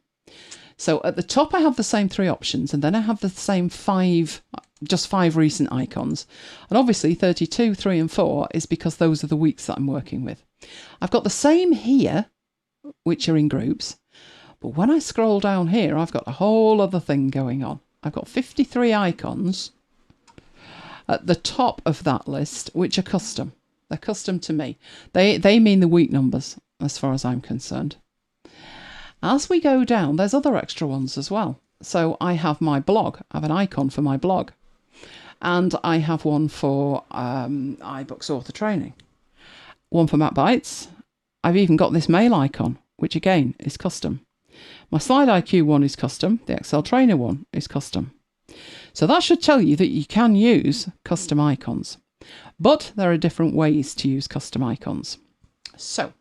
So at the top, I have the same 3 options, and then I have the same 5 just 5 recent icons. And obviously 32, 3 and 4 is because those are the weeks that I'm working with. I've got the same here, which are in groups. But when I scroll down here, I've got a whole other thing going on. I've got 53 icons at the top of that list, which are custom. They're custom to me. They mean the week numbers, as far as I'm concerned. As we go down, there's other extra ones as well. So I have my blog. I have an icon for my blog. And I have one for iBooks Author Training. One for MacBites. I've even got this mail icon, which again is custom. My Slide IQ one is custom. The Excel Trainer one is custom. So that should tell you that you can use custom icons. But there are different ways to use custom icons. So,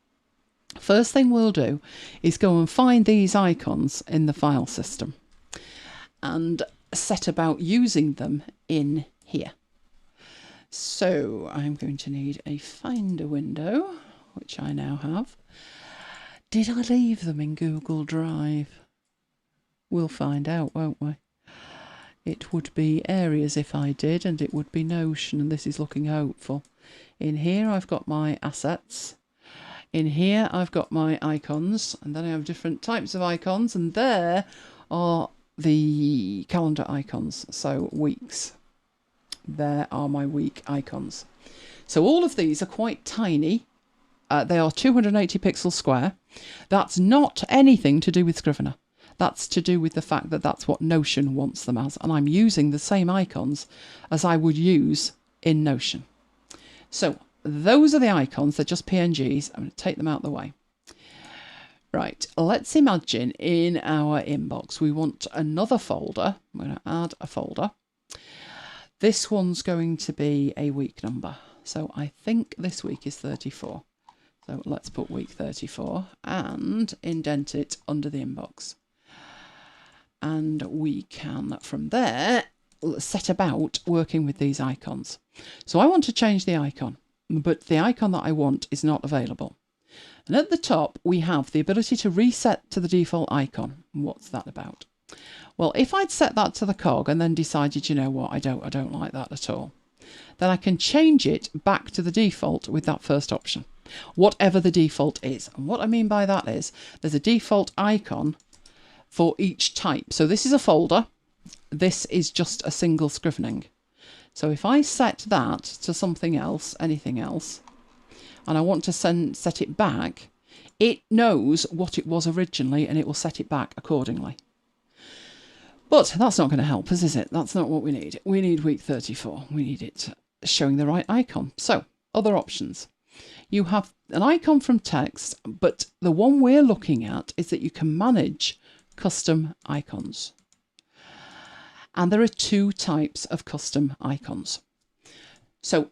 first thing we'll do is go and find these icons in the file system and set about using them in here. So, I'm going to need a Finder window, which I now have. Did I leave them in Google Drive? We'll find out, won't we? It would be Areas if I did, and it would be Notion, and this is looking hopeful. In here I've got my assets. In here I've got my icons, and then I have different types of icons, and there are the calendar icons, so weeks. There are my week icons. So all of these are quite tiny. They are 280 pixels square. That's not anything to do with Scrivener. That's to do with the fact that that's what Notion wants them as, and I'm using the same icons as I would use in Notion. So those are the icons, they're just PNGs. I'm going to take them out of the way. Right, let's imagine in our inbox we want another folder. I'm going to add a folder. This one's going to be a week number. So I think this week is 34. So let's put week 34 and indent it under the inbox. And we can, from there, set about working with these icons. So I want to change the icon, but the icon that I want is not available. And at the top, we have the ability to reset to the default icon. What's that about? Well, if I'd set that to the cog and then decided, you know what, I don't like that at all, then I can change it back to the default with that first option, whatever the default is. And what I mean by that is there's a default icon for each type. So this is a folder. This is just a single scrivening. So if I set that to something else, anything else, and I want to set it back, it knows what it was originally and it will set it back accordingly. But that's not going to help us, is it? That's not what we need. We need week 34. We need it showing the right icon. So, other options. You have an icon from text, but the one we're looking at is that you can manage custom icons. And there are 2 types of custom icons. So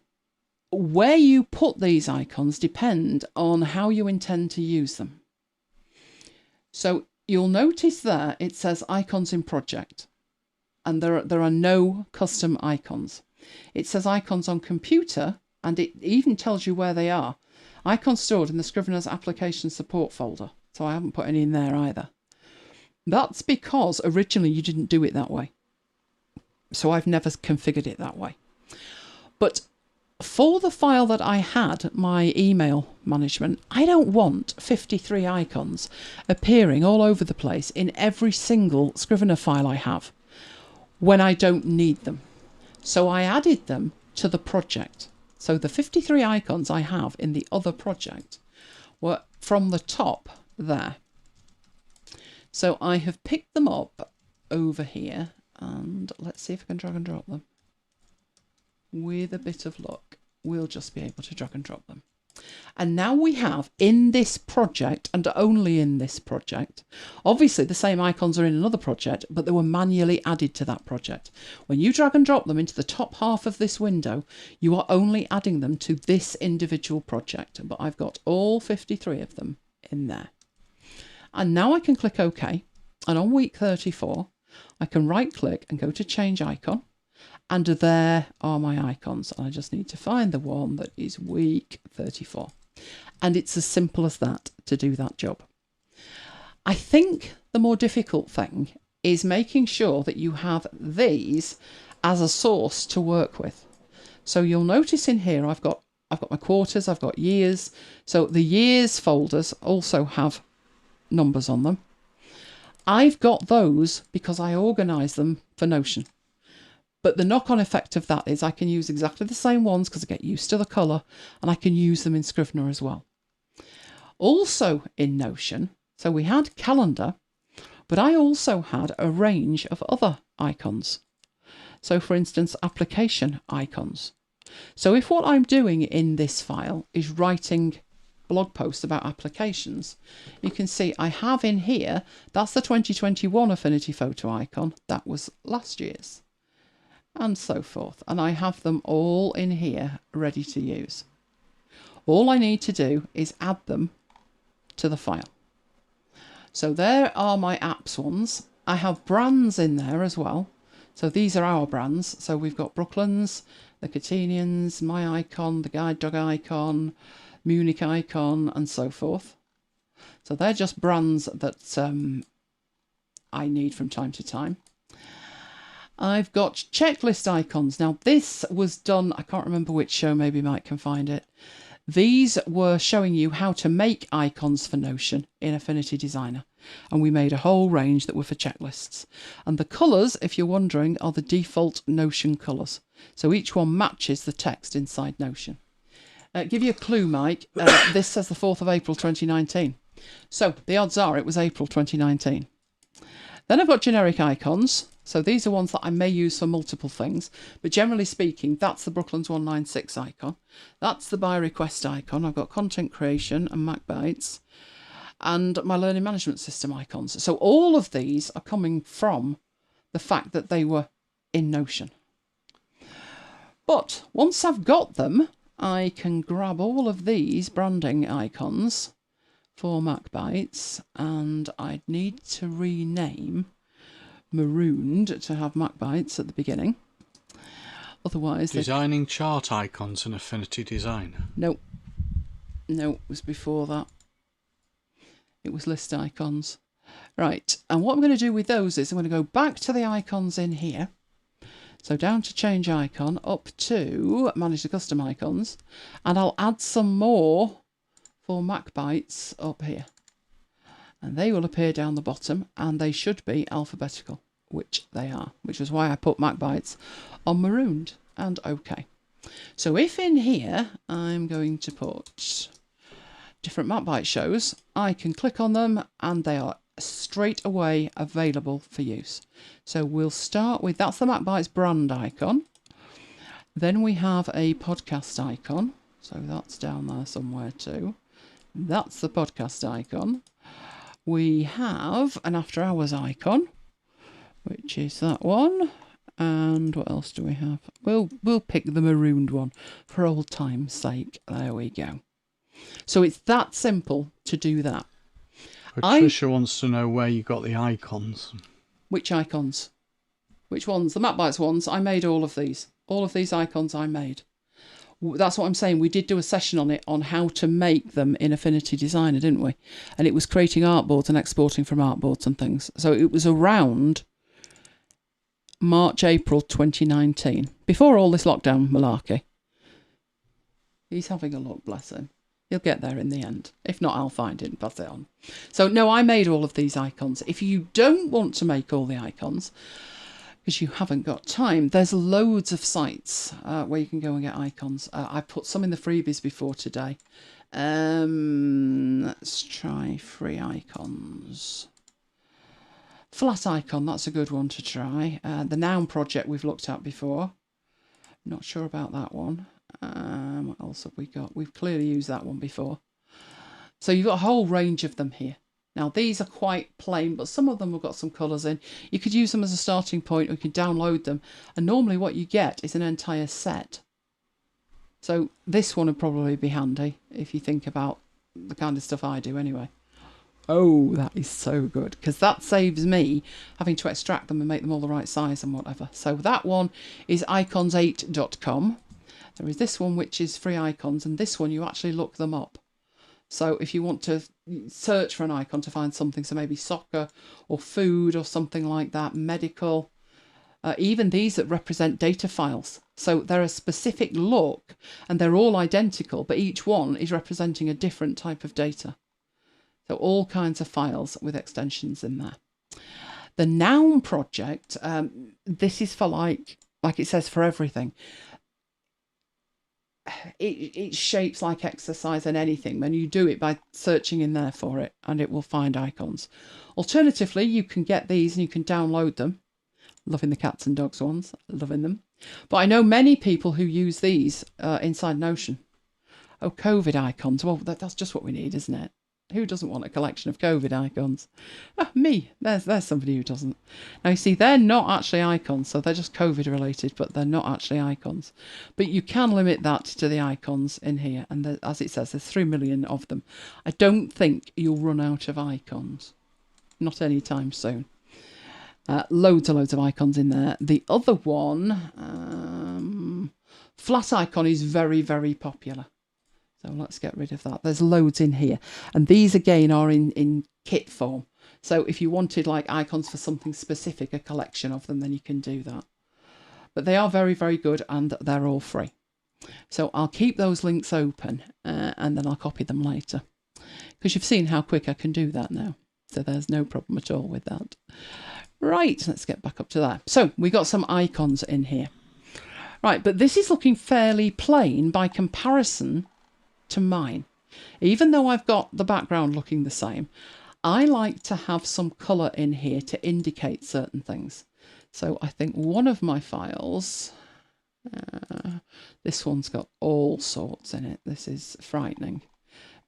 where you put these icons depend on how you intend to use them. So you'll notice there it says icons in project, and there are no custom icons. It says icons on computer, and it even tells you where they are. Icons stored in the Scrivener's application support folder. So I haven't put any in there either. That's because originally you didn't do it that way. So I've never configured it that way. But for the file that I had, my email management, I don't want 53 icons appearing all over the place in every single Scrivener file I have when I don't need them. So I added them to the project. So the 53 icons I have in the other project were from the top there. So I have picked them up over here, and let's see if I can drag and drop them. With a bit of luck, we'll just be able to drag and drop them. And now we have in this project, and only in this project, obviously the same icons are in another project, but they were manually added to that project. When you drag and drop them into the top half of this window, you are only adding them to this individual project. But I've got all 53 of them in there. And now I can click OK, and on week 34 I can right click and go to change icon, and there are my icons. I just need to find the one that is week 34, and it's as simple as that to do that job. I think the more difficult thing is making sure that you have these as a source to work with. So you'll notice in here I've got my quarters, I've got years. So the years folders also have numbers on them. I've got those because I organise them for Notion. But the knock-on effect of that is I can use exactly the same ones because I get used to the colour, and I can use them in Scrivener as well. Also in Notion, so we had calendar, but I also had a range of other icons. So for instance, application icons. So if what I'm doing in this file is writing blog posts about applications, you can see I have in here, that's the 2021 Affinity Photo icon, that was last year's, and so forth. And I have them all in here ready to use. All I need to do is add them to the file. So there are my apps ones. I have brands in there as well. So these are our brands. So we've got Brooklands, the Catenians, my icon, the Guide Dog icon, Munich icon, and so forth. So they're just brands that I need from time to time. I've got checklist icons. Now this was done, I can't remember which show, maybe Mike can find it. These were showing you how to make icons for Notion in Affinity Designer. And we made a whole range that were for checklists. And the colours, if you're wondering, are the default Notion colours. So each one matches the text inside Notion. Give you a clue, Mike. This says the 4th of April 2019. So the odds are it was April 2019. Then I've got generic icons. So these are ones that I may use for multiple things. But generally speaking, that's the Brooklands 196 icon. That's the by request icon. I've got content creation and MacBites. And my learning management system icons. So all of these are coming from the fact that they were in Notion. But once I've got them, I can grab all of these branding icons for MacBites, and I'd need to rename Marooned to have MacBites at the beginning. Otherwise, designing chart icons in Affinity Designer. No, it was before that. It was list icons. Right, and what I'm going to do with those is I'm going to go back to the icons in here. So down to change icon, up to manage the custom icons, and I'll add some more for MacBites up here. And they will appear down the bottom, and they should be alphabetical, which they are, which is why I put MacBites on Marooned and OK. So if in here I'm going to put different MacBite shows, I can click on them and they are straight away available for use. So we'll start with, that's the MacBites brand icon. Then we have a podcast icon. So that's down there somewhere too. That's the podcast icon. We have an after hours icon, which is that one. And what else do we have? We'll pick the marooned one for old time's sake. There we go. So it's that simple to do that. Patricia wants to know where you got the icons. Which icons? Which ones? The MacBites ones. I made all of these. All of these icons I made. That's what I'm saying. We did do a session on it, on how to make them in Affinity Designer, didn't we? And it was creating artboards and exporting from artboards and things. So it was around March, April 2019. Before all this lockdown malarkey. He's having a look, bless him. He'll get there in the end. If not, I'll find it and pass it on. So no, I made all of these icons. If you don't want to make all the icons, because you haven't got time, there's loads of sites where you can go and get icons. I put some in the freebies before today. Let's try free icons. Flat icon, that's a good one to try. The noun project we've looked at before. Not sure about that one. What else have we got? We've clearly used that one before. So you've got a whole range of them here. Now these are quite plain, but some of them have got some colours in. You could use them as a starting point, or you could download them. And normally what you get is an entire set. So this one would probably be handy if you think about the kind of stuff I do anyway. Oh, that is so good, because that saves me having to extract them and make them all the right size and whatever. So that one is icons8.com. There is this one, which is free icons, and this one you actually look them up. So if you want to search for an icon to find something, so maybe soccer or food or something like that, medical, even these that represent data files. So they're a specific look and they're all identical, but each one is representing a different type of data. So all kinds of files with extensions in there. The noun project, this is for like it says for everything. It shapes like exercise and anything when you do it by searching in there for it, and it will find icons. Alternatively, you can get these and you can download them. Loving the cats and dogs ones, loving them. But I know many people who use these inside Notion. Oh, COVID icons. Well, that's just what we need, isn't it? Who doesn't want a collection of COVID icons? Me. There's somebody who doesn't. Now, you see, they're not actually icons, so they're just COVID related, but they're not actually icons. But you can limit that to the icons in here. And as it says, there's 3 million of them. I don't think you'll run out of icons. Not anytime soon. Loads and loads of icons in there. The other one, flat icon, is very, very popular. So let's get rid of that. There's loads in here. And these, again, are in kit form. So if you wanted like icons for something specific, a collection of them, then you can do that. But they are very, very good, and they're all free. So I'll keep those links open and then I'll copy them later. Because you've seen how quick I can do that now. So there's no problem at all with that. Right, let's get back up to that. So we got some icons in here. Right, but this is looking fairly plain by comparison to mine. Even though I've got the background looking the same, I like to have some colour in here to indicate certain things. So I think one of my files, this one's got all sorts in it. This is frightening.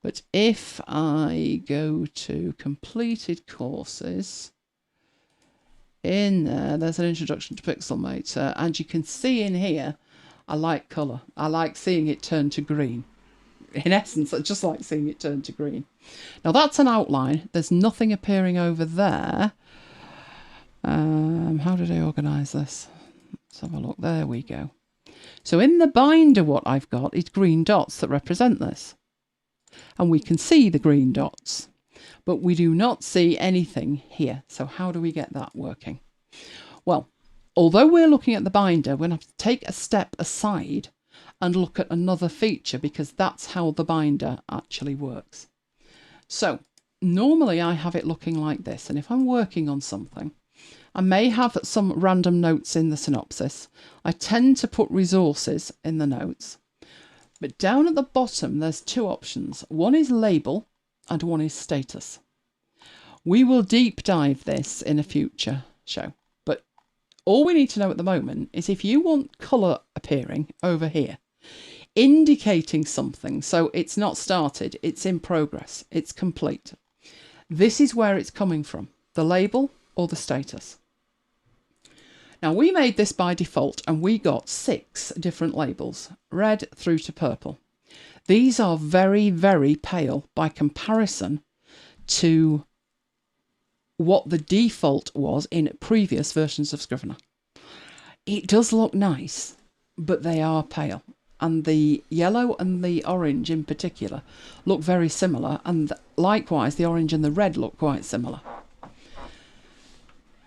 But if I go to completed courses, in there, there's an introduction to Pixelmator, and you can see in here, I like colour. I like seeing it turn to green. In essence, I just like seeing it turn to green. Now that's an outline. There's nothing appearing over there. How did I organise this? Let's have a look. There we go. So in the binder, what I've got is green dots that represent this. And we can see the green dots, but we do not see anything here. So how do we get that working? Well, although we're looking at the binder, we're going to have to take a step aside and look at another feature, because that's how the binder actually works. So normally I have it looking like this, and if I'm working on something, I may have some random notes in the synopsis. I tend to put resources in the notes, but down at the bottom there's two options. One is label and one is status. We will deep dive this in a future show, but all we need to know at the moment is if you want colour appearing over here, indicating something, so it's not started, it's in progress, it's complete. This is where it's coming from, the label or the status. Now we made this by default and we got 6 different labels, red through to purple. These are very, very pale by comparison to what the default was in previous versions of Scrivener. It does look nice, but they are pale. And the yellow and the orange in particular look very similar, and likewise the orange and the red look quite similar.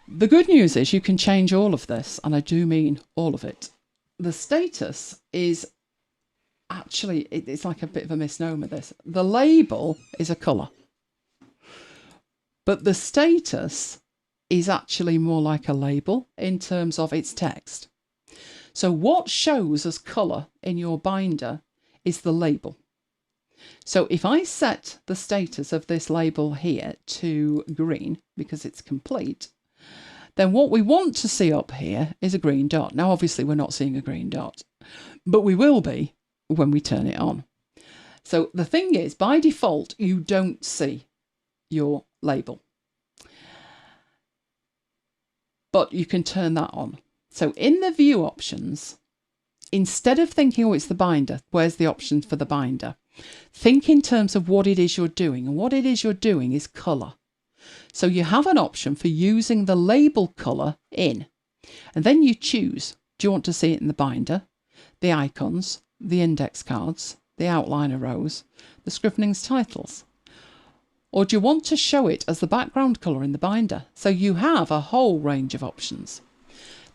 The good news is you can change all of this, and I do mean all of it. The status is actually, it's like a bit of a misnomer this. The label is a colour, but the status is actually more like a label in terms of its text. So what shows as colour in your binder is the label. So if I set the status of this label here to green, because it's complete, then what we want to see up here is a green dot. Now, obviously, we're not seeing a green dot, but we will be when we turn it on. So the thing is, by default, you don't see your label, but you can turn that on. So in the view options, instead of thinking, oh, it's the binder, where's the options for the binder? Think in terms of what it is you're doing. And what it is you're doing is colour. So you have an option for using the label colour in. And then you choose, do you want to see it in the binder, the icons, the index cards, the outliner rows, the scrivening's titles? Or do you want to show it as the background colour in the binder? So you have a whole range of options.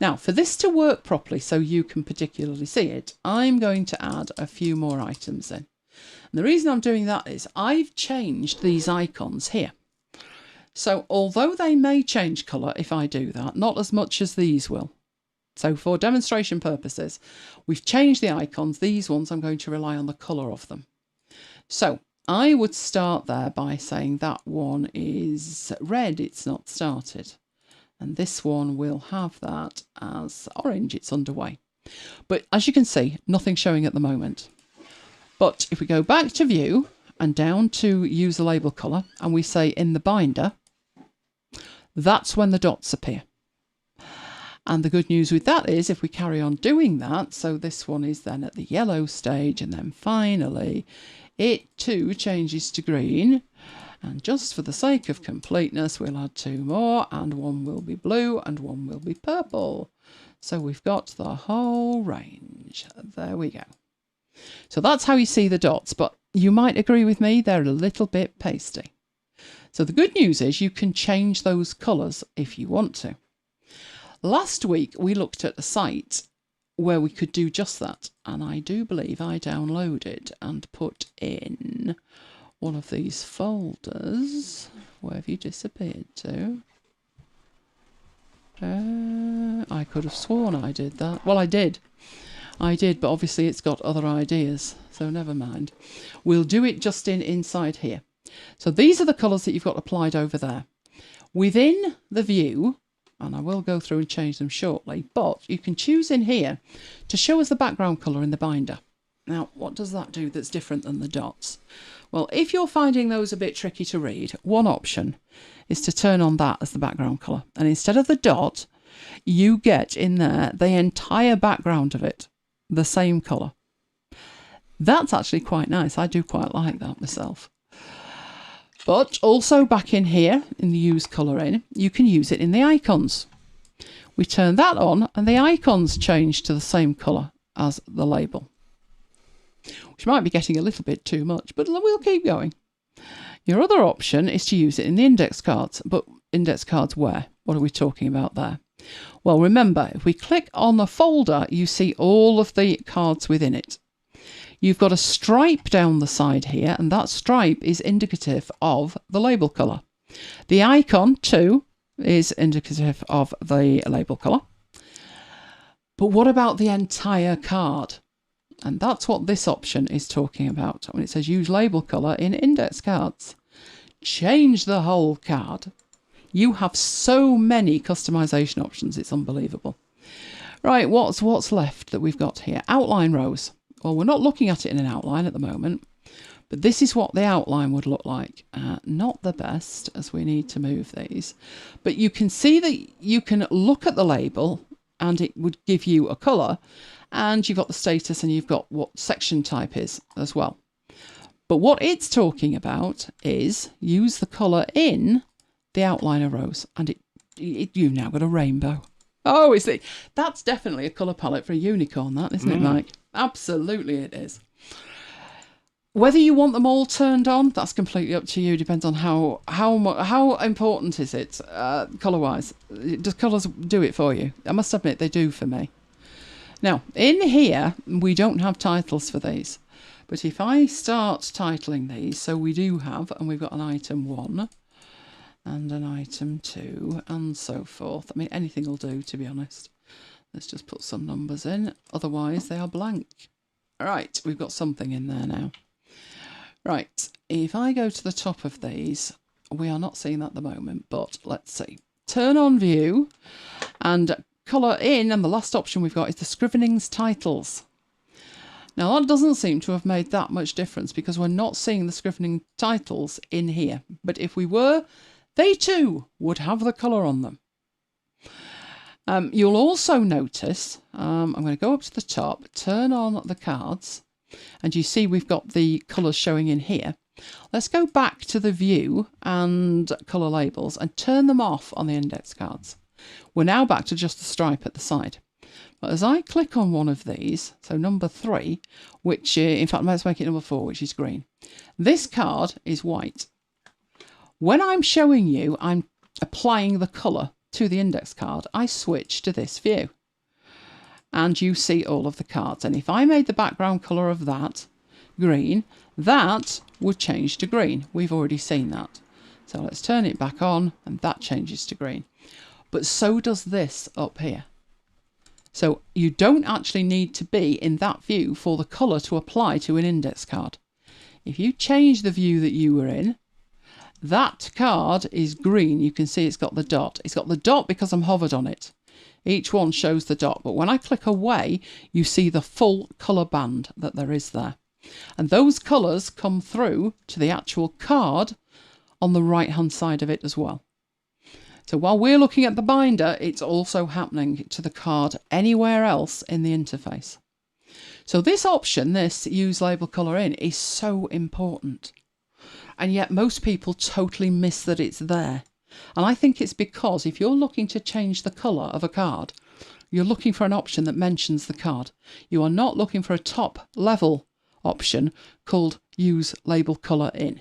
Now, for this to work properly so you can particularly see it, I'm going to add a few more items in. And the reason I'm doing that is I've changed these icons here. So although they may change colour if I do that, not as much as these will. So for demonstration purposes, we've changed the icons. These ones, I'm going to rely on the colour of them. So I would start there by saying that one is red, it's not started. And this one will have that as orange, it's underway. But as you can see, nothing's showing at the moment. But if we go back to view and down to use a label colour and we say in the binder, that's when the dots appear. And the good news with that is if we carry on doing that, so this one is then at the yellow stage and then finally it too changes to green. And just for the sake of completeness, we'll add 2 more and one will be blue and one will be purple. So we've got the whole range. There we go. So that's how you see the dots, but you might agree with me, they're a little bit pasty. So the good news is you can change those colours if you want to. Last week we looked at a site where we could do just that, and I do believe I downloaded and put in one of these folders. Where have you disappeared to? I could have sworn I did that. Well, I did, but obviously it's got other ideas, so never mind. We'll do it just inside here. So these are the colours that you've got applied over there. Within the view, and I will go through and change them shortly, but you can choose in here to show us the background colour in the binder. Now, what does that do that's different than the dots? Well, if you're finding those a bit tricky to read, one option is to turn on that as the background colour. And instead of the dot, you get in there the entire background of it, the same colour. That's actually quite nice. I do quite like that myself. But also back in here, in the use colour in, you can use it in the icons. We turn that on and the icons change to the same colour as the label. Which might be getting a little bit too much, but we'll keep going. Your other option is to use it in the index cards. But index cards where? What are we talking about there? Well, remember, if we click on the folder, you see all of the cards within it. You've got a stripe down the side here, and that stripe is indicative of the label colour. The icon, too, is indicative of the label colour. But what about the entire card? And that's what this option is talking about when it says use label colour in index cards. Change the whole card. You have so many customization options, it's unbelievable. Right, what's left that we've got here? Outline rows. Well, we're not looking at it in an outline at the moment, but this is what the outline would look like. Not the best, as we need to move these. But you can see that you can look at the label and it would give you a colour, and you've got the status and you've got what section type is as well. But what it's talking about is use the colour in the outliner rows, and you've now got a rainbow. Oh, that's definitely a colour palette for a unicorn, that, isn't it, Mike? Absolutely it is. Whether you want them all turned on, that's completely up to you. Depends on how important is it colour-wise. Does colours do it for you? I must admit they do for me. Now, in here, we don't have titles for these. But if I start titling these, so we do have, and we've got an item 1 and an item 2 and so forth. I mean, anything will do, to be honest. Let's just put some numbers in. Otherwise, they are blank. All right, we've got something in there now. Right, if I go to the top of these, we are not seeing that at the moment, but let's see. Turn on view and colour in, and the last option we've got is the Scrivening's titles. Now that doesn't seem to have made that much difference because we're not seeing the Scrivening titles in here. But if we were, they too would have the colour on them. You'll also notice, I'm going to go up to the top, turn on the cards, and you see we've got the colours showing in here. Let's go back to the view and colour labels and turn them off on the index cards. We're now back to just the stripe at the side. But as I click on one of these, so number 3, which, in fact, let's make it number 4, which is green. This card is white. When I'm showing you, I'm applying the colour to the index card, I switch to this view. And you see all of the cards. And if I made the background colour of that green, that would change to green. We've already seen that. So let's turn it back on, and that changes to green. But so does this up here. So you don't actually need to be in that view for the colour to apply to an index card. If you change the view that you were in, that card is green. You can see it's got the dot. It's got the dot because I'm hovered on it. Each one shows the dot, but when I click away, you see the full colour band that there is there. And those colours come through to the actual card on the right-hand side of it as well. So while we're looking at the binder, it's also happening to the card anywhere else in the interface. So this option, this use label colour in, is so important. And yet most people totally miss that it's there. And I think it's because if you're looking to change the colour of a card, you're looking for an option that mentions the card. You are not looking for a top level option called use label colour in.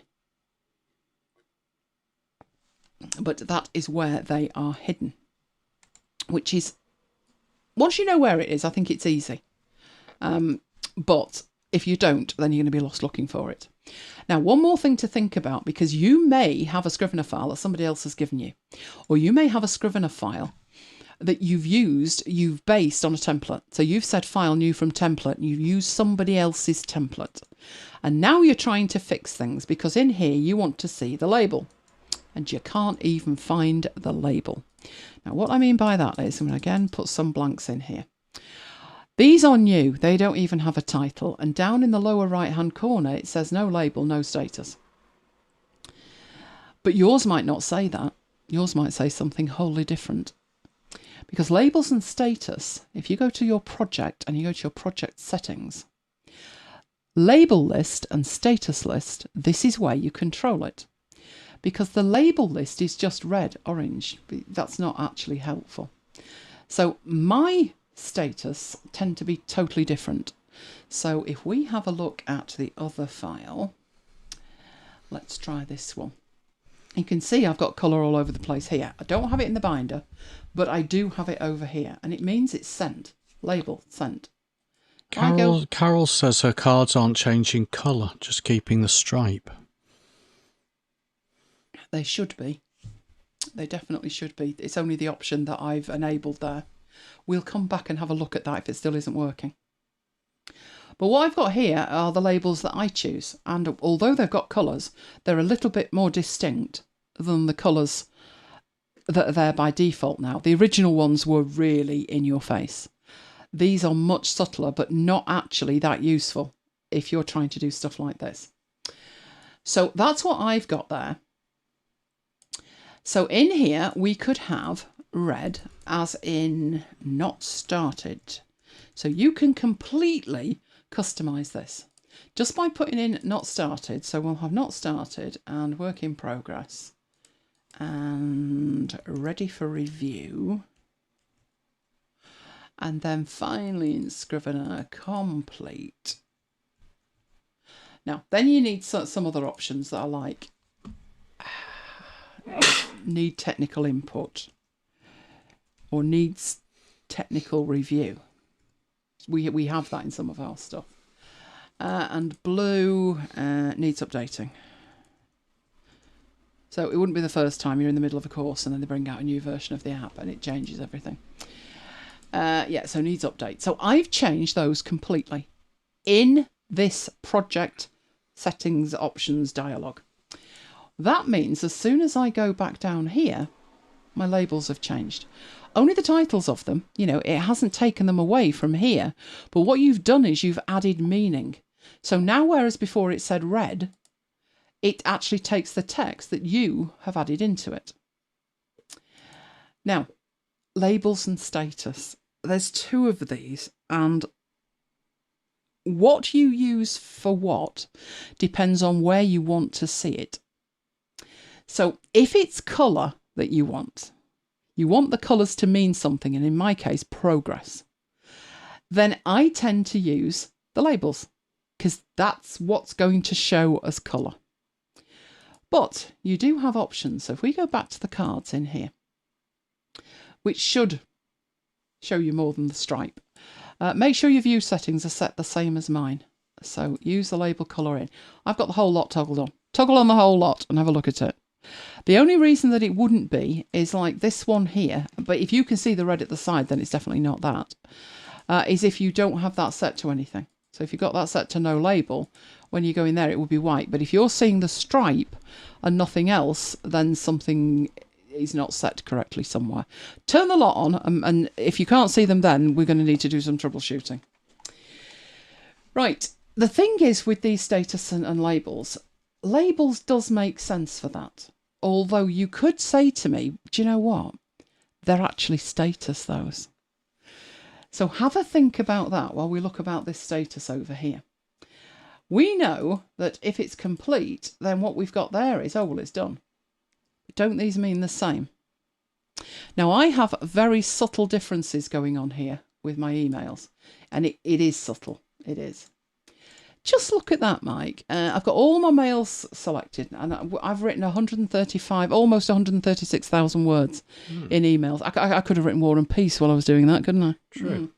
But that is where they are hidden. Which is, once you know where it is, I think it's easy. But if you don't, then you're going to be lost looking for it. Now, one more thing to think about, because you may have a Scrivener file that somebody else has given you, or you may have a Scrivener file that you've based on a template. So you've said file new from template, and you've used somebody else's template. And now you're trying to fix things because in here you want to see the label, and you can't even find the label. Now, what I mean by that is, I'm going to again put some blanks in here. These are new, they don't even have a title, and down in the lower right hand corner it says no label, no status. But yours might not say that, yours might say something wholly different. Because labels and status, if you go to your project and you go to your project settings, label list and status list, this is where you control it. Because the label list is just red, orange, that's not actually helpful. So my status tend to be totally different. So if we have a look at the other file, let's try this one. You can see I've got colour all over the place here. I don't have it in the binder, but I do have it over here, and it means it's sent. Label sent. Carol says her cards aren't changing colour, just keeping the stripe. They should be. They definitely should be. It's only the option that I've enabled there. We'll come back and have a look at that if it still isn't working. But what I've got here are the labels that I choose. And although they've got colours, they're a little bit more distinct than the colours that are there by default now. The original ones were really in your face. These are much subtler, but not actually that useful if you're trying to do stuff like this. So that's what I've got there. So in here, we could have red as in not started. So you can completely customize this just by putting in not started. So we'll have not started and work in progress and ready for review. And then finally in Scrivener complete. Now, then you need some other options that are like need technical input or needs technical review. We have that in some of our stuff. And blue needs updating. So it wouldn't be the first time you're in the middle of a course and then they bring out a new version of the app and it changes everything. Yeah, so needs update. So I've changed those completely in this project settings options dialog. That means as soon as I go back down here, my labels have changed. Only the titles of them, you know, it hasn't taken them away from here. But what you've done is you've added meaning. So now, whereas before it said red, it actually takes the text that you have added into it. Now, labels and status. There's two of these, and what you use for what depends on where you want to see it. So if it's colour that you want the colours to mean something, and in my case, progress, then I tend to use the labels because that's what's going to show as colour. But you do have options. So if we go back to the cards in here, which should show you more than the stripe. Make sure your view settings are set the same as mine. So use the label colour in. I've got the whole lot toggled on. Toggle on the whole lot and have a look at it. The only reason that it wouldn't be is like this one here, but if you can see the red at the side, then it's definitely not that, is if you don't have that set to anything. So if you've got that set to no label, when you go in there, it will be white. But if you're seeing the stripe and nothing else, then something is not set correctly somewhere. Turn the lot on, and if you can't see them then, we're going to need to do some troubleshooting. Right, the thing is with these status and labels does make sense for that. Although you could say to me, do you know what? They're actually status, those. So have a think about that while we look about this status over here. We know that if it's complete, then what we've got there is, oh, well, it's done. Don't these mean the same? Now, I have very subtle differences going on here with my emails, and it is subtle. It is. Just look at that, Mike. I've got all my mails selected, and I've written 135, almost 136,000 words in emails. I could have written War and Peace while I was doing that, couldn't I? True.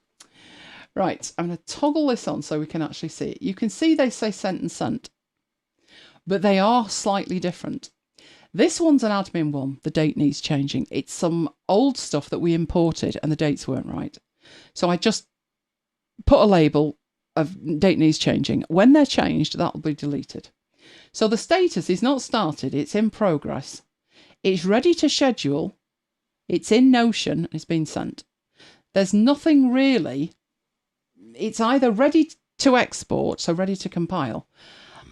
Right, I'm going to toggle this on so we can actually see it. You can see they say sent and sent, but they are slightly different. This one's an admin one. The date needs changing. It's some old stuff that we imported and the dates weren't right. So I just put a label of date needs changing. When they're changed, that will be deleted. So the status is not started. It's in progress. It's ready to schedule. It's in Notion. It's been sent. There's nothing really. It's either ready to export, so ready to compile,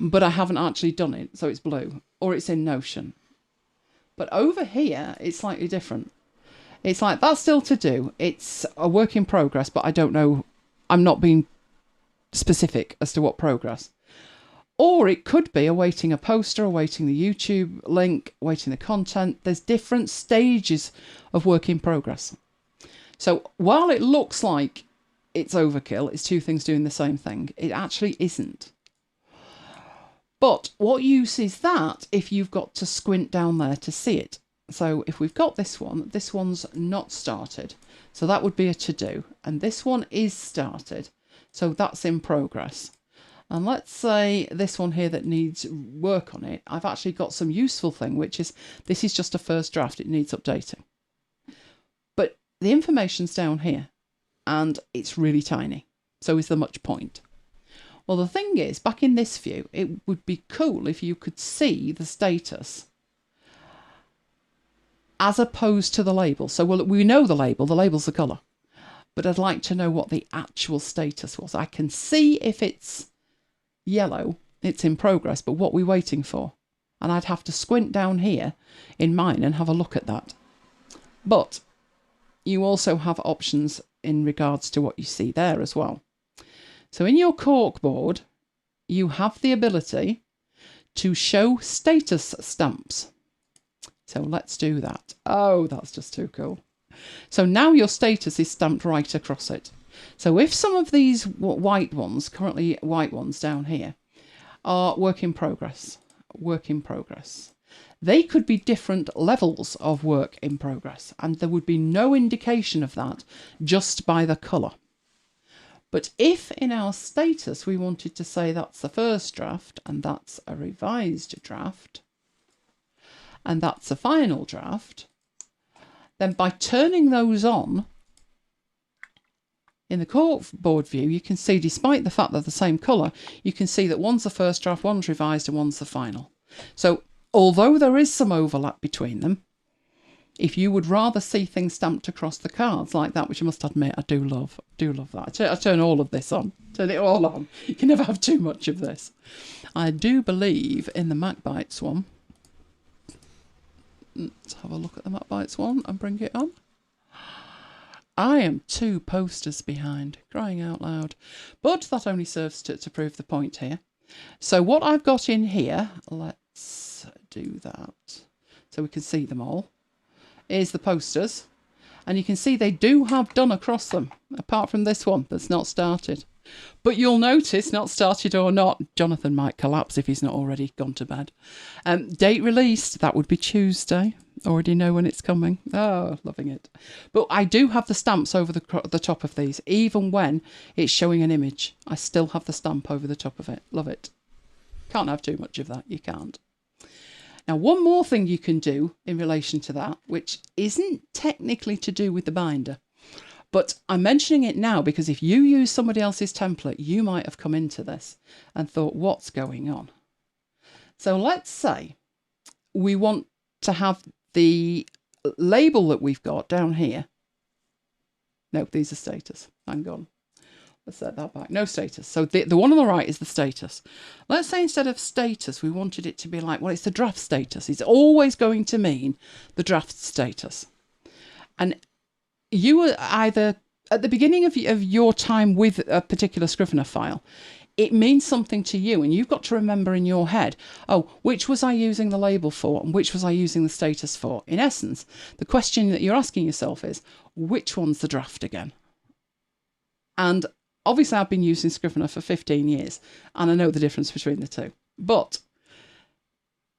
but I haven't actually done it, so it's blue, or it's in Notion. But over here, it's slightly different. It's like, that's still to do. It's a work in progress, but I don't know. I'm not being specific as to what progress. Or it could be awaiting a poster, awaiting the YouTube link, awaiting the content. There's different stages of work in progress. So while it looks like it's overkill, it's two things doing the same thing, it actually isn't. But what use is that if you've got to squint down there to see it? So if we've got this one's not started. So that would be a to-do. And this one is started. So that's in progress. And let's say this one here that needs work on it, I've actually got some useful thing, which is this is just a first draft. It needs updating. But the information's down here and it's really tiny. So is there much point? Well, the thing is, back in this view, it would be cool if you could see the status as opposed to the label. So we know the label's the colour, but I'd like to know what the actual status was. I can see if it's yellow, it's in progress, but what we're waiting for. And I'd have to squint down here in mine and have a look at that. But you also have options in regards to what you see there as well. So in your corkboard, you have the ability to show status stamps. So let's do that. Oh, that's just too cool. So now your status is stamped right across it. So if some of these white ones, currently white ones down here, are work in progress, they could be different levels of work in progress, and there would be no indication of that just by the colour. But if in our status we wanted to say that's the first draft and that's a revised draft and that's a final draft, then by turning those on in the corkboard view, you can see, despite the fact they're the same colour, you can see that one's the first draft, one's revised and one's the final. So although there is some overlap between them, if you would rather see things stamped across the cards like that, which I must admit I do love that. I turn all of this on, turn it all on. You can never have too much of this. I do believe in the MacBites one. Let's have a look at the MacBites one and bring it on. I am 2 posters behind, crying out loud. But that only serves to prove the point here. So what I've got in here, let's do that so we can see them all, is the posters. And you can see they do have done across them, apart from this one that's not started. But you'll notice, not started or not, Jonathan might collapse if he's not already gone to bed. Date released, that would be Tuesday. Already know when it's coming. Oh, loving it. But I do have the stamps over the top of these. Even when it's showing an image, I still have the stamp over the top of it. Love it. Can't have too much of that. You can't. Now, one more thing you can do in relation to that, which isn't technically to do with the binder, but I'm mentioning it now because if you use somebody else's template, you might have come into this and thought, what's going on? So let's say we want to have the label that we've got down here. No, these are status. Hang on. Let's set that back. No status. So the one on the right is the status. Let's say instead of status, we wanted it to be like, well, it's the draft status. It's always going to mean the draft status. And you were either at the beginning of your time with a particular Scrivener file, it means something to you, and you've got to remember in your head, oh, which was I using the label for and which was I using the status for? In essence, the question that you're asking yourself is, which one's the draft again? And obviously I've been using Scrivener for 15 years and I know the difference between the two, but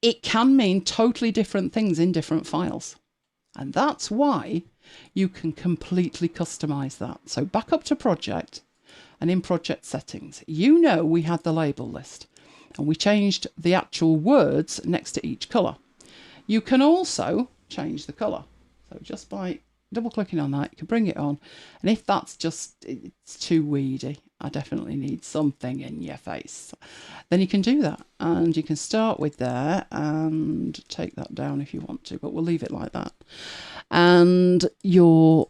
it can mean totally different things in different files. And that's why you can completely customize that. So back up to project. And in project settings, you know we had the label list and we changed the actual words next to each colour. You can also change the colour. So just by double clicking on that, you can bring it on. And if that's just, it's too weedy, I definitely need something in your face, then you can do that. And you can start with there and take that down if you want to, but we'll leave it like that. And your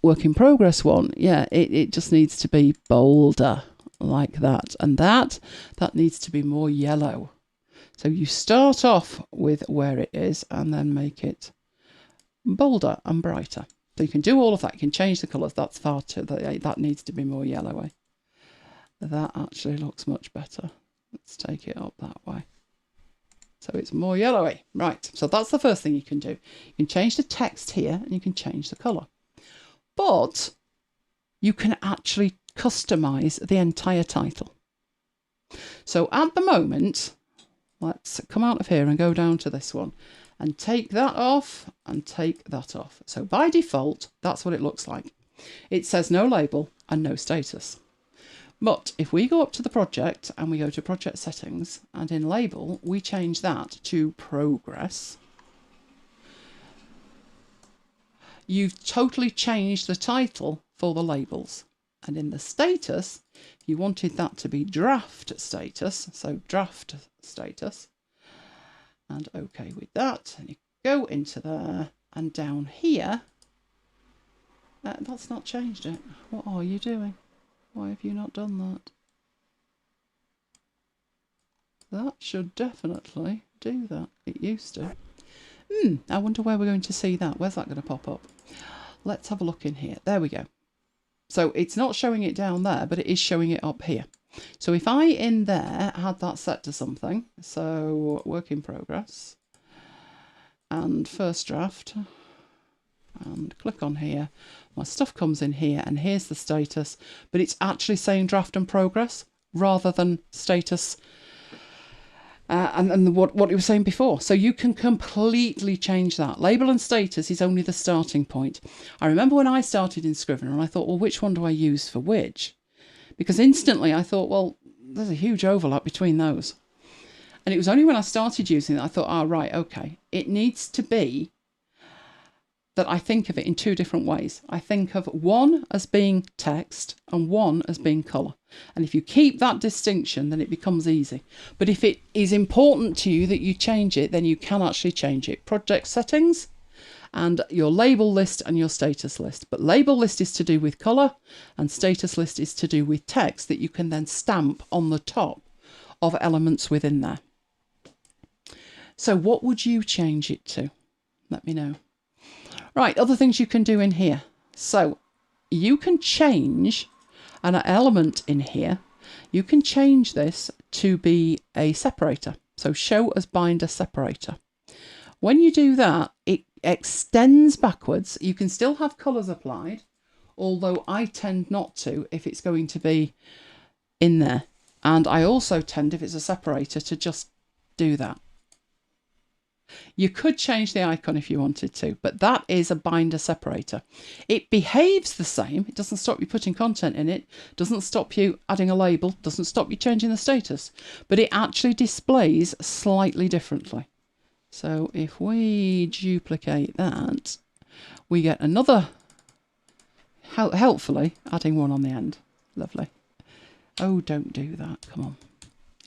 work in progress one, yeah, it just needs to be bolder like that, and that needs to be more yellow. So you start off with where it is and then make it bolder and brighter. So you can do all of that. You can change the colours. That's far too, that needs to be more yellowy. That actually looks much better. Let's take it up that way. So it's more yellowy. Right, so that's the first thing you can do. You can change the text here and you can change the colour. But you can actually customize the entire title. So at the moment, let's come out of here and go down to this one and take that off and take that off. So by default, that's what it looks like. It says no label and no status. But if we go up to the project and we go to project settings and in label, we change that to progress. You've totally changed the title for the labels. And in the status, you wanted that to be draft status. So draft status. And OK with that. And you go into there and down here. That's not changed it. What are you doing? Why have you not done that? That should definitely do that. It used to. I wonder where we're going to see that. Where's that going to pop up? Let's have a look in here. There we go. So it's not showing it down there, but it is showing it up here. So if I in there had that set to something, so work in progress and first draft and click on here, my stuff comes in here and here's the status, but it's actually saying draft and progress rather than status and what you were saying before. So you can completely change that. Label and status is only the starting point. I remember when I started in Scrivener and I thought, well, which one do I use for which? Because instantly I thought, well, there's a huge overlap between those. And it was only when I started using it, I thought, oh, right, okay. It needs to be that I think of it in two different ways. I think of one as being text and one as being colour. And if you keep that distinction, then it becomes easy. But if it is important to you that you change it, then you can actually change it. Project settings and your label list and your status list. But label list is to do with colour and status list is to do with text that you can then stamp on the top of elements within there. So what would you change it to? Let me know. Right, other things you can do in here. So you can change an element in here. You can change this to be a separator. So show as binder separator. When you do that, it extends backwards. You can still have colours applied, although I tend not to if it's going to be in there. And I also tend, if it's a separator, to just do that. You could change the icon if you wanted to, but that is a binder separator. It behaves the same. It doesn't stop you putting content in it, doesn't stop you adding a label, doesn't stop you changing the status, but it actually displays slightly differently. So if we duplicate that, we get another, helpfully adding one on the end. Lovely. Oh, don't do that. Come on.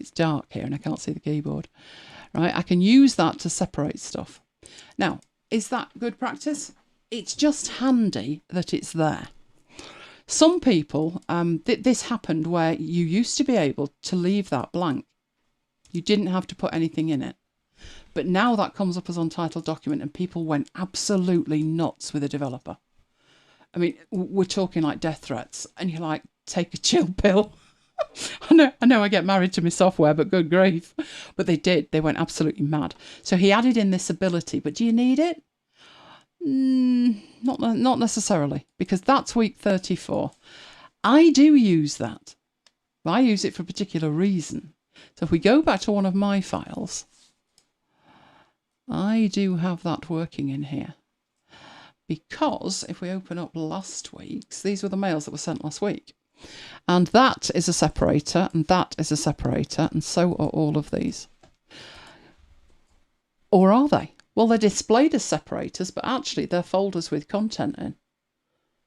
It's dark here and I can't see the keyboard. Right, I can use that to separate stuff. Now, is that good practice? It's just handy that it's there. Some people, this happened where you used to be able to leave that blank. You didn't have to put anything in it. But now that comes up as untitled document and people went absolutely nuts with a developer. I mean, we're talking like death threats and you're like, take a chill pill. I know I get married to my software, but good grief. But they did. They went absolutely mad. So he added in this ability. But do you need it? Not necessarily, because that's week 34. I do use that. I use it for a particular reason. So if we go back to one of my files, I do have that working in here. Because if we open up last week's, these were the mails that were sent last week. And that is a separator, and that is a separator, and so are all of these. Or are they? Well, they're displayed as separators, but actually they're folders with content in.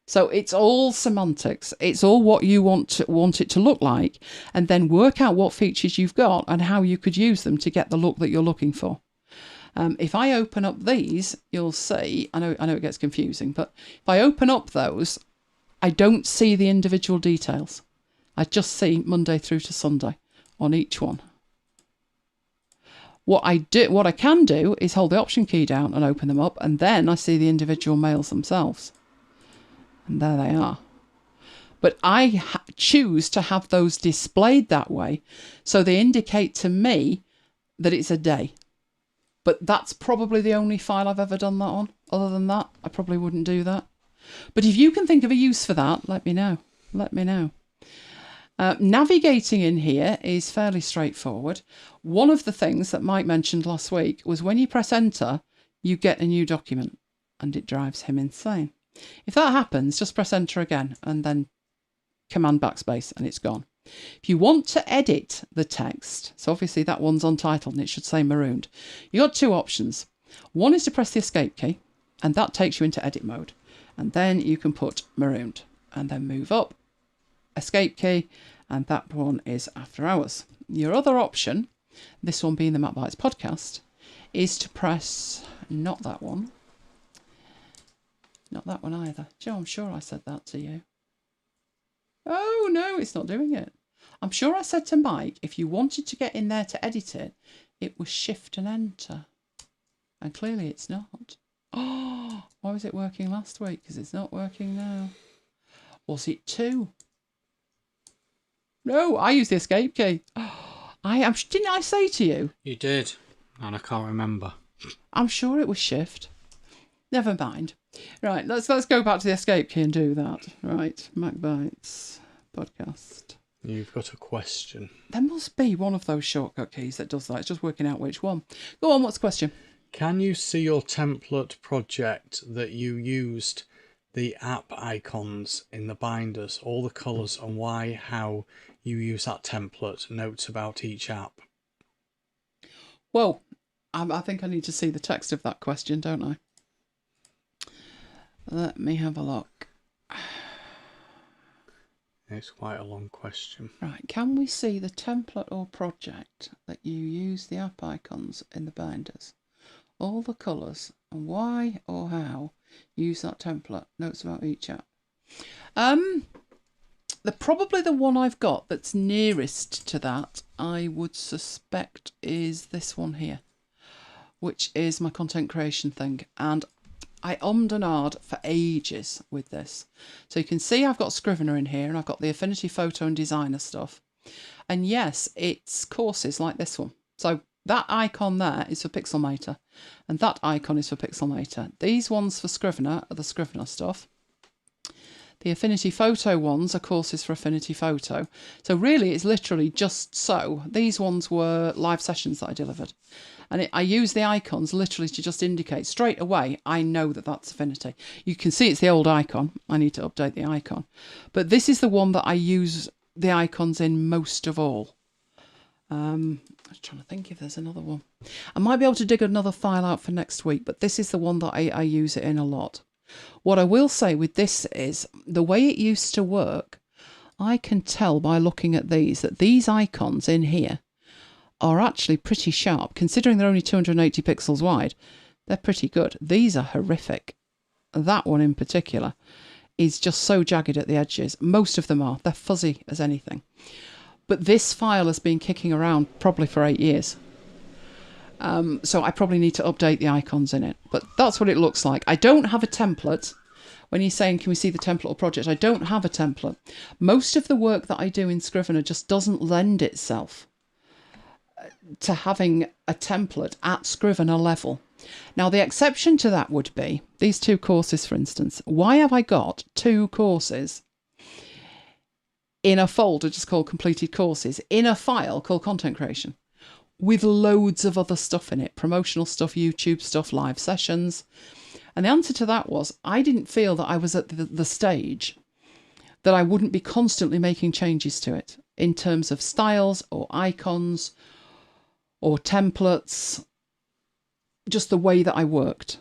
So it's all semantics. It's all what you want it to look like, and then work out what features you've got and how you could use them to get the look that you're looking for. If I open up these, you'll see, I know it gets confusing, but if I open up those, I don't see the individual details. I just see Monday through to Sunday on each one. What I can do is hold the Option key down and open them up, and then I see the individual mails themselves. And there they are. But I choose to have those displayed that way, so they indicate to me that it's a day. But that's probably the only file I've ever done that on. Other than that, I probably wouldn't do that. But if you can think of a use for that, let me know. Let me know. Navigating in here is fairly straightforward. One of the things that Mike mentioned last week was when you press enter, you get a new document, and it drives him insane. If that happens, just press enter again and then command backspace and it's gone. If you want to edit the text, so obviously that one's untitled and it should say marooned, you've got two options. One is to press the escape key, and that takes you into edit mode. And then you can put marooned and then move up, escape key, and that one is after hours. Your other option, this one being the MacBites Podcast, is to press not that one either. Joe, I'm sure I said that to you. Oh no, it's not doing it. I'm sure I said to Mike, if you wanted to get in there to edit it, it was shift and enter. And clearly it's not. Oh, why was it working last week? Because it's not working now. Was it 2? No, I used the escape key. Didn't I say to you? You did, and I can't remember. I'm sure it was shift. Never mind. Right, let's go back to the escape key and do that. Right, MacBites Podcast. You've got a question. There must be one of those shortcut keys that does that. It's just working out which one. Go on, what's the question? Can you see your template project that you used, the app icons in the binders, all the colours, and why, how you use that template, notes about each app? Well, I think I need to see the text of that question, don't I? Let me have a look. It's quite a long question. Right, can we see the template or project that you use the app icons in the binders? All the colours, and why or how use that template. Notes about each app. Probably the one I've got that's nearest to that, I would suspect, is this one here, which is my content creation thing. And I ummed and ahed for ages with this. So you can see I've got Scrivener in here, and I've got the Affinity Photo and Designer stuff. And yes, it's courses like this one. So that icon there is for Pixelmator, and that icon is for Pixelmator. These ones for Scrivener are the Scrivener stuff. The Affinity Photo ones are courses for Affinity Photo. So really, it's literally just so. These ones were live sessions that I delivered. And I use the icons literally to just indicate straight away, I know that that's Affinity. You can see it's the old icon. I need to update the icon. But this is the one that I use the icons in most of all. I was trying to think if there's another one. I might be able to dig another file out for next week, but this is the one that I use it in a lot. What I will say with this is the way it used to work, I can tell by looking at these that these icons in here are actually pretty sharp. Considering they're only 280 pixels wide, they're pretty good. These are horrific. That one in particular is just so jagged at the edges. Most of them are. They're fuzzy as anything. But this file has been kicking around probably for 8 years. So I probably need to update the icons in it. But that's what it looks like. I don't have a template. When you're saying, can we see the template or project? I don't have a template. Most of the work that I do in Scrivener just doesn't lend itself to having a template at Scrivener level. Now, the exception to that would be these 2 courses, for instance. Why have I got 2 courses in a folder just called completed courses in a file called content creation with loads of other stuff in it, promotional stuff, YouTube stuff, live sessions? And the answer to that was I didn't feel that I was at the stage that I wouldn't be constantly making changes to it in terms of styles or icons or templates, just the way that I worked.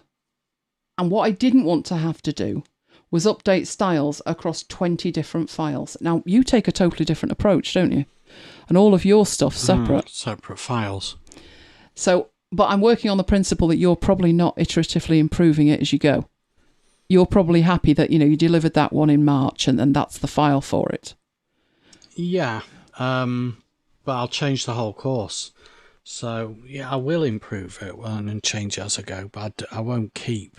And what I didn't want to have to do was update styles across 20 different files. Now, you take a totally different approach, don't you? And all of your stuff's separate. Separate files. So, but I'm working on the principle that you're probably not iteratively improving it as you go. You're probably happy that, you delivered that one in March and that's the file for it. Yeah, but I'll change the whole course. So, yeah, I will improve it and change it as I go, but I won't keep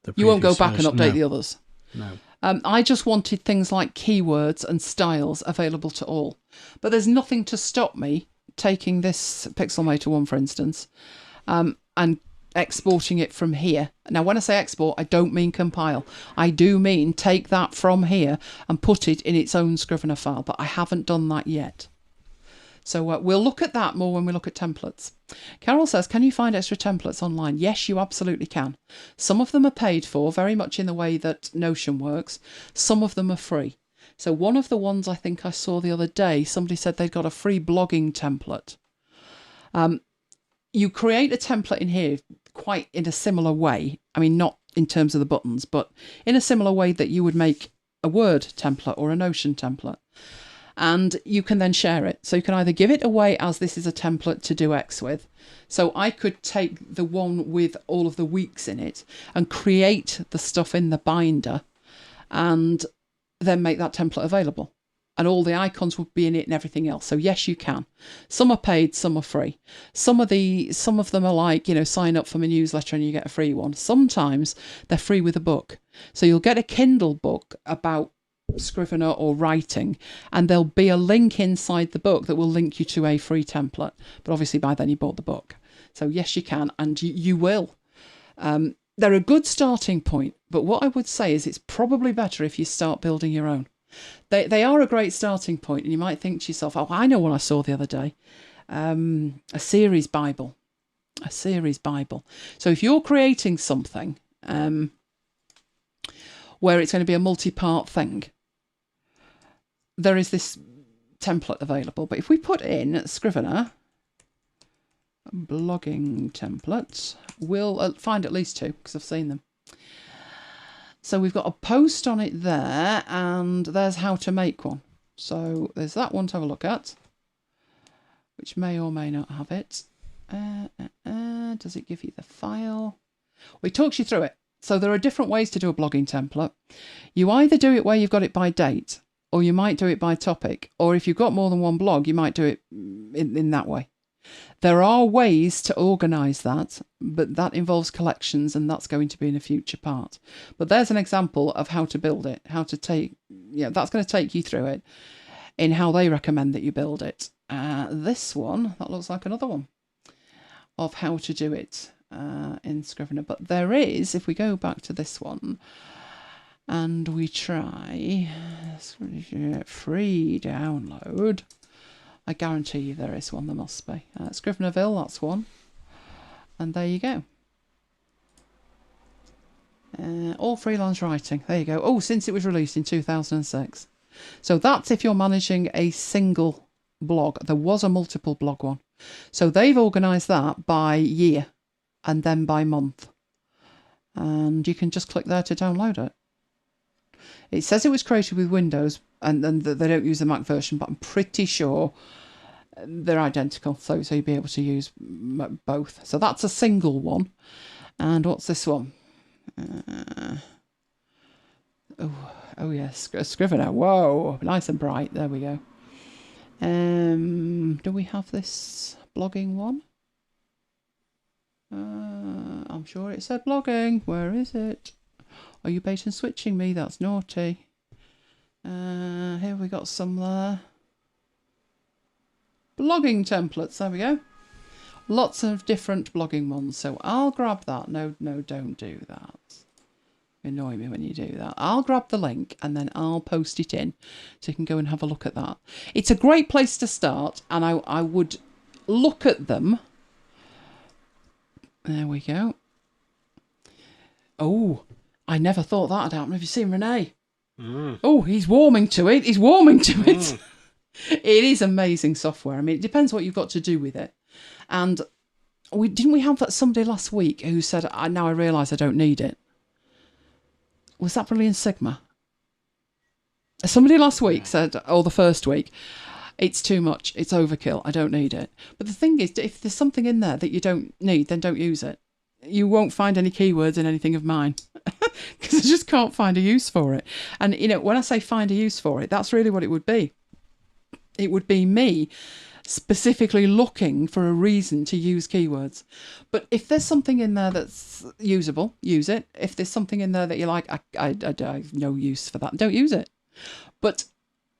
the previous. You won't go back version. and update the others? No. I just wanted things like keywords and styles available to all. But there's nothing to stop me taking this Pixelmator one, for instance, and exporting it from here. Now, when I say export, I don't mean compile. I do mean take that from here and put it in its own Scrivener file, but I haven't done that yet. So we'll look at that more when we look at templates. Carol says, can you find extra templates online? Yes, you absolutely can. Some of them are paid for, very much in the way that Notion works. Some of them are free. So one of the ones I think I saw the other day, somebody said they'd got a free blogging template. You create a template in here quite in a similar way. I mean, not in terms of the buttons, but in a similar way that you would make a Word template or a Notion template. And you can then share it. So you can either give it away as this is a template to do X with. So I could take the one with all of the weeks in it and create the stuff in the binder and then make that template available. And all the icons would be in it and everything else. So yes, you can. Some are paid, some are free. Some of them are like, sign up for my newsletter and you get a free one. Sometimes they're free with a book. So you'll get a Kindle book about Scrivener or writing, and there'll be a link inside the book that will link you to a free template. But obviously by then you bought the book. So yes, you can, and you will. They're a good starting point, but what I would say is it's probably better if you start building your own. They are a great starting point, and you might think to yourself, oh, I know what I saw the other day. A series Bible. So if you're creating something where it's going to be a multi-part thing, there is this template available. But if we put in Scrivener blogging template, we'll find at least 2 because I've seen them. So we've got a post on it there, and there's how to make one. So there's that one to have a look at, which may or may not have it. Does it give you the file? Well, it talks you through it. So there are different ways to do a blogging template. You either do it where you've got it by date, or you might do it by topic, or if you've got more than one blog, you might do it in that way. There are ways to organise that, but that involves collections, and that's going to be in a future part. But there's an example of how to build it, that's going to take you through it in how they recommend that you build it. This one, that looks like another one of how to do it in Scrivener. But there is, if we go back to this one, and we try free download. I guarantee you there is one, there must be. Scrivenerville, that's one. And there you go. All freelance writing. There you go. Oh, since it was released in 2006. So that's if you're managing a single blog. There was a multiple blog one. So they've organised that by year and then by month. And you can just click there to download it. It says it was created with Windows and they don't use the Mac version, but I'm pretty sure they're identical. So you'll be able to use both. So that's a single one. And what's this one? Oh yes, Scrivener. Whoa, nice and bright. There we go. Do we have this blogging one? I'm sure it said blogging. Where is it? Are you bait and switching me? That's naughty. Here we got some there. Blogging templates. There we go. Lots of different blogging ones. So I'll grab that. No, don't do that. Annoy me when you do that. I'll grab the link and then I'll post it in so you can go and have a look at that. It's a great place to start, and I would look at them. There we go. Oh, I never thought that had happened. Have you seen Renee? Oh, he's warming to it. He's warming to it. It is amazing software. I mean, it depends what you've got to do with it. And didn't we have somebody last week who said, now I realise I don't need it? Was that Brilliant Sigma? Somebody last week said, or the first week, it's too much, it's overkill, I don't need it. But the thing is, if there's something in there that you don't need, then don't use it. You won't find any keywords in anything of mine because I just can't find a use for it. And, when I say find a use for it, that's really what it would be. It would be me specifically looking for a reason to use keywords. But if there's something in there that's usable, use it. If there's something in there that you're like, I have no use for that, don't use it. But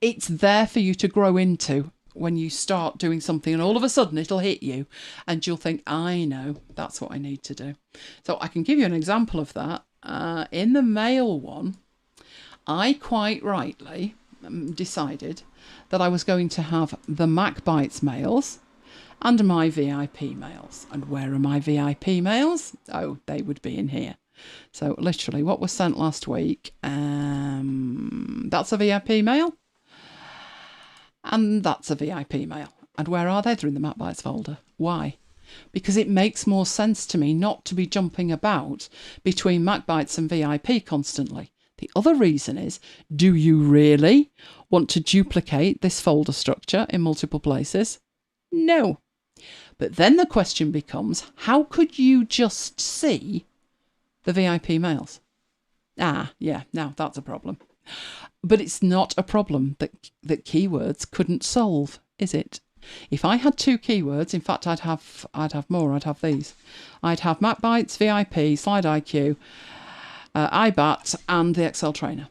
it's there for you to grow into when you start doing something, and all of a sudden it'll hit you and you'll think, I know, that's what I need to do. So I can give you an example of that. In the mail one, I quite rightly decided that I was going to have the MacBites mails and my VIP mails. And where are my VIP mails? Oh, they would be in here. So literally what was sent last week, that's a VIP mail. And that's a VIP mail. And where are they? They're in the MacBites folder. Why? Because it makes more sense to me not to be jumping about between MacBites and VIP constantly. The other reason is, do you really want to duplicate this folder structure in multiple places? No. But then the question becomes, how could you just see the VIP mails? Yeah, now that's a problem. But it's not a problem that keywords couldn't solve, is it? If I had 2 keywords, in fact, I'd have more. I'd have these. I'd have MacBites, VIP, Slide IQ, iBat, and the Excel Trainer.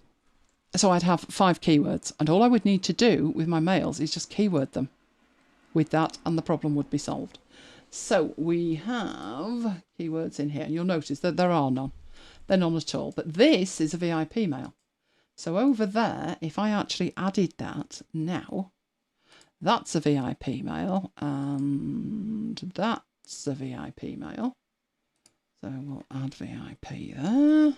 So I'd have 5 keywords, and all I would need to do with my mails is just keyword them with that, and the problem would be solved. So we have keywords in here, and you'll notice that there are none. They're none at all. But this is a VIP mail. So over there, if I actually added that now, that's a VIP mail, and that's a VIP mail. So we'll add VIP there.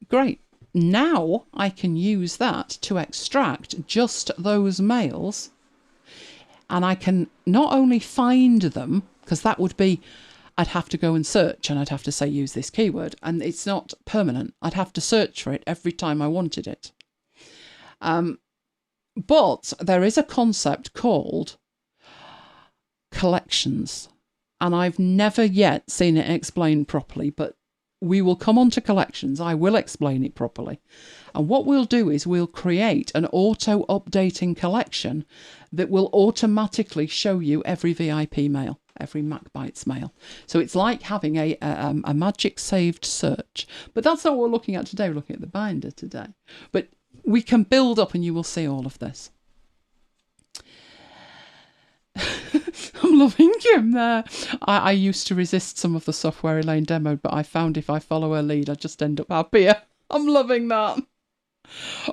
Great. Now I can use that to extract just those mails, and I can not only find them, because that would be, I'd have to go and search and I'd have to say use this keyword, and it's not permanent. I'd have to search for it every time I wanted it. But there is a concept called collections, and I've never yet seen it explained properly, but we will come on to collections. I will explain it properly. And what we'll do is we'll create an auto-updating collection that will automatically show you every VIP mail, every MacBites mail. So it's like having a magic saved search. But that's not what we're looking at today. We're looking at the binder today. But we can build up and you will see all of this. I'm loving him there. I used to resist some of the software Elaine demoed, but I found if I follow her lead, I just end up happier. I'm loving that.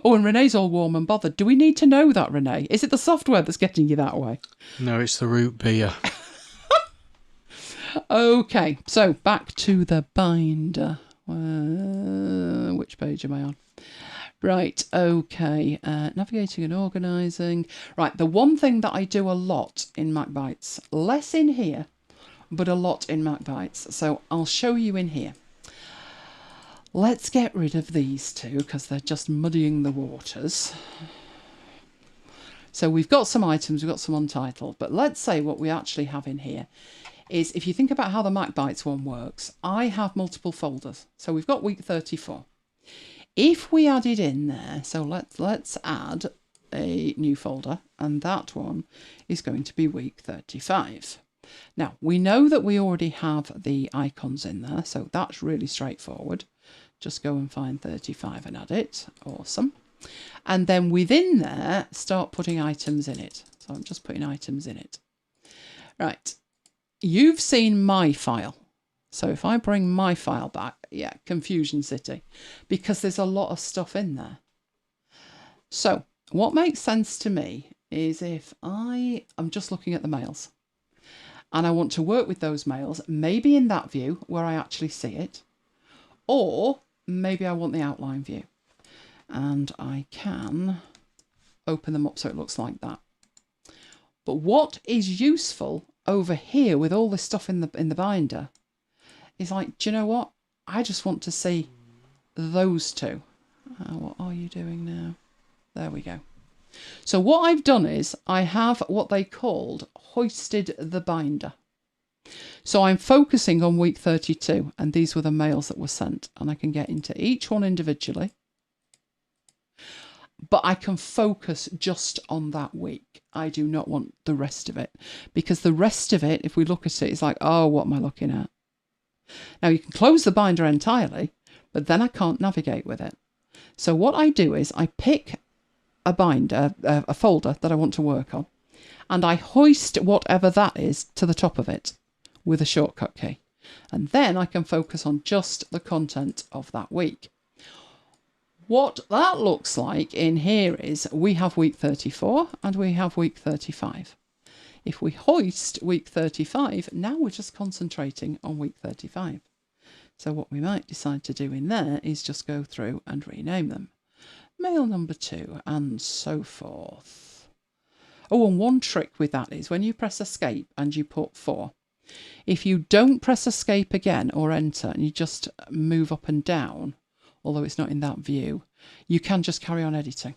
Oh, and Renee's all warm and bothered. Do we need to know that, Renee? Is it the software that's getting you that way? No, it's the root beer. Okay, so back to the binder. Which page am I on? Right, okay. Navigating and organising. Right, the one thing that I do a lot in MacBites, less in here, but a lot in MacBites. So I'll show you in here. Let's get rid of these two because they're just muddying the waters. So we've got some items, we've got some untitled, but let's say what we actually have in here is, if you think about how the MacBites one works, I have multiple folders. So we've got week 34. If we added in there, so let's add a new folder, and that one is going to be week 35. Now, we know that we already have the icons in there, so that's really straightforward. Just go and find 35 and add it. Awesome. And then within there, start putting items in it. So I'm just putting items in it. Right. You've seen my file. So if I bring my file back, yeah, Confusion City, because there's a lot of stuff in there. So what makes sense to me is if I'm just looking at the mails and I want to work with those mails, maybe in that view where I actually see it, or maybe I want the outline view and I can open them up so it looks like that. But what is useful over here with all this stuff in the binder is like, do you know what? I just want to see those two. What are you doing now? There we go. So what I've done is I have what they called hoisted the binder. So I'm focusing on week 32, and these were the mails that were sent, and I can get into each one individually. But I can focus just on that week. I do not want the rest of it, because the rest of it, if we look at it, it's like, oh, what am I looking at? Now you can close the binder entirely, but then I can't navigate with it. So what I do is I pick a binder, a folder that I want to work on, and I hoist whatever that is to the top of it with a shortcut key. And then I can focus on just the content of that week. What that looks like in here is we have week 34 and we have week 35. If we hoist week 35, now we're just concentrating on week 35. So what we might decide to do in there is just go through and rename them. Mail number 2 and so forth. Oh, and one trick with that is when you press escape and you put 4, if you don't press escape again or enter and you just move up and down, although it's not in that view, you can just carry on editing.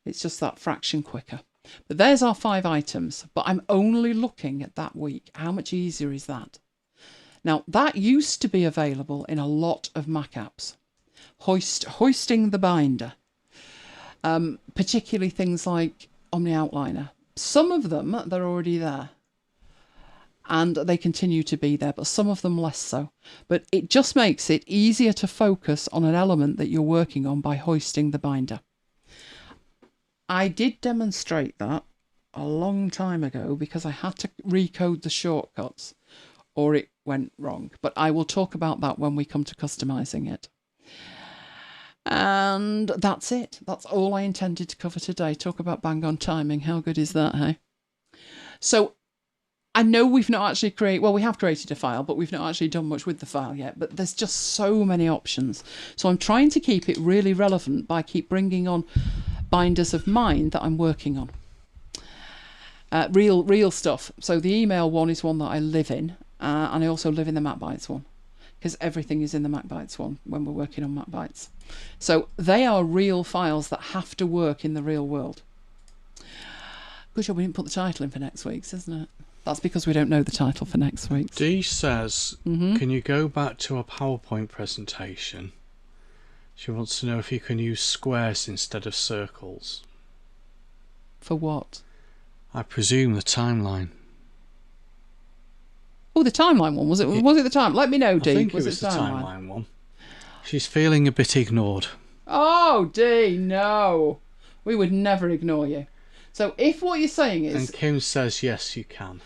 It's just that fraction quicker. But there's our 5 items, but I'm only looking at that week. How much easier is that? Now, that used to be available in a lot of Mac apps. Hoisting the binder. Particularly things like Omni Outliner. Some of them, they're already there. And they continue to be there, but some of them less so. But it just makes it easier to focus on an element that you're working on by hoisting the binder. I did demonstrate that a long time ago because I had to recode the shortcuts or it went wrong. But I will talk about that when we come to customizing it. And that's it. That's all I intended to cover today. Talk about bang on timing. How good is that, hey? So I know we've not actually we have created a file, but we've not actually done much with the file yet. But there's just so many options. So I'm trying to keep it really relevant by keep bringing on binders of mine that I'm working on. Real stuff. So the email one is one that I live in, and I also live in the MacBites one, because everything is in the MacBites one when we're working on MacBites. So they are real files that have to work in the real world. Good job we didn't put the title in for next week's, isn't it? That's because we don't know the title for next week's. Dee says, Can you go back to a PowerPoint presentation? She wants to know if you can use squares instead of circles. For what? I presume the timeline. Oh, the timeline one. Was it the time? Let me know, Dee. I think it was the timeline one. She's feeling a bit ignored. Oh, Dee, no. We would never ignore you. So if what you're saying is... And Kim says, yes, you can.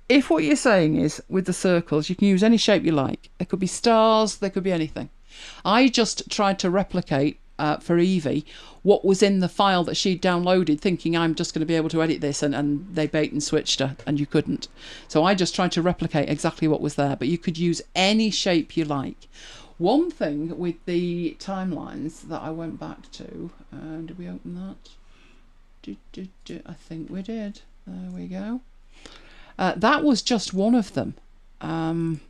If what you're saying is, with the circles, you can use any shape you like. There could be stars, there could be anything. I just tried to replicate for Evie what was in the file that she'd downloaded, thinking I'm just going to be able to edit this, and they bait and switched her, and you couldn't. So I just tried to replicate exactly what was there, but you could use any shape you like. One thing with the timelines that I went back to, did we open that? I think we did. There we go. That was just one of them. When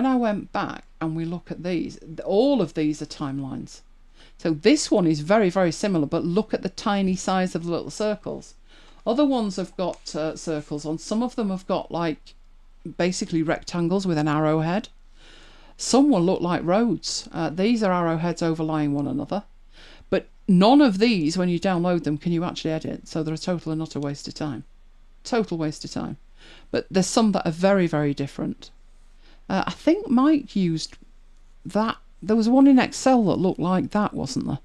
I went back and we look at these, all of these are timelines. So this one is very, very similar, but look at the tiny size of the little circles. Other ones have got circles on. Some of them have got like basically rectangles with an arrowhead. Some will look like roads. These are arrowheads overlying one another. But none of these, when you download them, can you actually edit. So they're a total and utter waste of time. Total waste of time. But there's some that are very, very different. I think Mike used that. There was one in Excel that looked like that, wasn't there?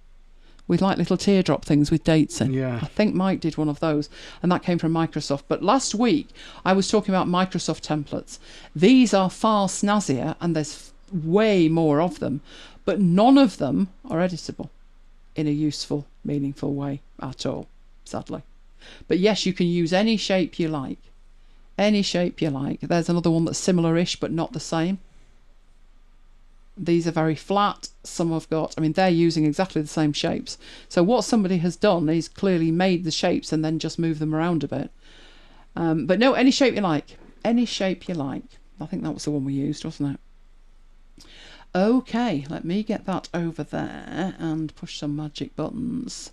With like little teardrop things with dates in. Yeah. I think Mike did one of those, and that came from Microsoft. But last week, I was talking about Microsoft templates. These are far snazzier, and there's way more of them, but none of them are editable in a useful, meaningful way at all, sadly. But yes, you can use any shape you like. Any shape you like. There's another one that's similar-ish, but not the same. These are very flat. Some have got, I mean, they're using exactly the same shapes. So what somebody has done is clearly made the shapes and then just move them around a bit. But no, any shape you like. Any shape you like. I think that was the one we used, wasn't it? Okay, let me get that over there and push some magic buttons.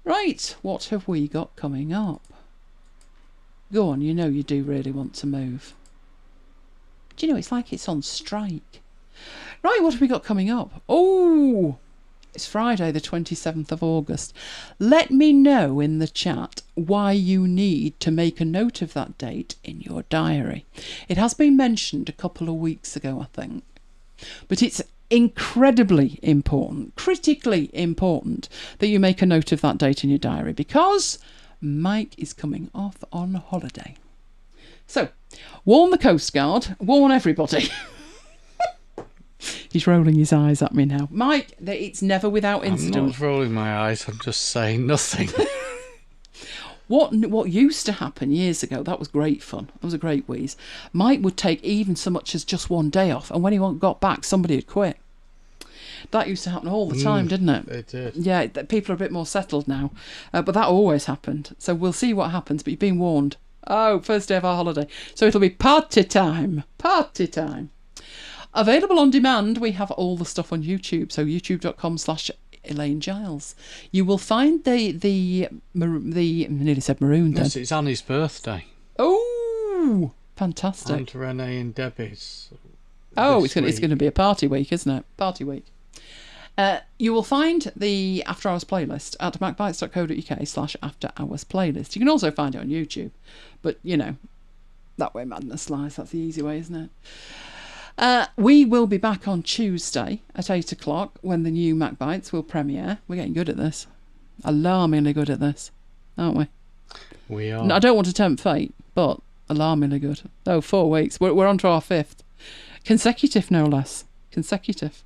Right, what have we got coming up? Go on, you know you do really want to move. Do you know, it's like it's on strike. Right, what have we got coming up? Oh, it's Friday the 27th of August. Let me know in the chat why you need to make a note of that date in your diary. It has been mentioned a couple of weeks ago, I think. But it's incredibly important, critically important, that you make a note of that date in your diary, because Mike is coming off on holiday. So, warn the Coast Guard, warn everybody. He's rolling his eyes at me now. Mike, it's never without incident. I'm not rolling my eyes, I'm just saying nothing. What used to happen years ago, that was great fun. That was a great wheeze. Mike would take even so much as just one day off, and when he got back, somebody had quit. That used to happen all the time, didn't it? It did. Yeah, people are a bit more settled now. But that always happened. So we'll see what happens, but you've been warned. Oh, first day of our holiday. So it'll be party time. Party time. Available on demand, we have all the stuff on YouTube. So youtube.com/Elaine Giles. You will find the I nearly said maroon then. Yes, it's Annie's birthday. Oh, fantastic. And Renee and Debbie's. Oh, it's going to be a party week, isn't it? Party week. You will find the After Hours playlist at macbites.co.uk/After Hours playlist. You can also find it on YouTube. But, you know, that way madness lies. That's the easy way, isn't it? We will be back on Tuesday at 8 o'clock when the new MacBites will premiere. We're getting good at this. Alarmingly good at this, aren't we? We are. I don't want to tempt fate, but alarmingly good. Oh, 4 weeks. We're on to our 5th. Consecutive, no less. Consecutive.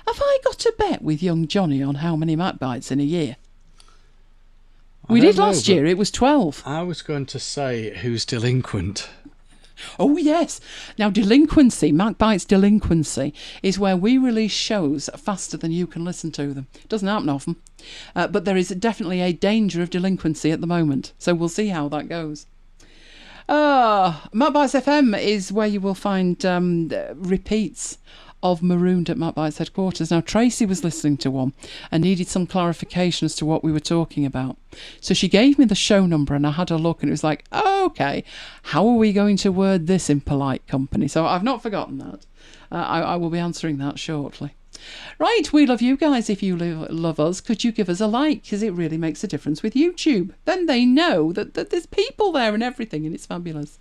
Have I got a bet with young Johnny on how many MacBites in a year? We did last year. It was 12. I was going to say who's delinquent. Oh, yes. Now, delinquency, MacBites delinquency, is where we release shows faster than you can listen to them. It doesn't happen often. But there is definitely a danger of delinquency at the moment. So we'll see how that goes. MacBites FM is where you will find repeats of Marooned at MacBites headquarters. Now, Tracy was listening to one and needed some clarification as to what we were talking about. So she gave me the show number and I had a look and it was like, oh, okay, how are we going to word this in polite company? So I've not forgotten that. I will be answering that shortly. Right, we love you guys. If you love us, could you give us a like? Because it really makes a difference with YouTube. Then they know that there's people there and everything, and it's fabulous.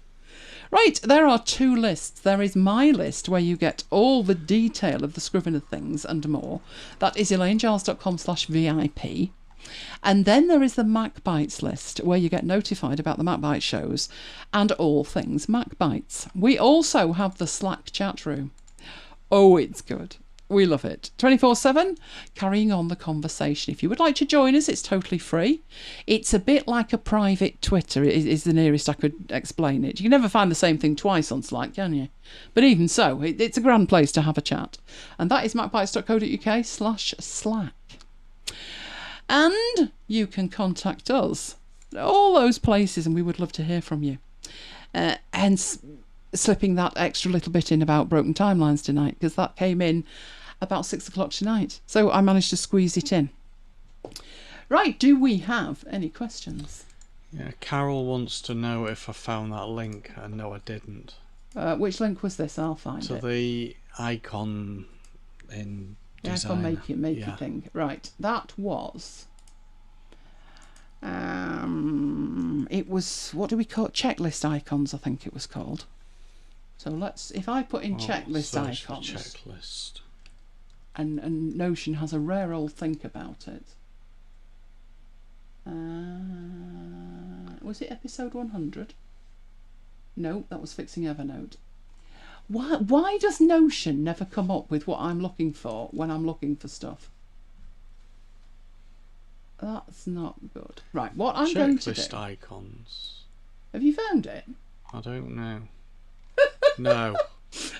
Right, there are 2 lists. There is my list, where you get all the detail of the Scrivener things and more. That is elainegiles.com/VIP. And then there is the MacBites list, where you get notified about the MacBites shows and all things MacBites. We also have the Slack chat room. Oh, it's good. We love it. 24/7, carrying on the conversation. If you would like to join us, it's totally free. It's a bit like a private Twitter, is the nearest I could explain it. You can never find the same thing twice on Slack, can you? But even so, it's a grand place to have a chat. And that is macbites.co.uk/Slack. And you can contact us. All those places, and we would love to hear from you. Hence, slipping that extra little bit in about broken timelines tonight, because that came in about 6 o'clock tonight. So I managed to squeeze it in. Right, do we have any questions? Yeah, Carol wants to know if I found that link, and no, I didn't. Which link was this? I'll find to it. The icon in design. Icon make it thing. Right, that was... it was, what do we call it? Checklist icons, I think it was called. So let's, if I put in checklist icons, checklist, and Notion has a rare old think about it. Was it episode 100? No, that was fixing Evernote. Why does Notion never come up with what I'm looking for when I'm looking for stuff? That's not good. Right, what I'm going to do... Checklist icons. Have you found it? I don't know. No.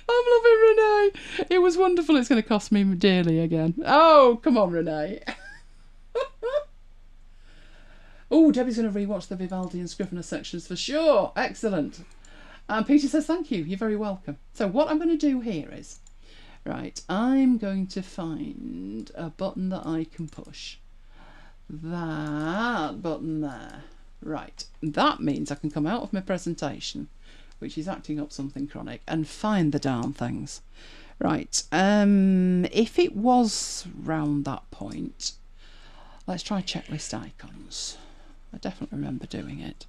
I'm loving Renee. It was wonderful. It's going to cost me dearly again. Oh, come on, Renee. Oh, Debbie's going to rewatch the Vivaldi and Scrivener sections for sure. Excellent. And Peter says, thank you. You're very welcome. So what I'm going to do here is, right, I'm going to find a button that I can push. That button there. Right. That means I can come out of my presentation, which is acting up something chronic, and find the darn things. Right. If it was round that point, let's try checklist icons. I definitely remember doing it.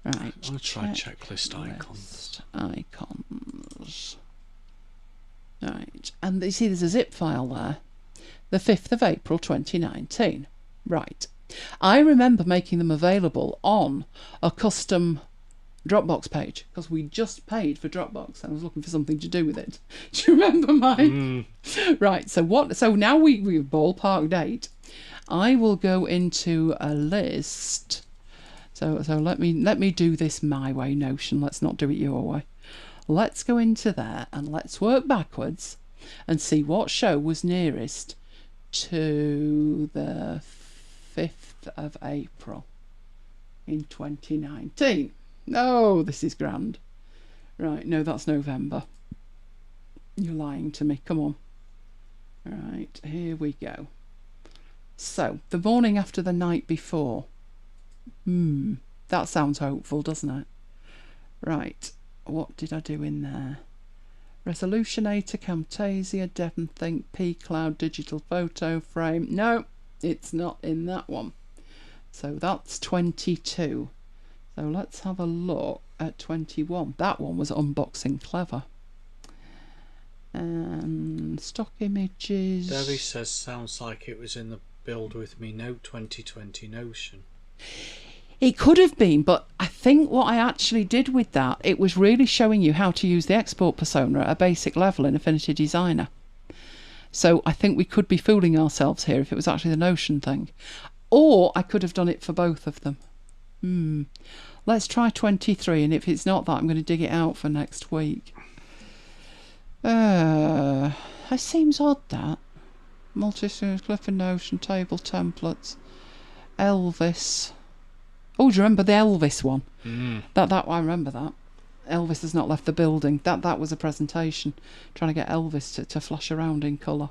Right. I'll try checklist icons. Icons. Right. And you see there's a zip file there. The 5th of April 2019. Right. I remember making them available on a custom Dropbox page because we just paid for Dropbox. I was looking for something to do with it. Do you remember mine? Right. So now we've ballpark date. I will go into a list. So let me do this my way, Notion. Let's not do it your way. Let's go into there and let's work backwards and see what show was nearest to the 5th of April in 2019. Oh, this is grand. Right, no, that's November. You're lying to me. Come on. Right, here we go. So, the morning after the night before. That sounds hopeful, doesn't it? Right, what did I do in there? Resolutionator, Camtasia, DevonThink, pCloud, digital photo frame. No, it's not in that one. So that's 22. So let's have a look at 21. That one was Unboxing Clever. Stock images. Debbie says sounds like it was in the Build With Me Note 2020 Notion. It could have been, but I think what I actually did with that, it was really showing you how to use the export persona at a basic level in Affinity Designer. So I think we could be fooling ourselves here if it was actually the Notion thing. Or I could have done it for both of them. Let's try 23, and if it's not that, I'm going to dig it out for next week. It seems odd, that. Multi-series, Clifford Notion, table templates, Elvis... Oh, do you remember the Elvis one? That I remember that. Elvis has not left the building. That was a presentation trying to get Elvis to flash around in colour.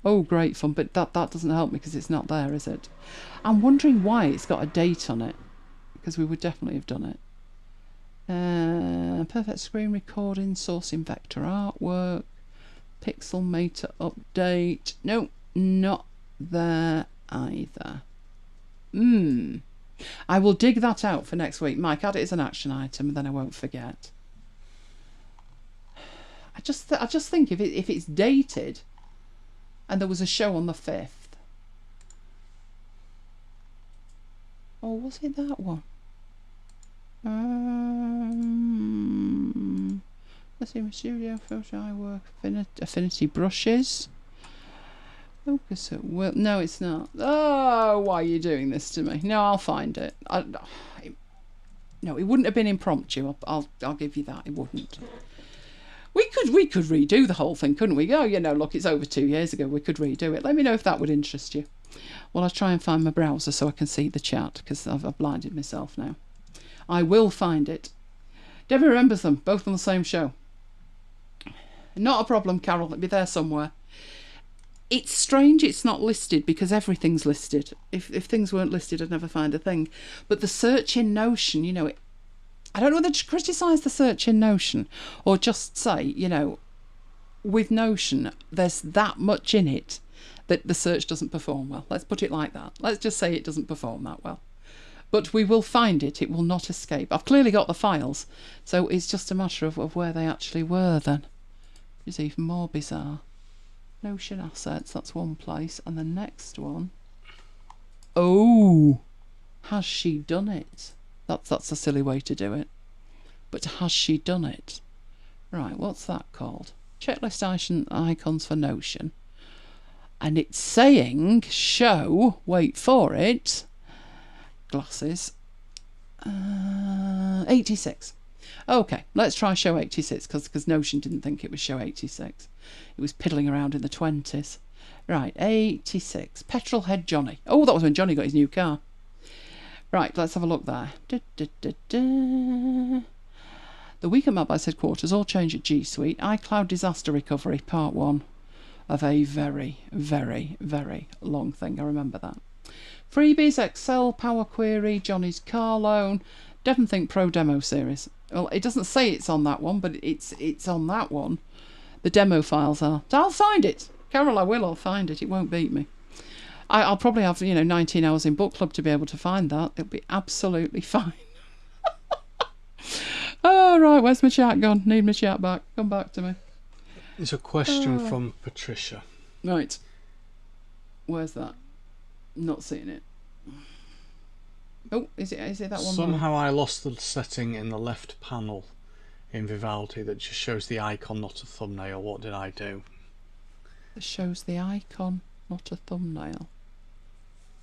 Oh, great fun, but that doesn't help me because it's not there, is it? I'm wondering why it's got a date on it, because we would definitely have done it. Perfect screen recording, sourcing vector artwork, Pixelmator update. No, not there either. I will dig that out for next week. Mike, add it as an action item and then I won't forget. I just think if it's dated and there was a show on the 5th. Or was it that one? Let's see, my studio, photo, I work, affinity brushes. Focus at will. No, it's not. Oh, why are you doing this to me? No, I'll find it. No, it wouldn't have been impromptu. I'll give you that. It wouldn't. We could redo the whole thing, couldn't we? Oh, look, it's over 2 years ago. We could redo it. Let me know if that would interest you. Well, I'll try and find my browser so I can see the chat, because I've blinded myself now. I will find it. Debbie remembers them, both on the same show. Not a problem, Carol. It'll be there somewhere. It's strange it's not listed, because everything's listed. If things weren't listed, I'd never find a thing. But the search in Notion, I don't know whether to criticise the search in Notion or just say, with Notion, there's that much in it that the search doesn't perform well. Let's put it like that. Let's just say it doesn't perform that well. But we will find it. It will not escape. I've clearly got the files, so it's just a matter of where they actually were then. It's even more bizarre. Notion assets, that's one place. And the next one... Oh! Has she done it? That's a silly way to do it. But has she done it? Right, what's that called? Checklist icons for Notion. And it's saying show, wait for it, glasses, 86. Okay, let's try show 86, because Notion didn't think it was show 86. It was piddling around in the 20s. Right, 86. Petrolhead Johnny. Oh, that was when Johnny got his new car. Right, let's have a look there. The week at MacBites headquarters, all change at G Suite. iCloud disaster recovery, part 1 of a very, very, very long thing. I remember that. Freebies, Excel, Power Query, Johnny's car loan, Devon Think Pro demo series. Well, it doesn't say it's on that one, but it's on that one. The demo files are. I'll find it. Carol, I'll find it. It won't beat me. I'll probably have, 19 hours in book club to be able to find that. It'll be absolutely fine. Oh, right. Where's my chat gone? Need my chat back. Come back to me. It's a question from Patricia. Right. Where's that? Not seeing it. Oh, is it that one? Somehow I lost the setting in the left panel in Vivaldi that just shows the icon, not a thumbnail. What did I do? It shows the icon, not a thumbnail.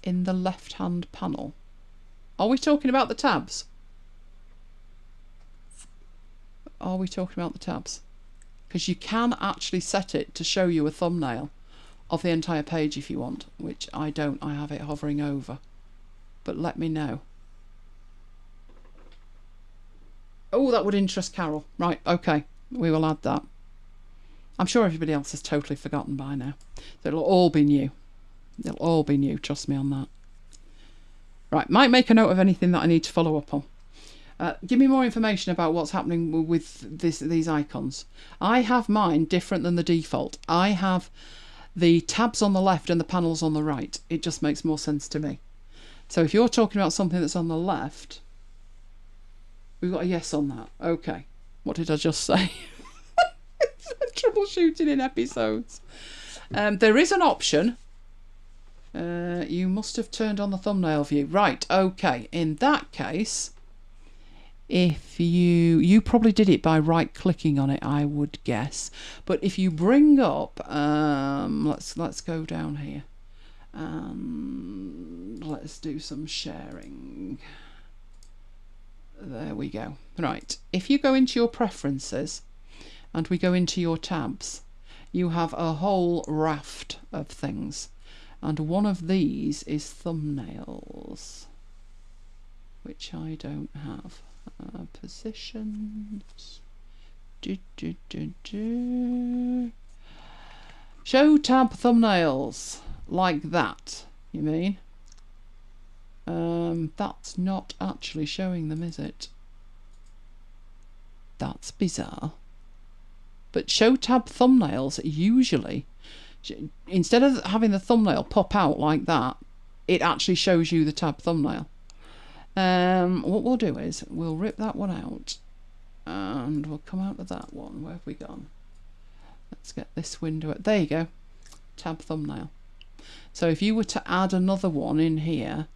In the left-hand panel. Are we talking about the tabs? Are we talking about the tabs? Because you can actually set it to show you a thumbnail of the entire page if you want, which I don't. I have it hovering over. But let me know. Oh, that would interest Carol. Right, okay. We will add that. I'm sure everybody else has totally forgotten by now. So it'll all be new. It'll all be new, trust me on that. Right, might make a note of anything that I need to follow up on. Give me more information about what's happening with these icons. I have mine different than the default. I have the tabs on the left and the panels on the right. It just makes more sense to me. So if you're talking about something that's on the left, we've got a yes on that. Okay. What did I just say? Troubleshooting in episodes. There is an option. You must have turned on the thumbnail view. Right, okay. In that case, if you probably did it by right-clicking on it, I would guess. But if you bring up, let's go down here. Let's do some sharing. There we go. Right, if you go into your preferences and we go into your tabs, you have a whole raft of things, and one of these is thumbnails, which I don't have. Positions. Show tab thumbnails like that, you mean? That's not actually showing them, is it? That's bizarre. But show tab thumbnails usually, instead of having the thumbnail pop out like that, it actually shows you the tab thumbnail. What we'll do is we'll rip that one out and we'll come out of that one. Where have we gone? Let's get this window. There you go. Tab thumbnail. So if you were to add another one in here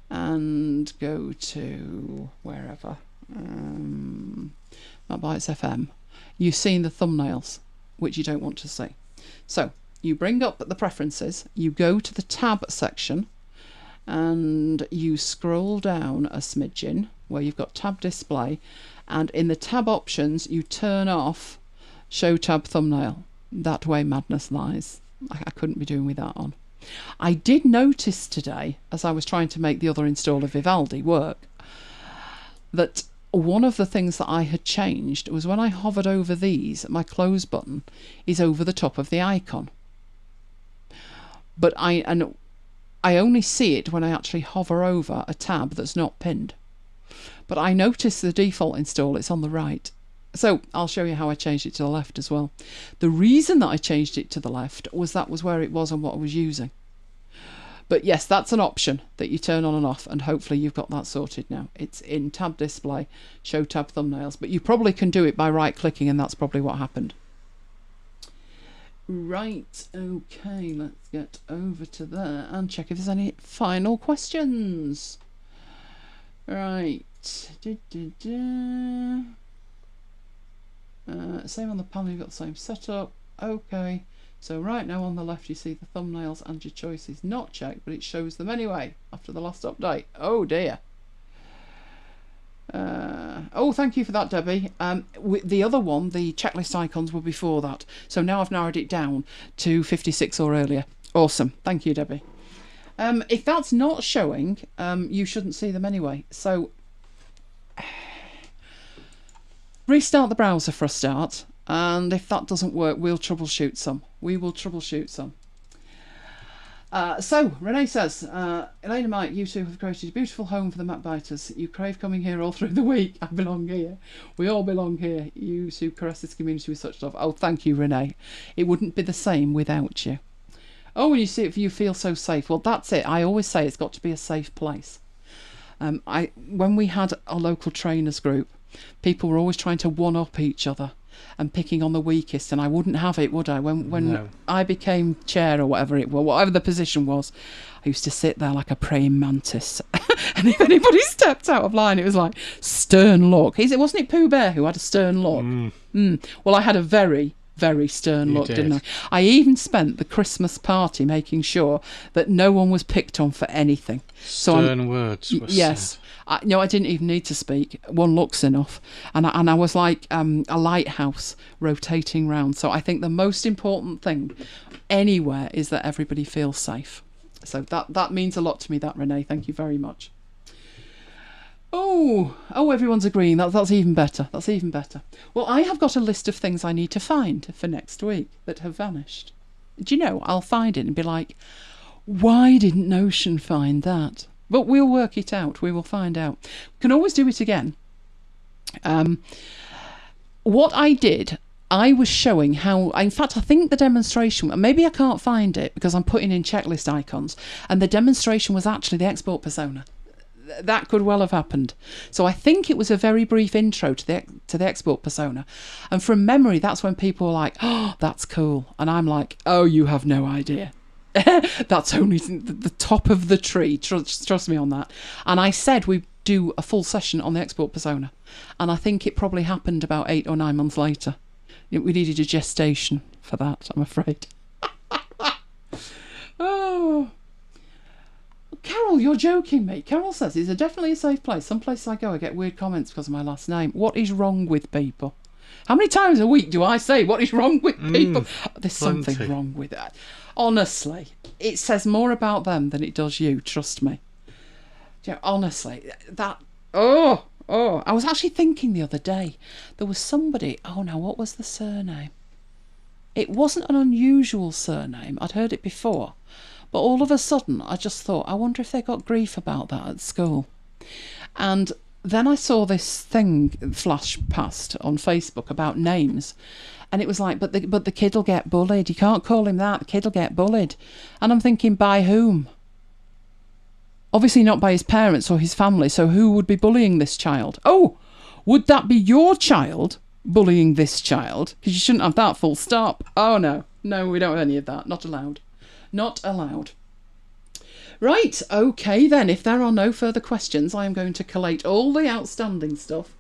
and go to wherever, MacBites FM, you've seen the thumbnails, which you don't want to see. So you bring up the preferences, you go to the tab section, and you scroll down a smidgen where you've got tab display, and in the tab options you turn off show tab thumbnail. That way madness lies. I couldn't be doing with that on. I did notice today, as I was trying to make the other install of Vivaldi work, that one of the things that I had changed was when I hovered over these, my close button is over the top of the icon. But I only see it when I actually hover over a tab that's not pinned. But I noticed the default install, it's on the right. So I'll show you how I changed it to the left as well. The reason that I changed it to the left was that was where it was and what I was using. But yes, that's an option that you turn on and off, and hopefully you've got that sorted now. It's in tab display, show tab thumbnails, but you probably can do it by right clicking, and that's probably what happened. Right, okay, let's get over to there and check if there's any final questions. Right. Same on the panel, you've got the same setup. Okay, so right now on the left you see the thumbnails and your choice is not checked, but it shows them anyway after the last update. Oh dear. Oh, thank you for that, Debbie. The other one, the checklist icons, were before that, so now I've narrowed it down to 56 or earlier. Awesome, thank you, Debbie. If that's not showing, you shouldn't see them anyway. So restart the browser for a start, and if that doesn't work, we'll troubleshoot some. We will troubleshoot some. So Renee says, Elena, Mike, you two have created a beautiful home for the MacBiters. You crave coming here all through the week. I belong here. We all belong here. You two caress this community with such love. Oh, thank you, Renee. It wouldn't be the same without you. Oh, when you see it, you feel so safe. Well, that's it. I always say it's got to be a safe place. When we had a local trainers group, people were always trying to one-up each other and picking on the weakest, and I wouldn't have it, would I? When No. I became chair or whatever it was, whatever the position was, I used to sit there like a praying mantis. And if anybody stepped out of line, it was like stern look. Wasn't it Pooh Bear who had a stern look? Well, I had a very, very stern look, didn't I? I even spent the Christmas party making sure that no one was picked on for anything. Stern words were said. No, I didn't even need to speak. One look's enough. And I was like a lighthouse rotating round. So I think the most important thing anywhere is that everybody feels safe. So that means a lot to me, that, Renee. Thank you very much. Oh, everyone's agreeing. That's even better. That's even better. Well, I have got a list of things I need to find for next week that have vanished. Do you know, I'll find it and be like, why didn't Notion find that? But we'll work it out. We will find out. Can always do it again. What I did, I was showing how, in fact, I think the demonstration, maybe I can't find it because I'm putting in checklist icons, and the demonstration was actually the export persona. That could well have happened. So I think it was a very brief intro to the export persona, and from memory that's when people were like, oh, that's cool, and I'm like, oh, you have no idea. That's only the top of the tree. Trust me on that. And I said we'd do a full session on the export persona, and I think it probably happened about 8 or 9 months later. We needed a gestation for that, I'm afraid. Oh, Carol, you're joking me. Carol says it's definitely a safe place. Some places I go, I get weird comments because of my last name. What is wrong with people? How many times a week do I say what is wrong with people? There's something wrong with that. Honestly, it says more about them than it does you. Trust me. Honestly, that. Oh, I was actually thinking the other day. There was somebody. Oh no, what was the surname? It wasn't an unusual surname. I'd heard it before. But all of a sudden, I just thought, I wonder if they got grief about that at school. And then I saw this thing flash past on Facebook about names. And it was like, but the kid'll get bullied. You can't call him that. The kid'll get bullied. And I'm thinking, by whom? Obviously not by his parents or his family. So who would be bullying this child? Oh, would that be your child bullying this child? Because you shouldn't have that, full stop. Oh, no. No, we don't have any of that. Not allowed. Not allowed. Right, okay then. If there are no further questions, I am going to collate all the outstanding stuff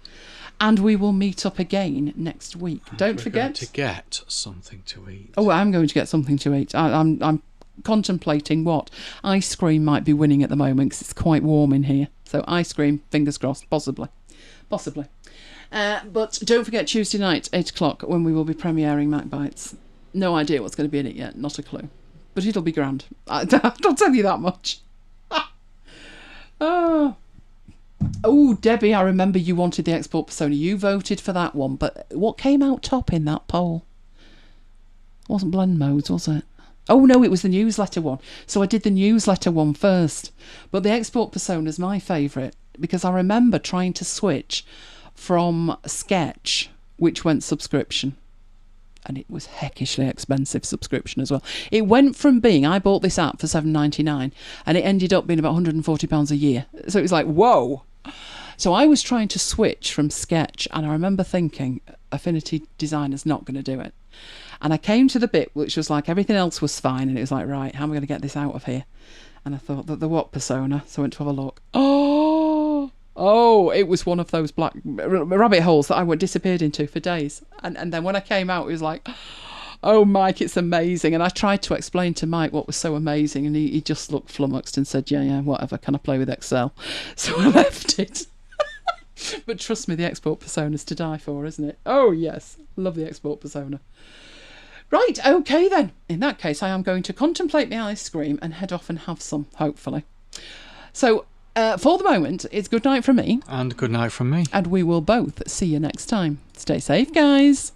And we will meet up again next week. Don't forget to get something to eat. Oh, I'm going to get something to eat. I'm contemplating what. Ice cream might be winning at the moment because it's quite warm in here. So ice cream, fingers crossed, possibly. But don't forget Tuesday night, 8 o'clock, when we will be premiering MacBites. No idea what's going to be in it yet, not a clue. But it'll be grand. I'll tell you that much. Oh, Debbie, I remember you wanted the export persona. You voted for that one, but what came out top in that poll? It wasn't blend modes, was it? Oh, no, it was the newsletter one. So I did the newsletter one first. But the export persona is my favourite because I remember trying to switch from Sketch, which went subscription. And it was heckishly expensive subscription as well. It went from being, I bought this app for $7.99 and it ended up being about £140 a year. So it was like, whoa. So I was trying to switch from Sketch and I remember thinking, Affinity Designer's not going to do it. And I came to the bit which was like everything else was fine and it was like, right, how am I going to get this out of here? And I thought, the what persona? So I went to have a look. Oh, it was one of those black rabbit holes that I disappeared into for days. And then when I came out, it was like, oh, Mike, it's amazing. And I tried to explain to Mike what was so amazing. And he just looked flummoxed and said, yeah, whatever. Can I play with Excel? So I left it. But trust me, the export persona's to die for, isn't it? Oh, yes. Love the export persona. Right, okay then. In that case, I am going to contemplate my ice cream and head off and have some, hopefully. So, for the moment, it's good night from me. And good night from me. And we will both see you next time. Stay safe, guys.